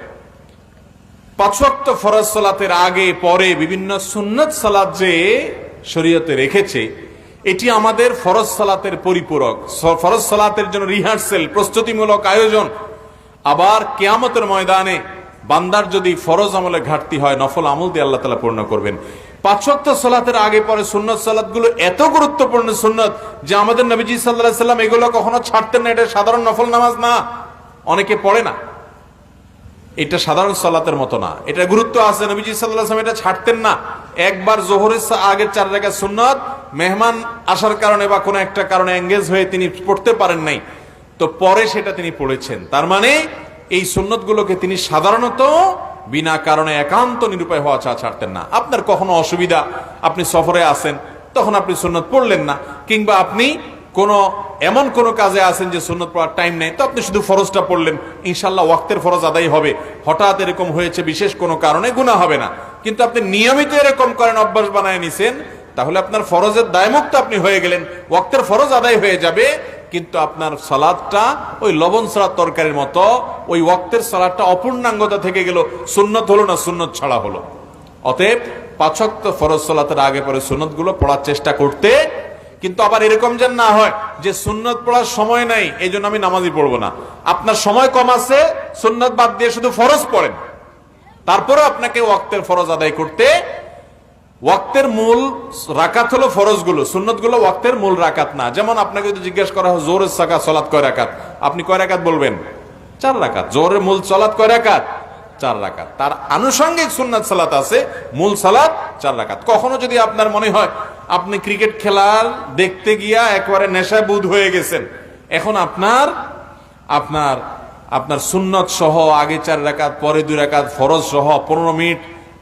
5 ওয়াক্ত ফরজ সালাতের আগে পরে বিভিন্ন সুন্নত সালাত যে শরীয়তে রেখেছে, এটি আমাদের ফরজ সালাতের পরিপূরক। ফরজ সালাতের জন্য রিহার্সেল, প্রস্তুতিমূলক আয়োজন। আবার কিয়ামতের ময়দানে বান্দার যদি ফরজ আমলে ঘাটতি হয়, নফল আমল দিয়ে আল্লাহ তাআলা পূর্ণ করবেন। 5 ওয়াক্ত সালাতের আগে পরে সুন্নত সালাতগুলো এত গুরুত্বপূর্ণ সুন্নত যে আমাদের নবীজি সাল্লাল্লাহু আলাইহি সাল্লাম এগুলো কখনো ছাড়তেন না। এটা সাধারণ নফল নামাজ না, অনেকে পড়ে না। এটা সাধারণ সালাতের মতো না, এটা গুরুত্ব আছে। নবীজি সাল্লাল্লাহু আলাইহি ওয়াসাল্লাম এটা ছাড়তেন না। একবার যোহরের আগের 4 রাকাত সুন্নত মেহমান আসার কারণে বা কোনো একটা কারণে এঙ্গেজ হয়ে তিনি পড়তে পারেন নাই, তো পরে সেটা তিনি পড়েছেন। তার মানে এই সুন্নতগুলোকে তিনি সাধারণত বিনা কারণে একান্ত নিরুপায় হওয়া ছাড়তেন না। আপনার কখনো অসুবিধা, আপনি সফরে আছেন, তখন আপনি সুন্নত পড়লেন না, কিংবা আপনি এমন কোনো কাজে আছেন যে সুন্নত পড়ার টাইম নেই, তো আপনি শুধু ফরজটা পড়লেন, ইনশাল্লাহ ওয়াক্তের ফরজ আদায় হবে। হঠাৎ এরকম হয়েছে বিশেষ কোনো কারণে, গুনাহ হবে না। কিন্তু আপনি নিয়মিত এরকম করেন, অভ্যাস বানায় নিছেন, তাহলে আপনার ফরজের দায়মুক্ত আপনি হয়ে গেলেন, ওয়াক্তের ফরজ আদায় হয়ে যাবে, কিন্তু আপনার সালাদটা ওই লবণ সালাদ তরকারির মতো, ওই ওয়াক্তের সালাদটা অপূর্ণাঙ্গতা থেকে গেল, সুন্নত হলো না, সুন্নত ছাড়া হলো। অতএব 5 ওয়াক্ত ফরজ সালাতের আগে পরে সুন্নতগুলো পড়ার চেষ্টা করতে, কিন্তু আবার এরকম যেন না হয় যে সুন্নত পড়ার সময় নাই এই জন্য আমি নামাজই পড়বো না। আপনার সময় কম আছে, সুন্নত বাদ দিয়ে শুধু ফরজ পড়েন, তারপরে আপনাকে ওয়াক্তের ফরজ আদায় করতে, ওয়াক্তের মূল রাকাত হলো ফরজগুলো, সুন্নতগুলো ওয়াক্তের মূল রাকাত না। যেমন আপনাকে যদি জিজ্ঞেস করা হয় জোহরের সালাত কয় রাকাত, আপনি কয় রাকাত বলবেন? 4 রাকাত। জোহরের মূল সালাত কয় রাকাত? 4 রাকাত। তার আনুষঙ্গিক সুন্নাত সালাত আছে, মূল সালাত 4 রাকাত। কখনো যদি আপনার মনে হয় আপনি ক্রিকেট খেলার দেখতে গিয়া একবারে নেশায় বুধ হয়ে গেছেন, এখন আপনার সুন্নত সহ আগে 4 রাকাত, পরে 2 রাকাত ফরজ সহ 15 মিনিট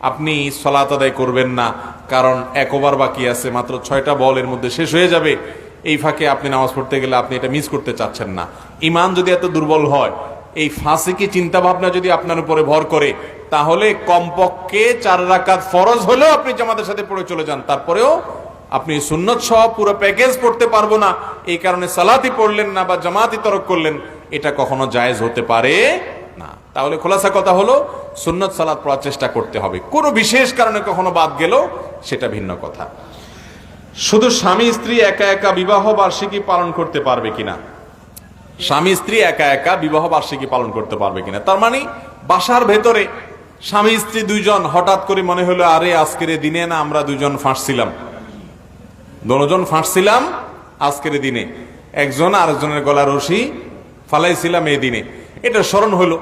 আপনি সালাত আদায় করবেন না, কারণ 1 ওভার বাকি আছে, মাত্র 6টা বল এর মধ্যে শেষ হয়ে যাবে, এই ফাঁকে আপনি নামাজ পড়তে গেলে আপনি এটা মিস করতে চাচ্ছেন না। ইমান যদি এত দুর্বল হয়, এই ফাসিকি চিন্তা ভাবনা যদি আপনার উপরে ভর করে, তাহলে কমপক্ষে 4 রাকাত ফরজ হলেও আপনি জামাতের সাথে পড়ে চলে যান, তারপরেও আপনি সুন্নত সহ পুরো প্যাকেজ পড়তে পারবো না, এই কারণে সালাতই পড়লেন না বা জামাতই তরক করলেন, এটা কখনো জায়েজ হতে পারে না। তাহলে খোলাসা কথা হলো, সুন্নত সালাত পড়ার চেষ্টা করতে হবে। কোনো বিশেষ কারণে কখনো বাদ গেল সেটা ভিন্ন কথা। শুধু স্বামী স্ত্রী একা একা বিবাহ বার্ষিকী পালন করতে পারবে কিনা? স্বামী স্ত্রী একা একা বিবাহ বার্ষিকী পালন করতে পারবে কিনা, তার মানে বাসার ভেতরে স্বামী স্ত্রী 2 জন হঠাৎ করে মনে হলো, আরে আজকের দিনে না আমরা 2 জন ফাঁসছিলাম, 2 জন ফাঁসছিলাম আজকের দিনে, একজন আরেকজনের গলা রশি ফালাইছিলাম এই দিনে, এটা স্মরণ হলো,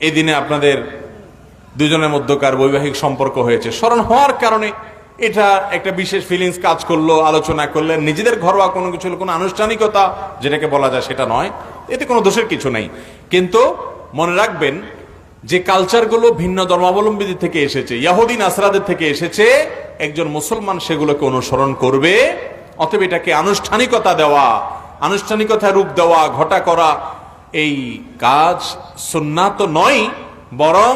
এই দিনে আপনাদের 2 জনের মধ্যকার বৈবাহিক সম্পর্ক হয়েছে। স্মরণ হওয়ার কারণে এটা একটা বিশেষ ফিলিংস কাজ করলো, আলোচনা করলেন, নিজেদের ঘরোয়া কোনো কিছু, কোনো আনুষ্ঠানিকতা যেটাকে বলা যায় সেটা নয়, এতে কোনো দোষের কিছু নাই। কিন্তু মনে রাখবেন যে কালচারগুলো ভিন্ন ধর্মাবলম্বীদের থেকে এসেছে, ইহুদি নাসরাদের থেকে এসেছে, একজন মুসলমান সেগুলোকে অনুসরণ করবে। অতএব এটাকে আনুষ্ঠানিকতা দেওয়া, আনুষ্ঠানিকতায় রূপ দেওয়া, ঘটা করা, এই কাজ সুন্নাত নয়, বরং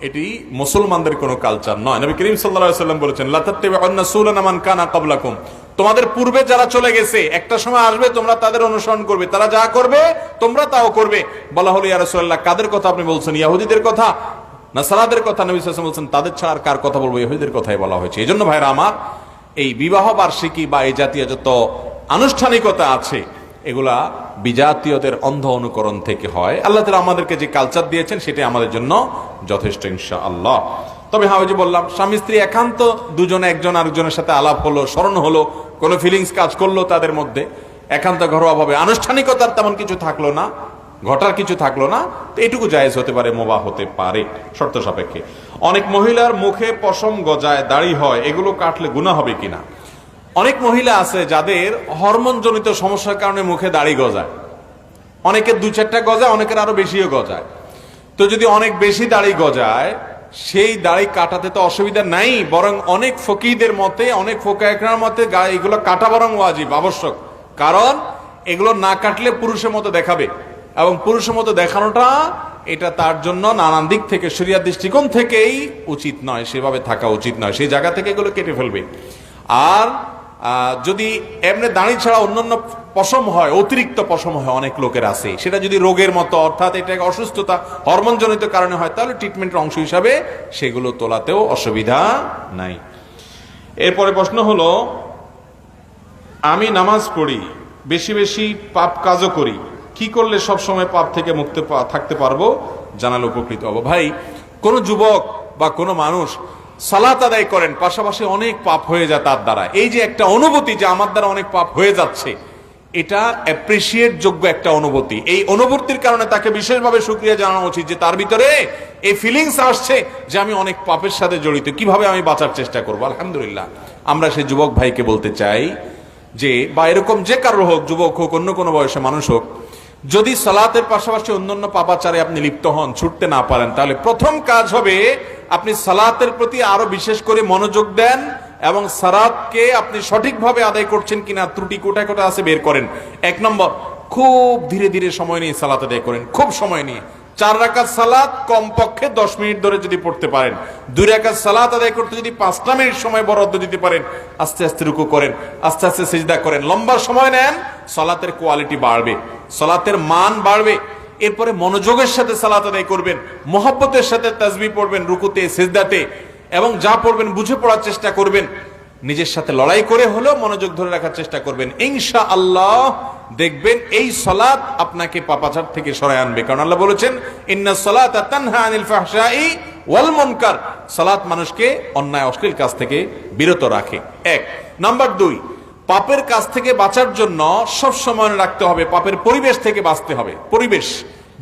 এটি মুসলমানদের কোনো কালচার নয়। নবী করিম সাল্লাল্লাহু আলাইহি ওয়াসাল্লাম বলেছেন, লা তাত্তাবিউন্না সুনানা মান কানা ক্বাবলাকুম, তোমাদের পূর্বে যারা চলে গেছে একটা সময় আসবে তোমরা তাদের অনুসরণ করবে, তারা যা করবে তোমরা তাও করবে। বলা হলো, ইয়া রাসূলুল্লাহ, কাদের কথা আপনি বলছেন? ইহুদিদের কথা, নাসারাদের কথা? নবী সাল্লাল্লাহু আলাইহি ওয়াসাল্লাম বলছেন, তাদের ছাড়া আর কার কথা বলবো? ইহুদিদের কথাই বলা হয়েছে। এই জন্য ভাইরা আমার, এই বিবাহ বার্ষিকী বা এই জাতীয় যত আনুষ্ঠানিকতা আছে, এগুলা বিজাতীয়দের অন্ধ অনুকরণ থেকে হয়। আল্লাহ তাআলা আমাদেরকে যে কালচার দিয়েছেন সেটাই আমাদের জন্য যথেষ্ট, ইনশাআল্লাহ। তবে হ্যাঁ, ওই যে বললাম, স্বামী স্ত্রী একান্ত 2 জন একজন আরেকজনের সাথে আলাপ হলো, স্মরণ হলো, কোনো ফিলিংস কাজ করলো তাদের মধ্যে, একান্ত ঘরোয়াভাবে, আনুষ্ঠানিকতার তেমন কিছু থাকলো না, ঘটার কিছু থাকলো না, তো এটুকু জায়েজ হতে পারে, মুবাহ হতে পারে শর্ত সাপেক্ষে। অনেক মহিলার মুখে পশম গজায়, দাড়ি হয়, এগুলো কাটলে গুনাহ হবে কিনা? অনেক মহিলা আছে যাদের হরমোন জনিত সমস্যার কারণে মুখে দাড়ি গজায়, অনেকের 2-4টা গজায়, অনেকের আরো বেশিও গজায়। তো যদি অনেক বেশি দাড়ি গজায়, সেই দাড়ি কাটাতে তো অসুবিধা নাই, বরং অনেক ফকিহদের মতে, অনেক ফোকায়ের মতে এগুলো কাটা বরং ওয়াজিব, আবশ্যক। কারণ এগুলো না কাটলে পুরুষের মতো দেখাবে, এবং পুরুষের মতো দেখানোটা এটা তার জন্য নানান দিক থেকে, শরিয়াত দৃষ্টিকোণ থেকেই উচিত নয়, সেভাবে থাকা উচিত নয়, সেই জায়গা থেকে এগুলো কেটে ফেলবে। আর যদি এমনি দাড়ি ছাড়া অন্যান্য পশম হয়, অতিরিক্ত পশম হয়, অনেক লোকের আছে, সেটা যদি রোগের মতো, অর্থাৎ এটা অসুস্থতা হরমোনজনিত কারণে হয়, তাহলে ট্রিটমেন্টের অংশ হিসাবে সেগুলো তোলাতেও অসুবিধা নাই। এরপরে প্রশ্ন হলো, আমি নামাজ পড়ি, বেশি বেশি পাপ কাজও করি, কি করলে সব সময় পাপ থেকে মুক্ত থাকতে পারবো? জানালে উপকৃত হব। ভাই, কোন যুবক বা কোনো মানুষ সালাত আদায় করেন, পাশাপাশি অনেক পাপ হয়ে যায় তার দ্বারা, এই যে একটা অনুভূতি যে আমার দ্বারা অনেক পাপ হয়ে যাচ্ছে, এটা অ্যাপ্রিসিয়েট যোগ্য একটা অনুভূতি। এই অনুভূতির কারণে তাকে বিশেষভাবে শুকরিয়া জানানো উচিত যে তার ভিতরে এই ফিলিংস আসছে যে আমি অনেক পাপের সাথে জড়িত, কিভাবে আমি বাঁচার চেষ্টা করবো। আলহামদুলিল্লাহ, আমরা সেই যুবক ভাইকে বলতে চাই যে, বা এরকম যে কারো হোক, যুবক হোক, অন্য কোনো বয়সে মানুষ হোক, যদি সালাতের পাশাপাশি অন্যান্য পাপাচারে আপনি লিপ্ত হন, ছুটতে না পারেন, তাহলে প্রথম কাজ হবে আপনি সালাতের প্রতি আরো বিশেষ করে মনোযোগ দেন এবং সালাতকে আপনি সঠিকভাবে আদায় করছেন কিনা ত্রুটি কোটায় কোটায় আছে বের করেন। 1 নম্বর, খুব ধীরে ধীরে সময় নিয়ে সালাত আদায় করেন, খুব সময় নিয়ে। 4 রাকাত সালাত কমপক্ষে 10 মিনিট ধরে যদি পড়তে পারেন, 2 রাকাত সালাত আদায় করতে যদি 5টা মিনিট সময় বরাদ্দ দিতে পারেন, আস্তে আস্তে রুকু করেন, আস্তে আস্তে সিজদা করেন, লম্বা সময় নেন, সালাতের কোয়ালিটি বাড়বে, সালাতের মান বাড়বে। এরপরে মনোযোগের সাথে সালাত আদায় করবেন, মহব্বতের সাথে তাসবিহ পড়বেন রুকুতে সিজদাতে, এবং যা পড়বেন বুঝে পড়ার চেষ্টা করবেন, নিজের সাথে লড়াই করে হলেও মনোযোগ ধরে রাখার চেষ্টা করবেন। ইনশাআল্লাহ দেখবেন এই সালাত আপনাকে পাপাচার থেকে সরায় আনবে, কারণ আল্লাহ বলেছেন ইন্নাস সালাতা তানহা আনিল ফাহশাই ওয়াল মুনকার, সালাত মানুষকে অন্যায় অশ্লীল কাজ থেকে বিরত রাখে। 1 নাম্বার 2, পাপের কাজ থেকে বাঁচার জন্য সব সময় রাখতে হবে পাপের পরিবেশ থেকে বাঁচতে হবে। পরিবেশ,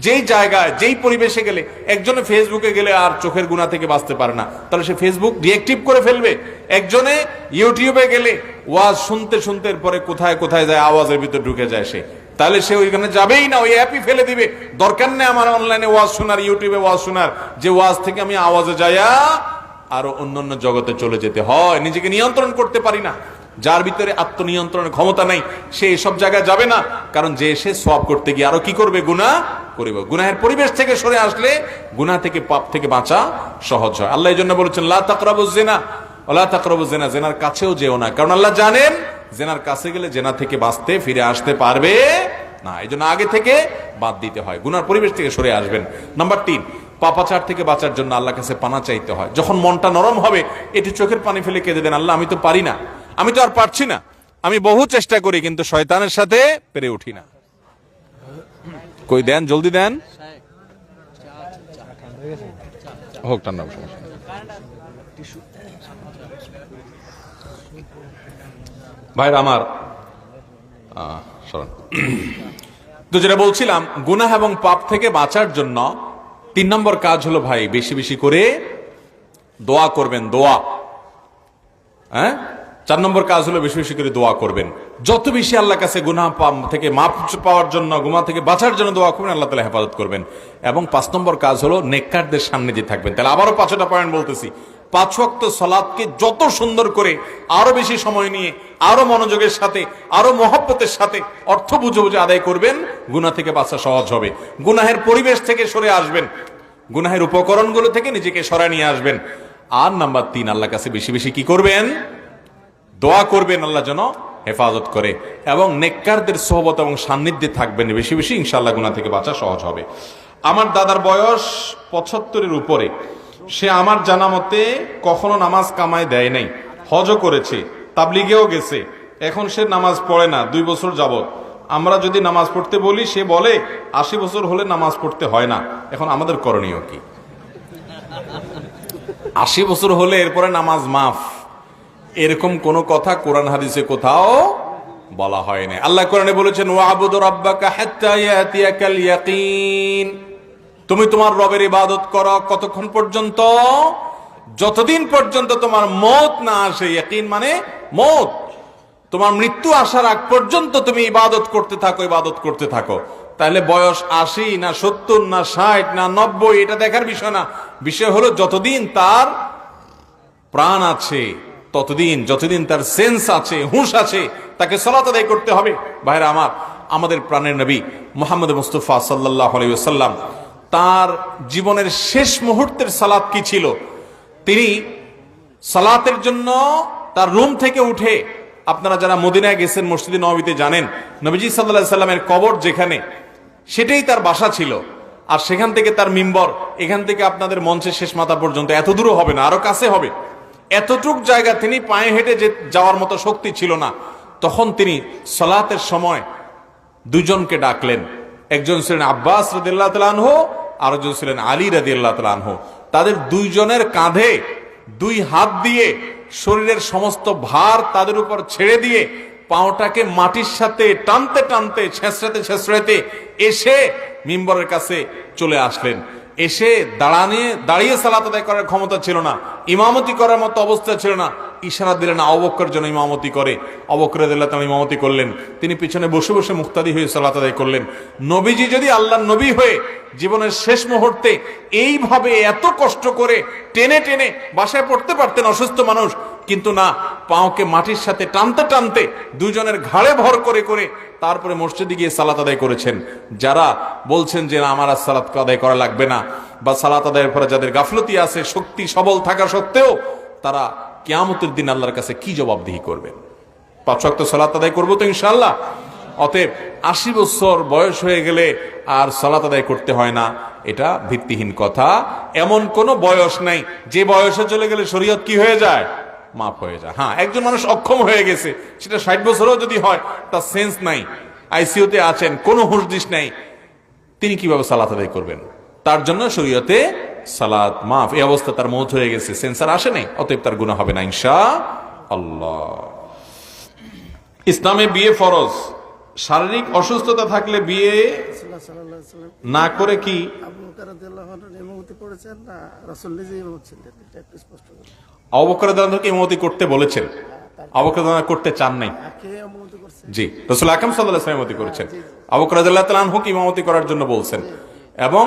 যেই জায়গায় যেই পরিবেশে গেলে, একজনে ফেসবুকে গেলে আর চোখের গুনাহ থেকে বাঁচতে পারে না, তাহলে সে ফেসবুক ডিএক্টিভ করে ফেলবে। একজনে ইউটিউবে গেলে ওয়াজ শুনতে শুনতে পরে কোথায় কোথায় যায়, আওয়াজের ভিতর ঢুকে যায় সে, তাহলে সে ওইখানে যাবেই না, ওই অ্যাপই ফেলে দিবে। দরকার নেই আমার অনলাইনে ওয়াজ শোনার, ইউটিউবে ওয়াজ শোনার, যে ওয়াজ থেকে আমি আওয়াজে যাইয়া আরো অন্যান্য জগতে চলে যেতে হয়। নিজেকে নিয়ন্ত্রণ করতে পারি না, যার ভিতরে আত্মনিয়ন্ত্রণের ক্ষমতা নাই, সে এসব জায়গায় যাবে না, কারণ যে সে সওয়াব করতে গিয়ে আরো কি করবে, গুনাহ করবে। গুনাহের পরিবেশ থেকে সরে আসলে গুনাহ থেকে, পাপ থেকে বাঁচা সহজ হয়। আল্লাহ এই জন্য বলেছেন লা তাকরাবুজ জিনা ওয়ালা তাকরাবুজ জিনা, জেনার কাছেও যেও না, কারণ আল্লাহ জানেন জেনার কাছে গেলে জেনা থেকে বাঁচতে ফিরে আসতে পারবে না, এই জন্য আগে থেকে বাদ দিতে হয়, গুনার পরিবেশ থেকে সরে আসবেন। নাম্বার 3, পাপাচার থেকে বাঁচার জন্য আল্লাহর কাছে পানা চাইতে হয়। যখন মনটা নরম হবে, একটু চোখের পানি ফেলে কেঁদে দেন, আল্লাহ আমি তো পারি না, আমি তো আর পারছি না, আমি বহু চেষ্টা করি কিন্তু শয়তানের সাথে পেরে উঠি না। কই দেন, জলদি দেন, হোক ঠান্ডা। ভাইরা আমার, তো যেটা বলছিলাম, গুনাহ এবং পাপ থেকে বাঁচার জন্য 3 নম্বর কাজ হলো ভাই, বেশি বেশি করে দোয়া করবেন। দোয়া, 4 নম্বর কাজ হলো বেশি বেশি করে দোয়া করবেন। যত বেশি আল্লাহর কাছে গুনাহ থেকে মাফ পাওয়ার জন্য, গুনাহ থেকে বাঁচার জন্য দোয়া করবেন, আল্লাহ তাআলা হেফাজত করবেন। এবং 5 নম্বর কাজ হলো নেককারদের সামনে যে থাকবেন। তাহলে আবারও 5টা পয়েন্ট বলতেছি। 5 ওয়াক্ত সালাতকে যত সুন্দর করে, আরো বেশি সময় নিয়ে, আরো মনোযোগের সাথে, আরো মহব্বতের সাথে, অর্থ বুঝে বুঝে আদায় করবেন, গুনাহ থেকে বাঁচা সহজ হবে। গুনাহের পরিবেশ থেকে সরে আসবেন, গুনাহের উপকরণগুলো থেকে নিজেকে সরায় নিয়ে আসবেন। আর নাম্বার 3, আল্লাহর কাছে বেশি বেশি কি করবেন, দোয়া করবেন, আল্লাহ যেন হেফাজত করে, এবং নেককারদের সোহবত এবং সান্নিধ্যে থাকবেন বেশি বেশি, ইনশাআল্লাহ গুনাহ থেকে বাঁচা সহজ হবে। আমার দাদার বয়স 75-এর উপরে, সে আমার জানা মতে কখনো নামাজ কামায় দেয় নাই, হজও করেছে, তাবলিগেও গেছে, এখন সে নামাজ পড়ে না 2 বছর যাবত। আমরা যদি নামাজ পড়তে বলি, সে বলে 80 বছর হলে নামাজ পড়তে হয় না। এখন আমাদের করণীয় কি? 80 বছর হলে এরপরে নামাজ মাফ, এরকম কোন কথা কোরআন হাদিসে কোথাও বলা হয় না। আল্লাহ কোরআনে বলেছেন ওয়াবুদু রাব্বাকা হাত্তা ইয়াতিয়াকাল ইয়াকিন, তুমি তোমার রবের ইবাদত করো কতক্ষণ পর্যন্ত? যতদিন পর্যন্ত তোমার মওত না আসে। ইয়াকিন মানে মওত, তোমার মৃত্যু আসার আগ পর্যন্ত তুমি ইবাদত করতে থাকো, ইবাদত করতে থাকো। তাহলে বয়স 80 না 70 না 60 না 90 এটা দেখার বিষয় না। বিষয় হলো যতদিন তার প্রাণ আছে, ততদিন, যতদিন তার সেন্স আছে, হুঁশ আছে, তাকে সালাত আদায় করতে হবে। ভাইরা আমার, আমাদের প্রাণের নবী মুহাম্মদ মুস্তাফা সাল্লাল্লাহু আলাইহি ওয়াসাল্লাম, তার জীবনের শেষ মুহূর্তের সালাত কি ছিল? তিনি সালাতের জন্য তার রুম থেকে উঠে, আপনারা যারা মদিনায় গেছেন, মসজিদে নববীতে জানেন, নবীজি সাল্লাল্লাহু আলাইহি সাল্লামের কবর যেখানে, সেটাই তার বাসা ছিল। আর সেখান থেকে তার মিম্বর, এখান থেকে আপনাদের মঞ্চের শেষ মাথা পর্যন্ত, এত দূরও হবে না, আরো কাছে হবে। এতটুক জায়গা তিনি পায়ে হেঁটে যাওয়ার মতো শক্তি ছিল না। তখন তিনি সালাতের সময় 2 জনকে ডাকলেন। একজন ছিলেন আব্বাস রাদিয়াল্লাহু তাআলা আনহু, আরেকজন ছিলেন আলী রাদিয়াল্লাহু তাআলা আনহু। তাদের 2 জনের কাঁধে 2 হাত দিয়ে শরীরের সমস্ত ভার তাদের উপর ছেড়ে দিয়ে পাওটাকে মাটির সাথে টানতে টানতে ছেঁচড়াতে ছেঁচড়াতে এসে মিম্বরের কাছে চলে আসলেন। এসে দাঁড়িয়ে সালাত আদায় করার ক্ষমতা ছিল না, ইমামতি করার মতো অবস্থা ছিল না। ইশারা দিলেন আবু বকর যেন ইমামতি করে। আবু বকর রাদিয়াল্লাহু তাআলা ইমামতি করলেন। তিনি পিছনে বসে বসে মুক্তাদি হয়ে সালাত আদায় করলেন। নবীজি যদি আল্লাহর নবী হয়ে জীবনের শেষ মুহূর্তে এইভাবে এত কষ্ট করে টেনে টেনে বাসায় পড়তে পারতেন অসুস্থ মানুষ, কিন্তু না, পাওকে মাটির সাথে টানতে টানতে দুজনের ঘাড়ে ভর করে করে তারপরে মসজিদে গিয়ে সালাত আদায় করেছেন। যারা বলছেন যে না আমার আর সালাত আদায় করা লাগবে না, বা সালাত আদায়ের পরে যাদের গাফলতি আছে, শক্তি সবল থাকা সত্ত্বেও তারা কিয়ামতের দিন আল্লাহর কাছে কি জবাবদিহি করবেন? 5 ওয়াক্ত সালাত আদায় করবো তো ইনশাআল্লাহ। অতএব 80 বছর বয়স হয়ে গেলে আর সালাত আদায় করতে হয় না, এটা ভিত্তিহীন কথা। এমন কোন বয়স নাই যে বয়সে চলে গেলে শরীয়ত কি হয়ে যায়? মাফ হয়ে যায়। হ্যাঁ, একজন মানুষ অক্ষম হয়ে গেছে, সেটা 60 বছরও যদি হয়, তার সেন্স নাই, আইসিইউতে আছেন, কোনো হুঁশদিশ নাই, তিনি কিভাবে সালাত আদায় করবেন? তার জন্য শরীয়তে সালাত মাফ। এই অবস্থা তার মওত হয়ে গেছে, সেন্সার আসে নাই, অতএব তার গুনাহ হবে না ইনশাআল্লাহ। ইসলামে বিয়ে ফরজ। শারীরিক অসুস্থতা থাকলে বিয়ে না করে কি আবু বকর রাদিয়াল্লাহু আনহু ইমামতি করতে বলেছেন? আবু বকর রাদিয়াল্লাহু করতে চান নাই। জি, রাসূল আকরাম সাল্লাল্লাহু আলাইহি ওয়াসাল্লাম ইমামতি করেছেন, আবু বকর রাদিয়াল্লাহু তাআলা আনহুকে ইমামতি করার জন্য বলছেন। এবং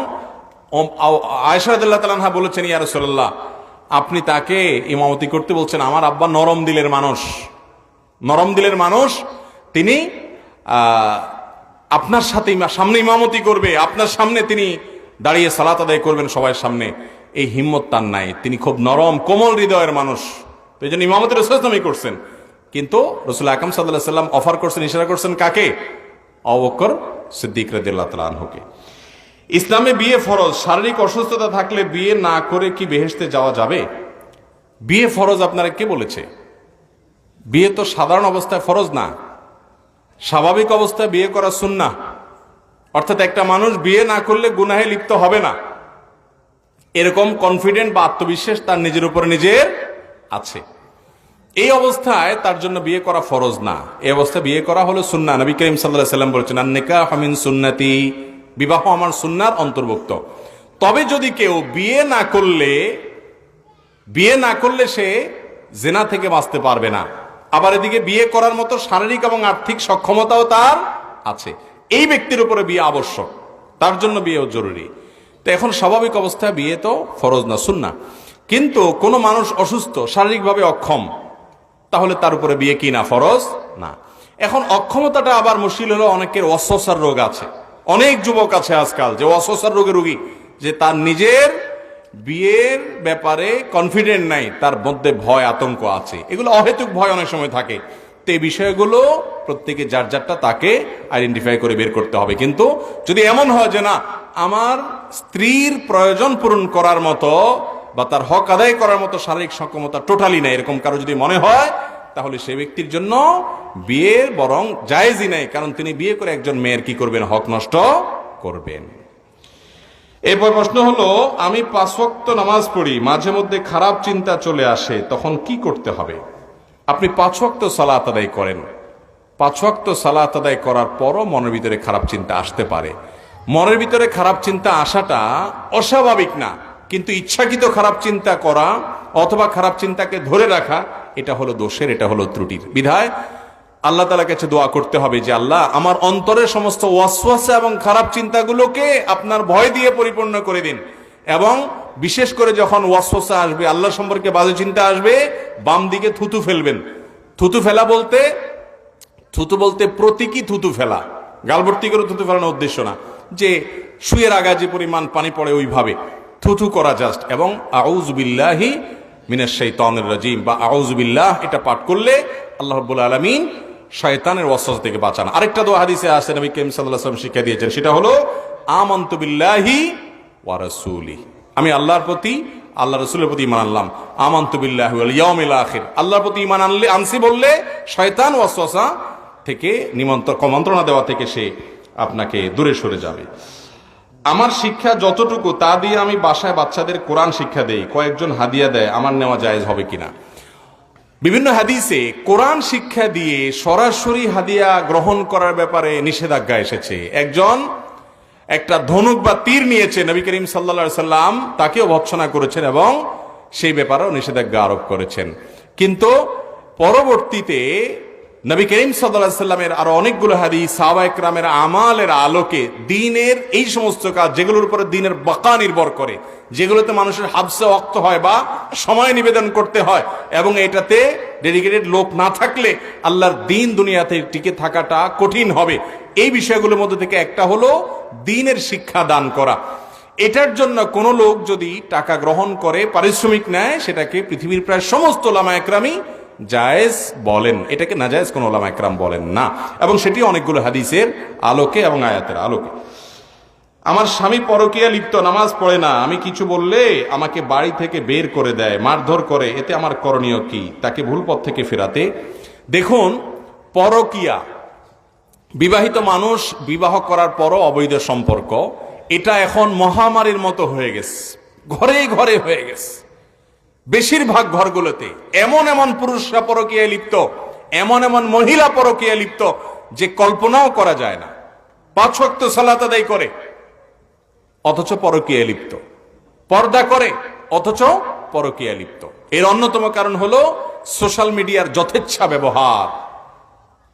আয়েশা রাদিয়াল্লাহু তাআলা আনহা বলেছেন, ইয়া রাসূলুল্লাহ, আপনি তাকে ইমামতি করতে বলছেন, আমার আব্বা নরম দিলের মানুষ, নরম দিলের মানুষ, তিনি আপনার সাথে সামনে ইমামতি করবে, আপনার সামনে তিনি দাঁড়িয়ে সালাত আদায় করবেন সবার সামনে, এই হিম্মত তার নাই। তিনি খুব নরম কোমল হৃদয়ের মানুষ, তো এই জন্য ইমামতি রাসূল সাল্লাল্লাহু আলাইহি ওয়াসাল্লাম করছেন। কিন্তু রাসূল আকরাম সাল্লাল্লাহু আলাইহি ওয়াসাল্লাম অফার করছেন, ইশারা করছেন কাকে? আবু বকর সিদ্দিক রাদিয়াল্লাহু তাআলা আনহুকে। ইসলামে বিয়ে ফরজ। শারীরিক অসুস্থতা থাকলে বিয়ে না করে কি বেহেশতে যাওয়া যাবে? বিয়ে ফরজ আপনারা কে বলেছে? বিয়ে তো সাধারণ অবস্থায় ফরজ না, স্বাভাবিক অবস্থায় বিয়ে করা সুন্নাহ। অর্থাৎ একটা মানুষ বিয়ে না করলে গুনাহে লিপ্ত হবে না, এরকম কনফিডেন্ট বা আত্মবিশ্বাস তার নিজের উপরে নিজের আছে। এই অবস্থায় তার জন্য বিয়ে করা ফরজ না, এই অবস্থায় বিয়ে করা হলো সুন্নাহ। নবী করিম সাল্লাল্লাহু আলাইহি ওয়াসাল্লাম বলেছেন, আন-নিকাহু মিন সুন্নতি, বিবাহ আমার সুন্নাহর অন্তর্ভুক্ত। তবে যদি কেউ বিয়ে না করলে সে জিনা থেকে বাঁচতে পারবে না, আবার এদিকে বিয়ে করার মতো শারীরিক এবং আর্থিক সক্ষমতাও তার আছে, এই ব্যক্তির উপরে বিয়ে আবশ্যক, তার জন্য বিয়েও জরুরি। তো এখন স্বাভাবিক অবস্থায় বিয়ে তো ফরজ না, সুন্নাহ। কিন্তু কোনো মানুষ অসুস্থ, শারীরিকভাবে অক্ষম, তাহলে তার উপরে বিয়ে কি না? ফরজ না। এখন অক্ষমতাটা আবার মুশকিল হলো, অনেকের ওয়াসওয়াসার রোগ আছে। অনেক যুবক আছে আজকাল যে ওয়াসওয়াসার রোগের রোগী, যে তার নিজের বিয়ের ব্যাপারে কনফিডেন্ট নাই, তার মধ্যে ভয় আতঙ্ক আছে। এগুলো অহেতুক ভয় অনেক সময় থাকে। তো এই বিষয়গুলো প্রত্যেকে যার যারটা তাকে আইডেন্টিফাই করে বের করতে হবে। কিন্তু যদি এমন হয় যে না, আমার স্ত্রীর প্রয়োজন পূরণ করার মতো বা তার হক আদায় করার মতো শারীরিক সক্ষমতা টোটালি নাই, এরকম কারো যদি মনে হয়, তাহলে সেই ব্যক্তির জন্য বিয়ের বরং জায়েজই নাই, কারণ তিনি বিয়ে করে একজন মেয়ের কি করবেন? হক নষ্ট করবেন। এরপর প্রশ্ন হলো, আমি 5 ওয়াক্ত নামাজ পড়ি, মাঝে মধ্যে খারাপ চিন্তা চলে আসে, তখন কি করতে হবে? আপনি 5 ওয়াক্ত সালাত আদায় করেন, 5 ওয়াক্ত সালাত আদায় করার পরও মনের ভিতরে খারাপ চিন্তা আসতে পারে। মনের ভিতরে খারাপ চিন্তা আসাটা অস্বাভাবিক না, কিন্তু ইচ্ছাকৃত খারাপ চিন্তা করা অথবা খারাপ চিন্তাকে ধরে রাখা, এটা হলো দোষের, এটা হলো ত্রুটির। বিধায় আল্লাহ তাআলার কাছে দোয়া করতে হবে যে আল্লাহ, আমার অন্তরের সমস্ত ওয়াসওয়াসা এবং খারাপ চিন্তাগুলোকে আপনার ভয় দিয়ে পরিপূর্ণ করে দিন। এবং বিশেষ করে যখন ওয়াসওয়াসা আসবে, আল্লাহ সম্পর্কে বাজে চিন্তা আসবে, বাম দিকে থুতু ফেলবেন। থুতু ফেলা বলতে প্রতীকী থুতু ফেলা, গালভর্তি করে থুতু ফেলানোর উদ্দেশ্য না, যে শুয়ের আগা যে পরিমাণ পানি পড়ে ওইভাবে থুতু করা জাস্ট। এবং আউযু বিল্লাহি মিনাশ শাইতানির রাজিম বা আউযু বিল্লাহ, এটা পাঠ করলে আল্লাহ রাব্বুল আলামিন শয়তানের ওয়াসওয়াসা থেকে বাঁচান। আরেকটা দোয়া হাদিসে আছে, নবী করিম সাল্লাল্লাহু আলাইহি ওয়াসাল্লাম শিক্ষা দিয়েছেন, সেটা হলো আমানতু বিল্লাহি ওয়া রাসূলিহি, আমি আল্লাহর প্রতি, আল্লাহ রাসূলের প্রতি ঈমান আনলাম। আমানতু বিল্লাহি ওয়াল ইয়াউমিল আখির, আল্লাহর প্রতি ঈমান আনছি বললে শয়তান ওয়াসওয়াসা থেকে মন্ত্রণা দেওয়া থেকে সে আপনাকে দূরে সরে যাবে। আমার শিক্ষা যতটুকু, তা দিয়ে আমি বাসায় বাচ্চাদের কোরআন শিক্ষা দেই, কয়েকজন হাদিয়া দেয়, আমার নেওয়া জায়েজ হবে কিনা? বিভিন্ন হাদিসে কোরআন শিক্ষা দিয়ে সরাসরি হাদিয়া গ্রহণ করার ব্যাপারে নিষেধাজ্ঞা এসেছে। একজন একটা ধনুক বা তীর নিয়েছে, নবী করিম সাল্লাল্লাহু আলাইহি সাল্লাম তাকেও ভৎসনা করেছেন এবং সেই ব্যাপারেও নিষেধাজ্ঞা আরোপ করেছেন। কিন্তু পরবর্তীতে নবী করিম সাল্লাল্লাহু আলাইহি সাল্লামের আরো অনেকগুলো হাদিস সাহাবায়ে কেরামের আমালের আলোকে দ্বীনের এই সমস্ত কাজ যেগুলোর উপরে দ্বীনের বাকা নির্ভর করে, যেগুলোতে মানুষের হাবসে ওয়াক্ত হয় বা সময় নিবেদন করতে হয় এবং এটাতে ডেডিকেটেড লোক না থাকলে আল্লাহর দ্বীন দুনিয়াতে টিকে থাকাটা কঠিন হবে, এই বিষয়গুলোর মধ্যে থেকে একটা হলো দ্বীনের শিক্ষা দান করা। এটার জন্য কোনো লোক যদি টাকা গ্রহণ করে, পারিশ্রমিক নেয়, সেটাকে পৃথিবীর প্রায় সমস্ত উলামা একরামই জায়েজ বলেন, এটাকে নাজায়েজ কোনো উলামা একরাম বলেন না, এবং সেটি অনেকগুলো হাদিসের আলোকে এবং আয়াতের আলোকে। আমার স্বামী পরকীয়া লিপ্ত, নামাজ পড়ে না, আমি কিছু বললে আমাকে বাড়ি থেকে বের করে দেয়, মারধর করে, এতে আমার করণীয় কি? তাকে ভুল পথ থেকে ফেরাতে। দেখুন, পরকীয়া, বিবাহিত মানুষ বিবাহ করার পরও অবৈধ সম্পর্ক, এটা এখন মহামারীর মতো হয়ে গেছে, ঘরে ঘরে হয়ে গেছে। বেশিরভাগ ঘরগুলোতে এমন এমন পুরুষরা পরকীয়ায় লিপ্ত, এমন এমন মহিলা পরকীয়ায় লিপ্ত যে কল্পনাও করা যায় না। 5 ওয়াক্ত সালাত আদায় করে অথচ পরকীয়ায় লিপ্ত, পর্দা করে অথচ পরকীয়ায় লিপ্ত। এর অন্যতম কারণ হলো সোশ্যাল মিডিয়ার যথেচ্ছা ব্যবহার,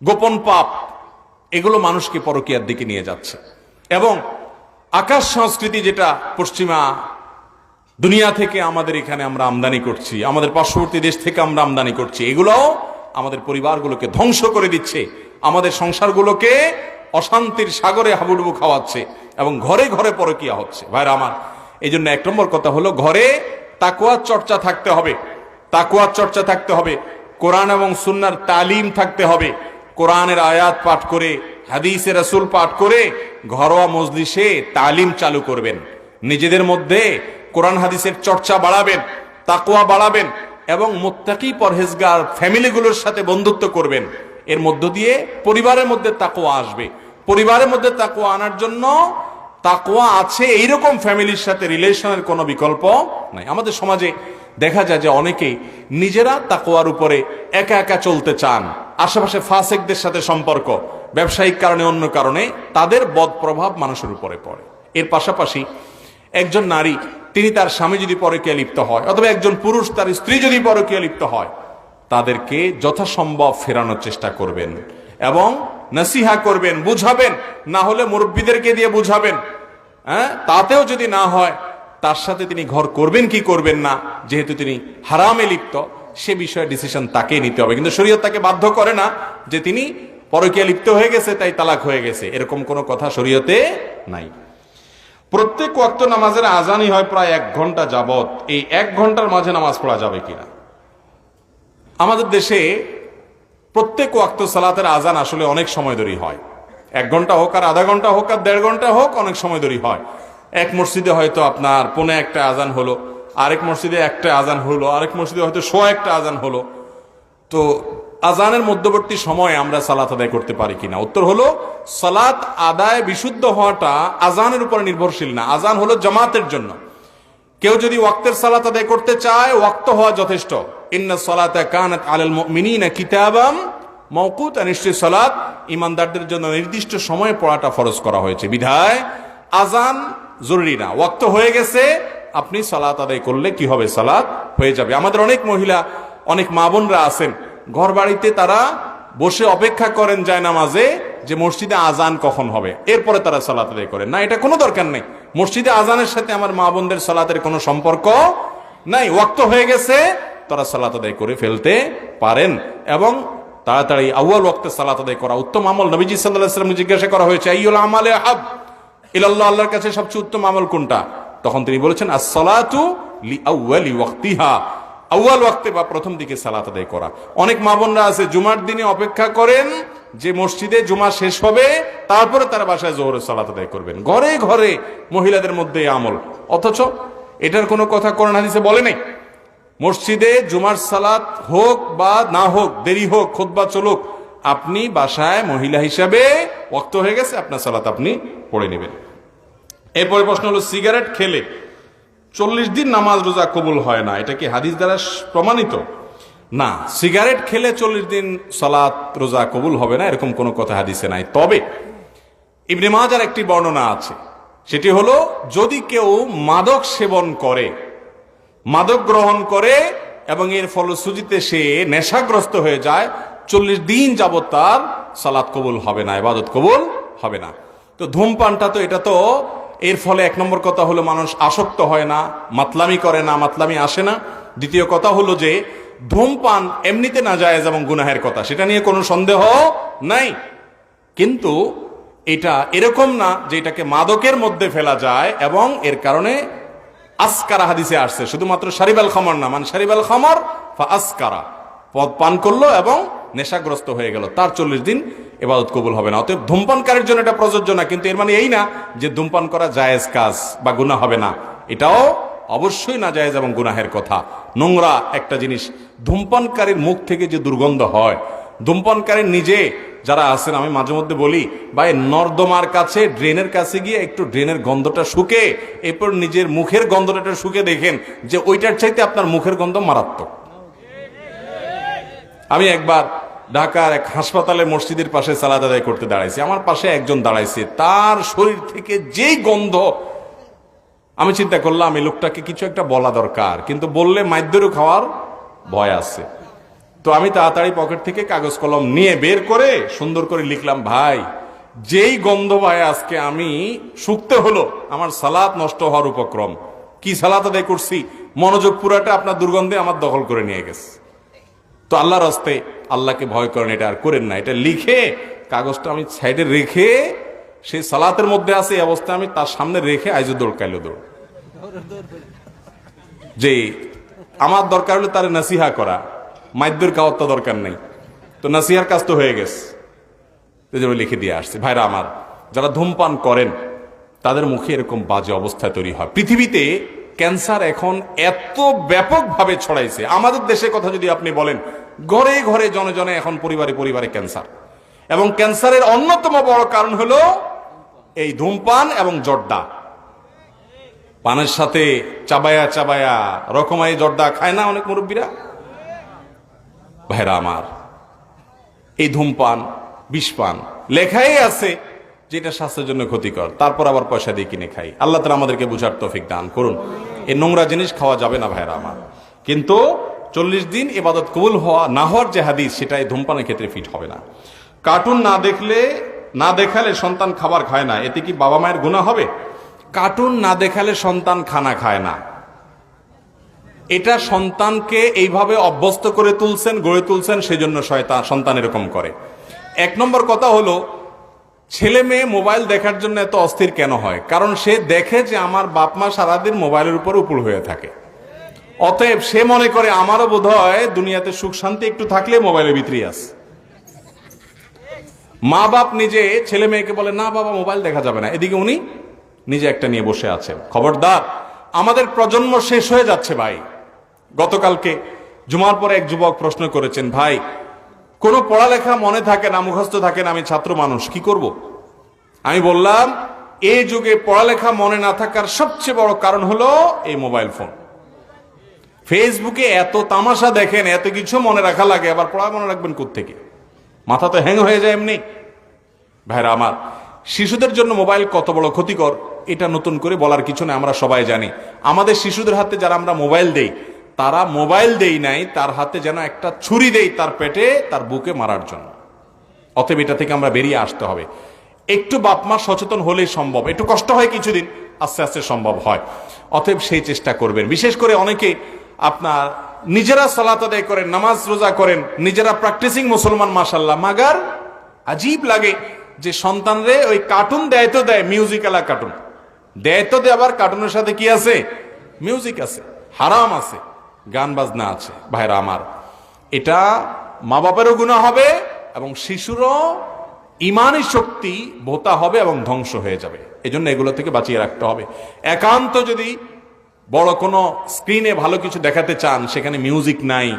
গোপন পাপ, এগুলো মানুষকে পরকীয়ার দিকে নিয়ে যাচ্ছে। এবং আকাশ সংস্কৃতি, যেটা পশ্চিমা দুনিয়া থেকে আমাদের এখানে আমরা আমদানি করছি, আমাদের পার্শ্ববর্তী দেশ থেকে আমরা আমদানি করছি, এগুলোও আমাদের পরিবারগুলোকে ধ্বংস করে দিচ্ছে, আমাদের সংসারগুলোকে অশান্তির সাগরে হাবুডুবু খাওয়াচ্ছে এবং ঘরে ঘরে পরকীয়া হচ্ছে। ভাইরা আমার, এই জন্য 1 নম্বর কথা হলো ঘরে তাকওয়ার চর্চা থাকতে হবে, তাকওয়ার চর্চা থাকতে হবে, কোরআন এবং সুন্নাহর তালিম থাকতে হবে। কোরআনের আয়াত পাঠ করে, হাদিসে রাসূল পাঠ করে ঘরোয়া মজলিসে তালিম চালু করবেন, নিজেদের মধ্যে কোরআন হাদিসের চর্চা বাড়াবেন, তাকওয়া বাড়াবেন এবং মুত্তাকি পরহেজগার ফ্যামিলিগুলোর সাথে বন্ধুত্ব করবেন। এর মধ্য দিয়ে পরিবারের মধ্যে তাকওয়া আসবে। পরিবারের মধ্যে তাকওয়া আনার জন্য তাকওয়া আছে এইরকম ফ্যামিলির সাথে রিলেশনের কোনো বিকল্প নাই। আমাদের সমাজে দেখা যায় যে অনেকেই নিজেরা তাকওয়ার উপরে একা একা চলতে চান, আশেপাশে ফাসেকদের সাথে সম্পর্ক, ব্যবসায়িক কারণে অন্য কারণে তাদের বদ প্রভাব মানুষের উপরে পড়ে। এর পাশাপাশি একজন নারী, তিনি তার স্বামী যদি পরকীয়া লিপ্ত হয়, অথবা একজন পুরুষ তার স্ত্রী যদি পরকীয়া লিপ্ত হয়, তাদেরকে যথাসম্ভব ফেরানোর চেষ্টা করবেন এবং নসিহা করবেন, বুঝাবেন, না হলে মুরব্বীদেরকে দিয়ে বুঝাবেন। তাতেও যদি না হয়, তার সাথে তিনি ঘর করবেন কি করবেন না, যেহেতু তিনি হারামে লিপ্ত, সে বিষয়ে ডিসিশন তাকে নিতে হবে। কিন্তু শরীয়ত তাকে বাধ্য করে না যে তিনি পরকীয়া লিপ্ত হয়ে গেছে তাই তালাক হয়ে গেছে, এরকম কোনো কথা শরীয়তে নাই। প্রত্যেক ওয়াক্ত নামাজের আজানই হয় প্রায় 1 ঘন্টা যাবত, এই 1 ঘন্টার মাঝে নামাজ পড়া যাবে কিনা? আমাদের দেশে প্রত্যেক ওয়াক্ত সালাতের আজান আসলে অনেক সময় ধরে হয়, 1 ঘন্টা হোক আর আধা ঘন্টা হোক আর 1.5 ঘন্টা হোক, অনেক সময় ধরে হয়। এক মসজিদে হয়তো আপনার 1:45 আজান হলো, আরেক মসজিদে 1টা আজান হলো, আরেক মসজিদে হয়তো 1:15 আজান হলো। তো আজানের মধ্যবর্তী সময়ে আমরা সালাত আদায় করতে পারি কিনা? উত্তর হলো, সালাত আদায় বিশুদ্ধ হওয়াটা আজানের উপর নির্ভরশীল না, আজান হলো জামাতের জন্য। কেউ যদি ওয়াক্তের সালাত আদায় করতে চায়, ওয়াক্ত হওয়া যথেষ্ট। ইন্নাস সালাতা কানাত আলাল মুমিনিনা কিতাবাম মাওকুতা, নিশ্চয়ই সালাত ঈমানদারদের জন্য নির্দিষ্ট সময়ে পড়াটা ফরজ করা হয়েছে, বিধায় আজান জরুরি না। ওয়াক্ত হয়ে গেছে, আপনি সালাত আদায় করলে কি হবে? সালাত হয়ে যাবে। আমাদের অনেক মহিলা, অনেক মা বোনরা আছেন, ঘর বাড়িতে তারা বসে অপেক্ষা করেন জায়নামাজে যে মসজিদে আজান কখন হবে, এরপরে তারা সালাত আদায় করেন। না, এটা কোনো দরকার নেই। মসজিদে আজানের সাথে আমার মা বোনদের সালাতের কোনো সম্পর্ক নাই। ওয়াক্ত হয়ে গেছে, তারা সালাত আদায় করে ফেলতে পারেন এবং তাড়াতাড়ি আউয়াল ওয়াক্তে সালাত আদায় করা উত্তম আমল। নবীজি সাল্লাল্লাহু আলাইহি ওয়াসাল্লাম জিজ্ঞাসা করা হয়েছে, আইয়ুল আমালে আহাব ইলাল্লাহ, আল্লাহর কাছে সবচেয়ে উত্তম আমল কোনটা? তখন তিনি বলেছেন, আস-সালাতু লিআউয়ালি ওয়াক্তিহা, আউয়াল ওয়াক্তে বা প্রথম দিকে সালাত আদায় করা। অনেক মা বোনরা আছে জুমার দিনে অপেক্ষা করেন যে মসজিদে জুমা শেষ হবে, তারপরে তারা বাসায় যোহরের সালাত আদায় করবেন। ঘরে ঘরে মহিলাদের মধ্যে আমল, অথচ এটার কোনো কথা কোরআন হাদিসে বলে নাই। মসজিদে জুমার সালাত হোক বা না হোক, দেরি হোক, খুতবা চলুক, আপনি বাসায় মহিলা হিসাবে ওয়াক্ত হয়ে গেছে, আপনার সালাত আপনি পড়ে নেবেন। এরপরে প্রশ্ন হলো, সিগারেট খেলে 40 দিন নামাজ রোজা কবুল হয় না, এটা কি হাদিস দ্বারা প্রমাণিত? না, সিগারেট খেলে 40 দিন সালাত রোজা কবুল হবে না, এরকম কোনো কথা হাদিসে নাই। তবে ইবনে মাজার একটি বর্ণনা আছে, সেটি হলো যদি কেউ মাদক সেবন করে, মাদক গ্রহণ করে এবং এর ফলশ্রুতিতে সে নেশাগ্রস্ত হয়ে যায়, 40 দিন যাবত তার সালাত কবুল হবে না, ইবাদত কবুল হবে না। তো ধূমপানটা তো এটা তো এর ফলে এক নম্বর কথা হলো মানুষ আসক্ত হয় না, মাতলামি করে না, মাতলামি আসে না। দ্বিতীয় কথা হলো যে ধূমপান এমনিতে নাজায়েজ এবং গুনাহের কথা, সেটা নিয়ে কোনো সন্দেহ নাই। কিন্তু এটা এরকম না যে এটাকে মাদকের মধ্যে ফেলা যায় এবং এর কারণে আসকারা হাদিসে আসছে, শুধুমাত্র শারিবাল খামর না, মানে শারিবাল খামর ফা আসকারা, পদ পান করলো এবং নেশাগ্রস্ত হয়ে গেল, তার 40 দিন ইবাদত কবুল হবে না। অতএব ধূমপানকারীর জন্য এটা প্রযোজ্য না, কিন্তু এর মানে এই না যে ধূমপান করা জায়েজ কাজ বা গুনাহ হবে না, এটাও অবশ্যই না জায়েজ এবং গুনাহের কথা। নোংরা একটা জিনিস, ধূমপানকারীর মুখ থেকে যে দুর্গন্ধ হয়, ধূমপানকারীর নিজে যারা আছেন, আমি মাঝে মধ্যে বলি ভাই, নর্দমার কাছে ড্রেনের কাছে গিয়ে একটু ড্রেনের গন্ধটা শুকে, এরপর নিজের মুখের গন্ধটা শুকে দেখেন যে ওইটার চাইতে আপনার মুখের গন্ধ মারাত্মক। আমি একবার ঢাকার এক হাসপাতালে মসজিদের পাশে সালাত আদায় করতে দাঁড়াইছি, আমার পাশে একজন দাঁড়াইছে, তার শরীর থেকে যেই গন্ধ, আমি চিন্তা করলাম এই লোকটাকে কিছু একটা বলা দরকার, কিন্তু বললে মাইদ্যরও খাওয়ার ভয় আছে। তো আমি তাড়াতাড়ি পকেট থেকে কাগজ কলম নিয়ে বের করে সুন্দর করে লিখলাম, ভাই যেই গন্ধ ভাই আজকে আমি শুকতে হলো, আমার সালাত নষ্ট হওয়ার উপক্রম। কি সালাত আদায় করছি, মনোযোগ পুরাটা আপনার দুর্গন্ধে আমার দখল করে নিয়ে গেছে। তো আল্লাহর রাস্তে আল্লাহকে ভয় করেন, এটা আর করেন না। এটা লিখে কাগজটা আমি সাইডে রেখে, সেই সালাতের মধ্যে আছে এই অবস্থায় আমি তার সামনে রেখে আইজো দৌড় কাইলো দৌড়, যে আমার দরকার হলো তার নাসিহা করা, মাইদ্যর খাওয়ার তো দরকার নেই। তো নাসিহার কাজ তো হয়ে গেছে, লিখে দিয়ে আসছে। ভাইরা আমার, যারা ধূমপান করেন তাদের মুখে এরকম বাজে অবস্থা তৈরি হয়। পৃথিবীতে ক্যান্সার এখন এত ব্যাপকভাবে ছড়াইছে, আমাদের দেশের কথা যদি আপনি বলেন, ঘরে ঘরে জনে জনে এখন পরিবারে পরিবারে ক্যান্সার, এবং ক্যান্সারের অন্যতম বড় কারণ হলো এই ধূমপান এবং জর্দা। পানের সাথে চাবায়া চাবায়া রকমারি জর্দা খায় না অনেক মুরব্বীরা? ভাইরা আমার, এই ধূমপান বিষপান লেখাই আছে যে এটা স্বাস্থ্যের জন্য ক্ষতিকর, তারপর আবার পয়সা দিয়ে কিনে খাই। আল্লাহ তাআলা আমাদেরকে বুঝার তৌফিক দান করুন। এই নোংরা জিনিস খাওয়া যাবে না ভাইরা আমার। কিন্তু 40 দিন ইবাদত কবুল হওয়া না হওয়ার যে হাদিস, সেটাই ধূমপানের ক্ষেত্রে ফিট হবে না। কার্টুন না দেখালে সন্তান খাবার খায় না, এতে কি বাবা মায়ের গুনাহ হবে? কার্টুন না দেখালে সন্তান খানা খায় না, এটা সন্তানকে এইভাবে অভ্যস্ত করে তুলছেন, গড়ে তুলছেন, সেজন্য সন্তান এরকম করে। এক নম্বর কথা হলো, ছেলে মেয়ে মোবাইল দেখার জন্য এত অস্থির কেন হয়? কারণ সে দেখে যে আমার বাপ মা সারাদিন মোবাইলের উপর উপর হয়ে থাকে, অতএব সে মনে করে আমারও বোধ হয় দুনিয়াতে সুখ শান্তি একটু থাকলে মোবাইলের ভিতরেই আছে। মা বাপ নিজে ছেলে মেয়েকে বলে, না বাবা মোবাইল দেখা যাবে না, এদিকে উনি নিজে একটা নিয়ে বসে আছেন। খবরদার, আমাদের প্রজন্ম শেষ হয়ে যাচ্ছে ভাই। গতকালকে জুমার পরে এক যুবক প্রশ্ন করেছেন, ভাই কোনো পড়ালেখা মনে থাকে না, মুখস্থ থাকে না, আমি ছাত্র মানুষ, কি করব? আমি বললাম, এই যুগে পড়ালেখা মনে না থাকার সবচেয়ে বড় কারণ হলো এই মোবাইল ফোন। ফেসবুকে এত তামাশা দেখেন, এত কিছু মনে রাখা লাগে, আবার পড়া মনে রাখবেন কোত্থেকে? মাথা তো হ্যাং হয়ে যায় এমনি। ভাইরা আমার, শিশুদের জন্য মোবাইল কত বড় ক্ষতিকর এটা নতুন করে বলার কিছু নেই, আমরা সবাই জানি। আমাদের শিশুদের হাতে যারা আমরা মোবাইল দেই, তারা মোবাইল দেই নাই, তার হাতে যেন একটা ছুরি দেই তার পেটে, তার বুকে মারার জন্য। অতএব এটা থেকে আমরা বেরিয়ে আসতে হবে। একটু বাপমা সচেতন হলেই সম্ভব, একটু কষ্ট হয় কিছুদিন, আস্তে আস্তে সম্ভব হয়। অতএব সেই চেষ্টা করবেন। বিশেষ করে অনেকে আপনার নিজেরা সালাত আদায় করেন, নামাজ রোজা করেন, নিজেরা প্র্যাকটিসিং মুসলমান, মাশাআল্লাহ, মাগার আজীব লাগে যে সন্তানরে ওই কার্টুন দেয় তো দেয়, মিউজিক্যালা কার্টুন দেয় তো দেয়, আবার কার্টুনের সাথে কি আছে? মিউজিক আছে, হারাম আছে, গান বাজনা আছে। ভাইরা আমার, এটা মা বাপেরও গুনাহ হবে এবং শিশুরও ইমানি শক্তি ভোতা হবে এবং ধ্বংস হয়ে যাবে। এজন্য এগুলো থেকে বাঁচিয়ে রাখতে হবে। একান্ত যদি বড় কোনো স্ক্রিনে ভালো কিছু দেখাতে চান, সেখানে মিউজিক নাই,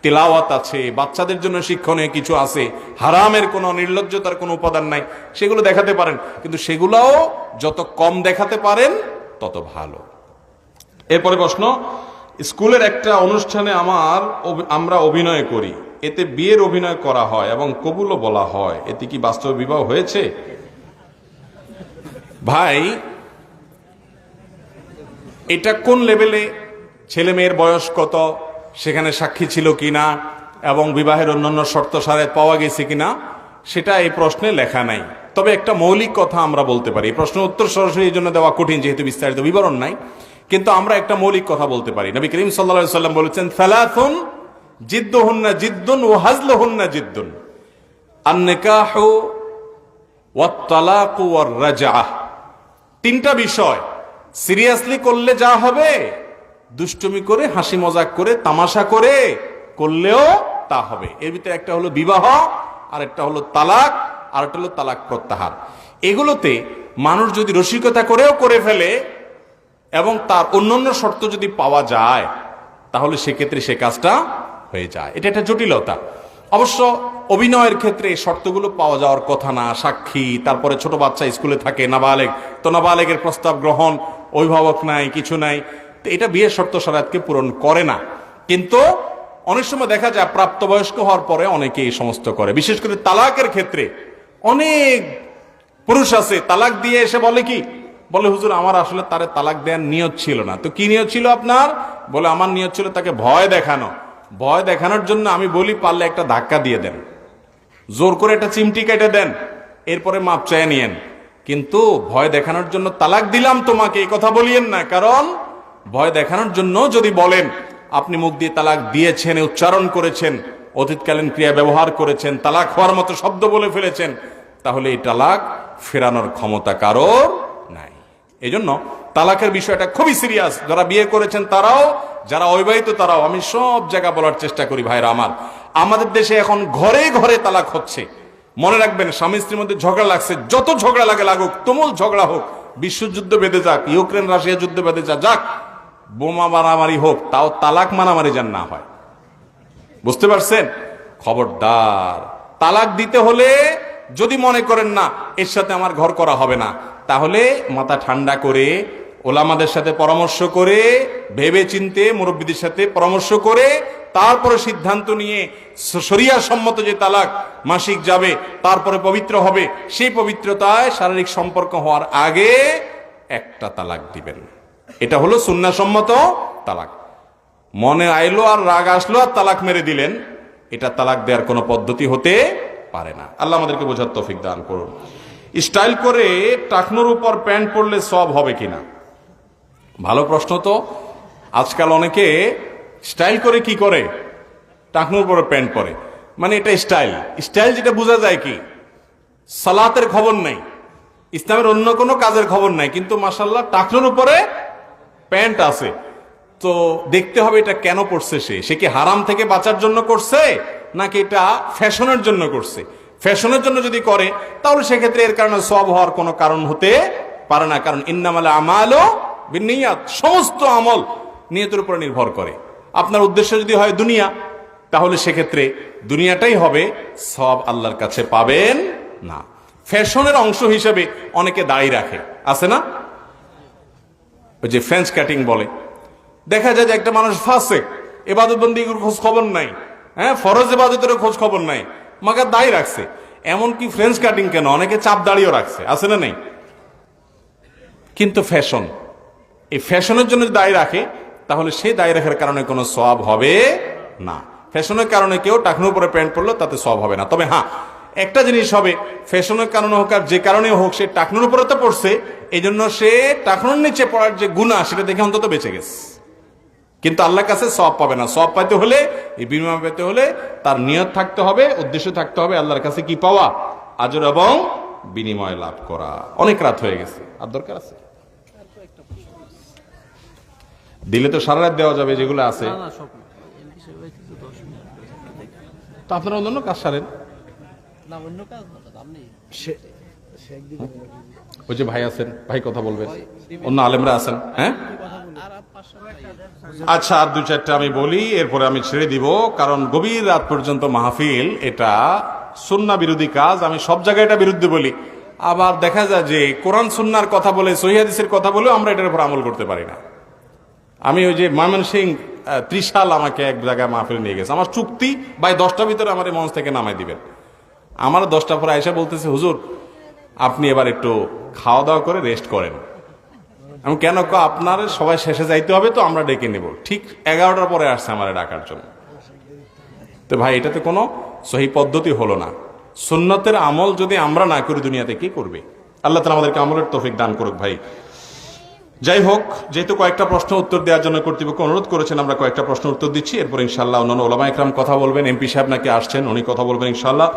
তেলাওয়াত আছে, বাচ্চাদের জন্য শিক্ষণীয় কিছু আছে, হারামের কোনো, নির্লজ্জতার কোনো উপাদান নাই, সেগুলো দেখাতে পারেন, কিন্তু সেগুলোও যত কম দেখাতে পারেন তত ভালো। এরপরে প্রশ্ন, স্কুলের একটা অনুষ্ঠানে আমরা অভিনয় করি, এতে বিয়ের অভিনয় করা হয় এবং কবুলও বলা হয়, এতে কি বাস্তব বিবাহ হয়েছে? ভাই, এটা কোন লেভেলে, ছেলে মেয়ের বয়স কত, সেখানে সাক্ষী ছিল কিনা এবং বিবাহের অন্যান্য শর্ত সারাত পাওয়া গেছে কিনা, সেটা এই প্রশ্নে লেখা নাই। তবে একটা মৌলিক কথা আমরা বলতে পারি, এই প্রশ্নের উত্তর সরাসরি এই জন্য দেওয়া কঠিন যেহেতু বিস্তারিত বিবরণ নাই, কিন্তু আমরা একটা মৌলিক কথা বলতে পারি। নবী করিম সাল্লাল্লাহু আলাইহি সাল্লাম বলেছেন, সালাসুন জিদ্দুহুন্না জিদ্দুন ওয়া হাজলুহুন্না জিদ্দুন, আন-নিকাহু ওয়াত তালাকু ওয়ার রাজআহ। তিনটা বিষয় সিরিয়াসলি করলে যা হবে, দুষ্টুমি করে, হাসি মজাক করে, তামাশা করে করলেও তা হবে। এর ভিতরে একটা হলো বিবাহ, আর একটা হলো তালাক, আর একটা হলো তালাক প্রত্যাহার। এগুলোতে মানুষ যদি রসিকতা করেও করে ফেলে এবং তার অন্যান্য শর্ত যদি পাওয়া যায়, তাহলে সেক্ষেত্রে সে কাজটা হয়ে যায়। এটা একটা জটিলতা। অবশ্য অভিনয়ের ক্ষেত্রে এই শর্তগুলো পাওয়া যাওয়ার কথা না, সাক্ষী, তারপরে ছোট বাচ্চা স্কুলে থাকে, নাবালেগ, তো নাবালেগের প্রস্তাব গ্রহণ, অভিভাবক নাই, কিছু নাই, তো এটা বিয়ের শর্ত শরাতকে পূরণ করে না। কিন্তু অনেক সময় দেখা যায় প্রাপ্তবয়স্ক হওয়ার পরে অনেকে এই সমস্ত করে। বিশেষ করে তালাকের ক্ষেত্রে অনেক পুরুষ আছে, তালাক দিয়ে এসে বলে কি, বলে হুজুর আমার আসলে তারে তালাক দেওয়ার নিয়ত ছিল না। তো কি নিয়ত ছিল আপনার? বলে আমার নিয়ত ছিল তাকে ভয় দেখানো। ভয় দেখানোর জন্য আমি বলি পারলে একটা ধাক্কা দিয়ে দেন, জোর করে একটা চিমটি কেটে দেন, এরপরে মাপ চায় নিয়েন, কিন্তু ভয় দেখানোর জন্য তালাক দিলাম তোমাকে এই কথা বলিয়েন না। কারণ ভয় দেখানোর জন্য যদি বলেন, আপনি মুখ দিয়ে তালাক দিয়েছেন, উচ্চারণ করেছেন, অতীতকালীন ক্রিয়া ব্যবহার করেছেন, তালাক হওয়ার মতো শব্দ বলে ফেলেছেন, তাহলে এই তালাক ফেরানোর ক্ষমতা কারোর নাই। এই জন্য তালাকের বিষয়টা খুবই সিরিয়াস। যারা বিয়ে করেছেন তারাও, যারা অবিবাহিত তারাও। আমি সব জায়গা বলার চেষ্টা করি ভাইরা আমার, আমাদের দেশে এখন ঘরে ঘরে তালাক হচ্ছে। মনে রাখবেন, স্বামী স্ত্রীর মধ্যে ঝগড়া লাগছে, যত ঝগড়া লাগে লাগুক, তুমুল ঝগড়া হোক, বিশ্বযুদ্ধ বেঁধে যাক, ইউক্রেন রাশিয়া যুদ্ধ বেঁধে যাক, বোমা মারামারি হোক, তাও তালাক মারামারি যেন না হয়। বুঝতে পারছেন? খবরদার, তালাক দিতে হলে যদি মনে করেন না এর সাথে আমার ঘর করা হবে না, তাহলে মাথা ঠান্ডা করে, ওলামাদের সাথে পরামর্শ করে, ভেবে চিনতে মুরব্বীদের সাথে পরামর্শ করে, তারপরে সিদ্ধান্ত নিয়ে শরিয়া সম্মত যে তালাক মাসিক যাবে, তারপরে পবিত্র হবে, সেই পবিত্রতায় শারীরিক সম্পর্ক হওয়ার আগে একটা তালাক দিবেন। এটা হলো সুন্নাহসম্মত তালাক। মনে আইলো আর রাগ আসলো আর তালাক মেরে দিলেন, এটা তালাক দেওয়ার কোনো পদ্ধতি হতে পারে না। আল্লাহ আমাদেরকে বোঝার তৌফিক দান করুন। স্টাইল করে টাকনোর উপর প্যান্ট পরলে সব হবে কিনা? ভালো প্রশ্ন তো। আজকাল অনেকে স্টাইল করে কি করে, টাকনোর উপরে প্যান্ট পরে, মানে এটা স্টাইল। স্টাইল যেটা বোঝা যায় কি, সালাতের খবর নাই, ইসলামের অন্য কোনো কাজের খবর নাই, কিন্তু মাশাআল্লাহ টাকনোর উপরে প্যান্ট আছে। তো দেখতে হবে এটা কেন পড়ছে, সে কি হারাম থেকে বাঁচার জন্য করছে নাকি এটা ফ্যাশনের জন্য করছে। ফ্যাশনের জন্য যদি করে তাহলে সেক্ষেত্রে এর কারণে সওয়াব হওয়ার কোনো কারণ হতে পারে না। কারণ ইন্নামাল আমালু বিন্নিয়াত, সমস্ত আমল নিয়তের উপর নির্ভর করে। আপনার উদ্দেশ্য যদি হয় দুনিয়া, তাহলে সেক্ষেত্রে দুনিয়াটাই হবে, সওয়াব আল্লাহর কাছে পাবেন না। ফ্যাশনের অংশ হিসেবে অনেকে দাড়ি রাখে, আছে না? ওই যে ফ্রেঞ্চ কাটিং বলে। দেখা যায় যে একটা মানুষ ফাসেক, ইবাদত বন্দেগীর খোঁজ খবর নাই, হ্যাঁ, ফরজ ইবাদতের খোঁজ খবর নাই, মাগার দাড়ি রাখছে। এমনকি ফ্রেঞ্চ কাটিং কেন, অনেকে চাপ দাড়িও রাখছে, আছে না নেই? কিন্তু ফ্যাশন, এই ফ্যাশনের জন্য যদি দাড়ি রাখে তাহলে সেই দাড়ি রাখার কারণে কোনো সওয়াব হবে না। ফ্যাশনের কারণে কেউ টাকনোর উপরে প্যান্ট পরলো তাতে সওয়াব হবে না। তবে হ্যাঁ, একটা জিনিস হবে, ফ্যাশনের কারণে হোক আর যে কারণে হোক, সে টাকনোর উপরে তো পড়ছে, এই জন্য সে টাকনোর নিচে পড়ার যে গুনাহ সেটা দেখে অন্তত বেঁচে গেছে। কিন্তু আল্লাহর কাছে সওয়াব পাবে না। সওয়াব পাইতে হলে, এই বিনিময় পেতে হলে তার নিয়ত থাকতে হবে, উদ্দেশ্য থাকতে হবে আল্লাহর কাছে কি পাওয়া, আজর এবং বিনিময় লাভ করা। অনেক রাত হয়ে গেছে, আর দরকার আছে দিলে তো সারা রাত দেওয়া যাবে যেগুলো আছে। তো আপনারা অন্য কাজ সারেন। ওই যে ভাই আছেন, ভাই কথা বলবেন, অন্য আলেমরা আছেন। হ্যাঁ, আচ্ছা, আর দু চারটা আমি বলি, এরপরে আমি ছেড়ে দিব। কারণ গভীর রাত পর্যন্ত মাহফিল, এটা সুন্নাহ বিরোধী কাজ। আমি সব জায়গায় এটা বিরুদ্ধে বলি। আবার দেখা যায় যে কোরআন সুন্নাহর কথা বলে, সহিহ হাদিসের কথা বলেও আমরা এটার উপর আমল করতে পারি না। আমি ওই যে ময়মনসিংহ ত্রিশাল আমাকে এক জায়গায় মাহফিল নিয়ে গেছে, আমার চুক্তি ভাই 10টার ভিতরে আমার এই মঞ্চ থেকে নামাই দিবেন। আমার 10টা পরে আয়সা বলতেছে, হুজুর আপনি এবার একটু খাওয়া দাওয়া করে রেস্ট করেন। আমি কেন, আপনার সবাই শেষে যাইতে হবে তো আমরা ডেকে নেব। ঠিক 11টার পরে আসছে আমার ডাকার জন্য। তো ভাই এটাতে কোনো সহি পদ্ধতি হলো না। সুন্নতের আমল যদি আমরা না করি দুনিয়াতে কি করবে? আল্লাহ তাআলা আমাদেরকে আমলের তৌফিক দান করুক। ভাই যাই হোক, যেহেতু কয়েকটা প্রশ্ন উত্তর দেওয়ার জন্য কর্তৃপক্ষ অনুরোধ করেছেন, আমরা কয়েকটা প্রশ্ন উত্তর দিচ্ছি। এরপর ইনশাআল্লাহ অন্যান্য ওলামা ইকরাম কথা বলবেন। এমপি সাহেব নাকি আসছেন, উনি কথা বলবেন ইনশাআল্লাহ।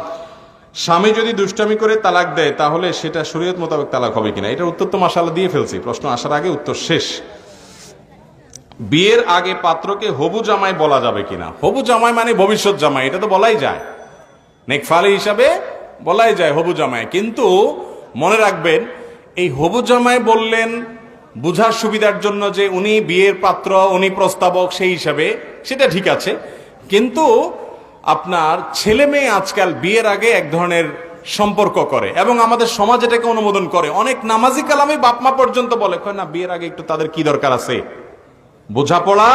স্বামী যদি দুষ্টামি করে তালাক দেয় তাহলে সেটা শরীয়ত মোতাবেক তালাক হবে কিনা? এটার উত্তর তো মাশাআল্লাহ দিয়ে ফেলছি, প্রশ্ন আসার আগে উত্তর শেষ। বিয়ের আগে পাত্রকে হবু জামাই বলা যাবে কিনা? হবু জামাই মানে ভবিষ্যৎ জামাই, এটা তো বলাই যায়, নেকফালি হিসাবে বলাই যায় হবু জামাই। কিন্তু মনে রাখবেন, এই হবু জামাই বললেন বুঝার সুবিধার জন্য যে উনি বিয়ের পাত্র, উনি প্রস্তাবক, সেই হিসাবে সেটা ঠিক আছে। কিন্তু আপনার ছেলে মেয়ে আজকাল বিয়ের আগে এক ধরনের সম্পর্ক করে এবং আমাদের সমাজ এটাকে অনুমোদন করে। অনেক নামাজি কালামে বাপমা পর্যন্ত বলে, না বিয়ের আগে একটু তাদের কি দরকার আছে, বোঝাপড়া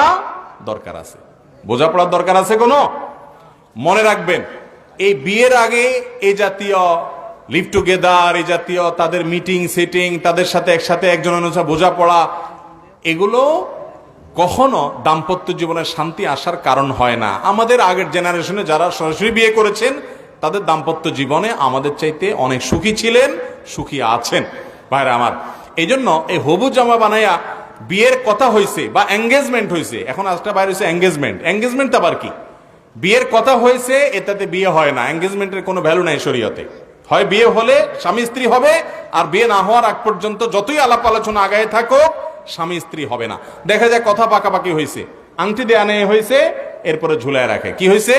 দরকার আছে। বোঝাপড়ার দরকার আছে কোনো? মনে রাখবেন, এই বিয়ের আগে এই জাতীয় লিভ টুগেদার, এই জাতীয় তাদের মিটিং সিটিং, তাদের সাথে একসাথে একজন অনুসারে বোঝাপড়া, এগুলো কখনো দাম্পত্য জীবনের শান্তি আসার কারণ হয় না। আমাদের আগের জেনারেশনে যারা সরাসরি বিয়ে করেছেন তাদের দাম্পত্য জীবনে আমাদের চাইতে অনেক সুখী ছিলেন, সুখী আছেন। ভাইরা আমার, এই জন্য এই হবু জামা বানাইয়া বিয়ের কথা হয়েছে বা এঙ্গেজমেন্ট হয়েছে, এখন আজটা বাইরে হয়েছে এঙ্গেজমেন্ট। এঙ্গেজমেন্ট আবার কি? বিয়ের কথা হয়েছে, এটাতে বিয়ে হয় না। এঙ্গেজমেন্টের কোনো ভ্যালু নাই শরীয়তে। হয় বিয়ে হলে স্বামী স্ত্রী হবে, আর বিয়ে না হওয়ার আগ পর্যন্ত যতই আলাপ আলোচনা আগায় থাকুক স্বামী স্ত্রী হবে না। দেখা যায় কথা পাকাপাকি হয়েছে, আংটি দেয়া নেই হয়েছে, এরপরে ঝুলায় রাখে। কি হয়েছে?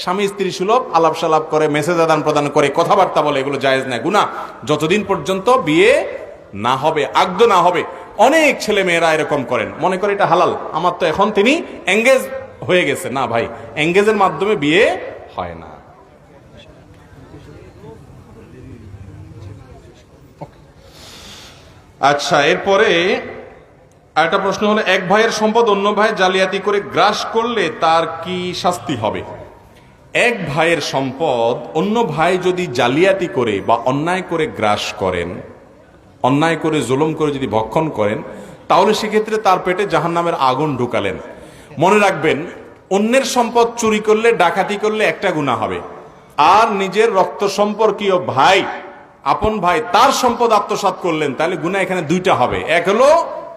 স্বামী স্ত্রী সুলভ আলাপ সালাপ করে, মেসেজ আদান প্রদান করে, কথাবার্তা বলে, এগুলো জায়েজ না, গুনাহ। যতদিন পর্যন্ত বিয়ে না হবে, আগদ না হবে। অনেক ছেলে মেয়েরা এরকম করেন, মনে করে এটা হালাল, আমার তো এখন তিনি এঙ্গেজ হয়ে গেছে। না ভাই, এঙ্গেজের মাধ্যমে বিয়ে হয় না। আচ্ছা, এরপরে একটা প্রশ্ন হলো, এক ভাইয়ের সম্পদ অন্য ভাই জালিয়াতি করে গ্রাস করলে তার কি শাস্তি হবে? এক ভাইয়ের সম্পদ অন্য ভাই যদি জালিয়াতি করে বা অন্যায় করে গ্রাস করেন, অন্যায় করে জুলুম করে যদি ভক্ষণ করেন, তাহলে সেক্ষেত্রে তার পেটে জাহান্নামের আগুন ঢুকালেন। মনে রাখবেন, অন্যের সম্পদ চুরি করলে, ডাকাতি করলে একটা গুনাহ হবে, আর নিজের রক্ত সম্পর্কীয় ভাই, আপন ভাই, তার সম্পদ আত্মসাৎ করলেন, তাহলে গুনাহ এখানে দুইটা হবে। এক হলো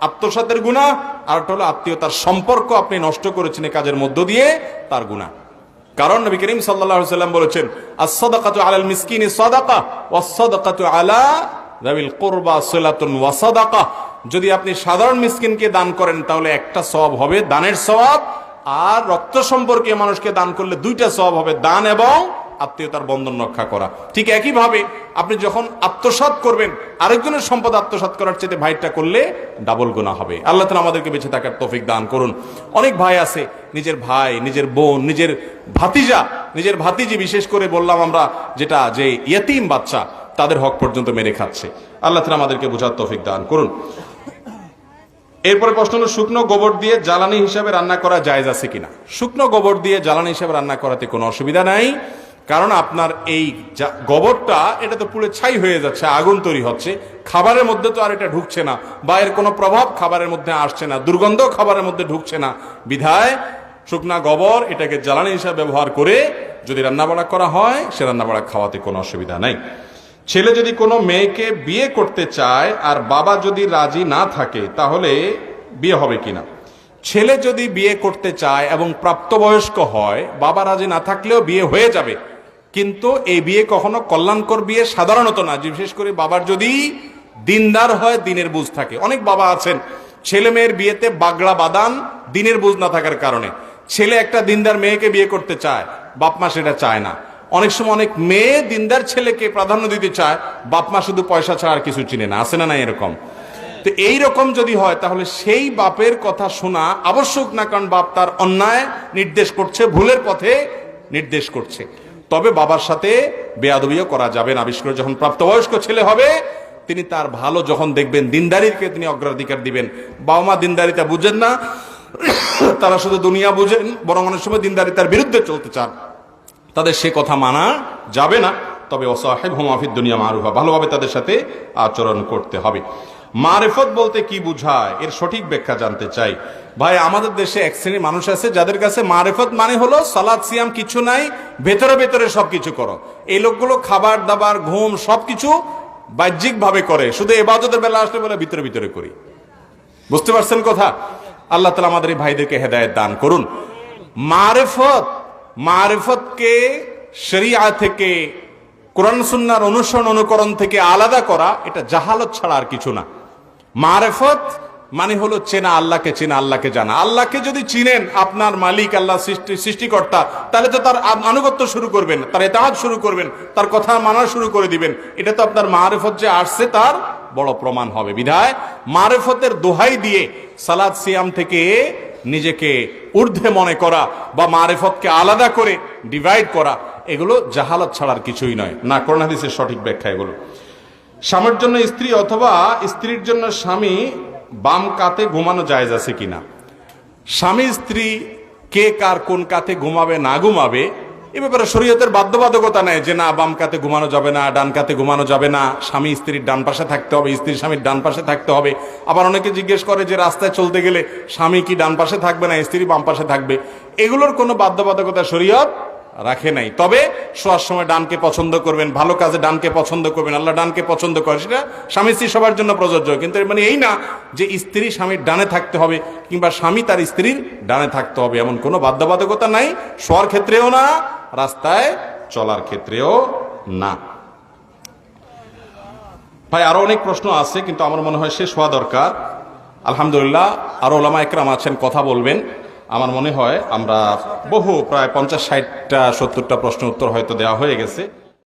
আত্মসাতের গুনাহ, আর একটা হলো আত্মীয়তার সম্পর্ক আপনি নষ্ট করেছেন এই কাজের মধ্য দিয়ে, তার গুনাহ। কারণ নবী করিম সাল্লাল্লাহু আলাইহি ওয়াসাল্লাম বলেছেন, আস-সাদাকাতু আলাল মিসকিনি সাদাকা ওয়াস-সাদাকাতু আলা যাবিল কুরবা সিলাতুন ওয়া সাদাকা। যদি আপনি সাধারণ মিসকিনকে দান করেন তাহলে একটা সওয়াব হবে, দানের সওয়াব, আর রক্ত সম্পর্কীয় মানুষকে দান করলে দুইটা সওয়াব হবে, দান এবং আত্মীয়তার বন্ধন রক্ষা করা। ঠিক একইভাবে আপনি যখন আত্মসাৎ করবেন, আরেকজনের সম্পদ আত্মসাৎ করার চেয়ে ভাইটা করলে ডাবল গুনাহ হবে। আল্লাহ তাআলা আমাদেরকে বেঁচে থাকার তৌফিক দান করুন। অনেক ভাই আছে নিজের ভাই, নিজের বোন, নিজের ভাতিজা, নিজের ভাতিজি, বিশেষ করে বললাম আমরা যেটা, যে ইয়েতিম বাচ্চা, তাদের হক পর্যন্ত মেরে খাচ্ছে। আল্লাহ তাআলা আমাদেরকে বোঝার তৌফিক দান করুন। এরপরে প্রশ্ন হলো, শুকনো গোবর দিয়ে জ্বালানি হিসাবে রান্না করা জায়েজ আছে কিনা? শুকনো গোবর দিয়ে জ্বালানি হিসাবে রান্না করাতে কোনো অসুবিধা নাই, কারণ আপনার এই গোবরটা, এটা তো পুরো ছাই হয়ে যাচ্ছে, আগুন তৈরি হচ্ছে, খাবারের মধ্যে তো আর এটা ঢুকছে না, বা এর কোনো প্রভাব খাবারের মধ্যে আসছে না, দুর্গন্ধ খাবারের মধ্যে ঢুকছে না। বিধায় শুকনা গোবর এটাকে জ্বালানি হিসাবে ব্যবহার করে যদি রান্নাবাড়া করা হয়, সে রান্নাবাড়া খাওয়াতে কোনো অসুবিধা নাই। ছেলে যদি কোনো মেয়েকে বিয়ে করতে চায় আর বাবা যদি রাজি না থাকে, তাহলে বিয়ে হবে কিনা? ছেলে যদি বিয়ে করতে চায় এবং প্রাপ্তবয়স্ক হয়, বাবা রাজি না থাকলেও বিয়ে হয়ে যাবে, কিন্তু এই বিয়ে কখনো কল্যাণকর বিয়ে সাধারণত না। বিশেষ করে বাবার যদি দিনদার হয়, দিনের বুঝ থাকে। অনেক বাবা আছেন ছেলে মেয়ের বিয়েতে বাগড়া বাদান, দিনের বুঝ না থাকার কারণে। ছেলে একটা দিনদার মেয়েকে বিয়ে করতে চায়, বাপ মা সেটা চায় না। অনেক সময় অনেক মেয়ে দিনদার ছেলেকে প্রাধান্য দিতে চায়, বাপ মা শুধু পয়সা ছাড়া আর কিছু চিনে না। আছে না নাই এরকম? তো এইরকম যদি হয়, তাহলে সেই বাপের কথা শোনা আবশ্যক না, কারণ বাপ তার অন্যায় নির্দেশ করছে, ভুলের পথে নির্দেশ করছে। তবে বাবার সাথে বেয়াদবিও করা যাবে না। বিশেষ করে যখন প্রাপ্তবয়স্ক ছেলে হবে, তিনি তার ভালো যখন দেখবেন, দিনদারিকে তিনি অগ্রাধিকার দিবেন। বাবা মা দিনদারিতা বুঝেন না, তারা শুধু দুনিয়া বুঝেন, বরং অনেক সময় দিনদারিতার বিরুদ্ধে চলতে চান, তাদের সে কথা মানা যাবে না। তবে ওয়াসাহিবহুম ফিদ দুনিয়া মারুফা, ভালোভাবে তাদের সাথে আচরণ করতে হবে। মারিফত বলতে কি বুঝায়, এর সঠিক ব্যাখ্যা জানতে চাই। ভাই, আমাদের দেশে এক শ্রেণীর মানুষ আছে যাদের কাছে মারিফত মানে হলো সালাত সিয়াম কিছু নাই, ভেতরে ভেতরে সবকিছু করো। এই লোকগুলো খাবার দাবার ঘুম সবকিছু বাহ্যিক ভাবে করে, শুধু ইবাদতের বেলা আসলে বলে ভিতরে ভিতরে করি। বুঝতে পারছেন কথা? আল্লাহ তাআলা আমাদের এই ভাইদেরকে হেদায়েত দান করুন। মারিফতকে শরিয়া থেকে, কোরআন সুন্নাহর অনুসরণ অনুকরণ থেকে আলাদা করা, এটা জাহালত ছাড়া আর কিছু না। মারিফত মানে হলো চেনা আল্লাহকে, চেনা আল্লাহকে জানা। আল্লাহকে যদি চিনেন, আপনার মালিক আল্লাহ, সৃষ্টিকর্তা, তাহলে তো তার আনুগত্য শুরু করবেন, তার ইতাআত শুরু করবেন, তার কথা মানা শুরু করে দিবেন। এটা তো আপনার মারিফত যে আসছে তার বড় প্রমাণ হবে। বিধায় মারিফতের দোহাই দিয়ে সালাত সিয়াম থেকে নিজেকে ঊর্ধ্বে মনে করা বা মারিফতকে আলাদা করে ডিভাইড করা, এগুলো জাহালত ছাড়ার কিছুই নয় না। কোরআন হাদিসের সঠিক ব্যাখ্যা এগুলো। স্বামীর জন্য স্ত্রী অথবা স্ত্রীর জন্য স্বামী বাম কাতে ঘুমানো জায়েজ আছে কিনা? স্বামী স্ত্রী কে কার কোন কাতে ঘুমাবে না ঘুমাবে এ ব্যাপারে শরীয়তের বাধ্যবাধকতা নেই যে না বাম কাতে ঘুমানো যাবে না, ডান কাতে ঘুমানো যাবে না, স্বামী স্ত্রীর ডান পাশে থাকতে হবে, স্ত্রী স্বামীর ডান পাশে থাকতে হবে। আবার অনেকে জিজ্ঞেস করে যে রাস্তায় চলতে গেলে স্বামী কি ডান পাশে থাকবে না স্ত্রী বাম পাশে থাকবে? এগুলোর কোনো বাধ্যবাধকতা শরীয়ত রাখে নাই। তবে শোয়ার সময় ডানকে পছন্দ করবেন, ভালো কাজে ডানকে পছন্দ করবেন, আল্লাহ ডানকে পছন্দ করে, সেটা স্বামী স্ত্রী সবার জন্য প্রযোজ্য। কিন্তু এর মানে এই না যে স্ত্রী স্বামীর ডানে থাকতে হবে কিংবা স্বামী তার স্ত্রীর ডানে থাকতে হবে, এমন কোনো বাধ্যবাধকতা নাই। শোয়ার ক্ষেত্রেও না, রাস্তায় চলার ক্ষেত্রেও না। ভাই, আরো অনেক প্রশ্ন আছে, কিন্তু আমার মনে হয় শেষ হওয়া দরকার। আলহামদুলিল্লাহ, আরো ওলামা একরাম আছেন, কথা বলবেন। আমার মনে হয় আমরা প্রায় 50-60টা 70টা প্রশ্ন উত্তর হয়তো দেওয়া হয়ে গেছে।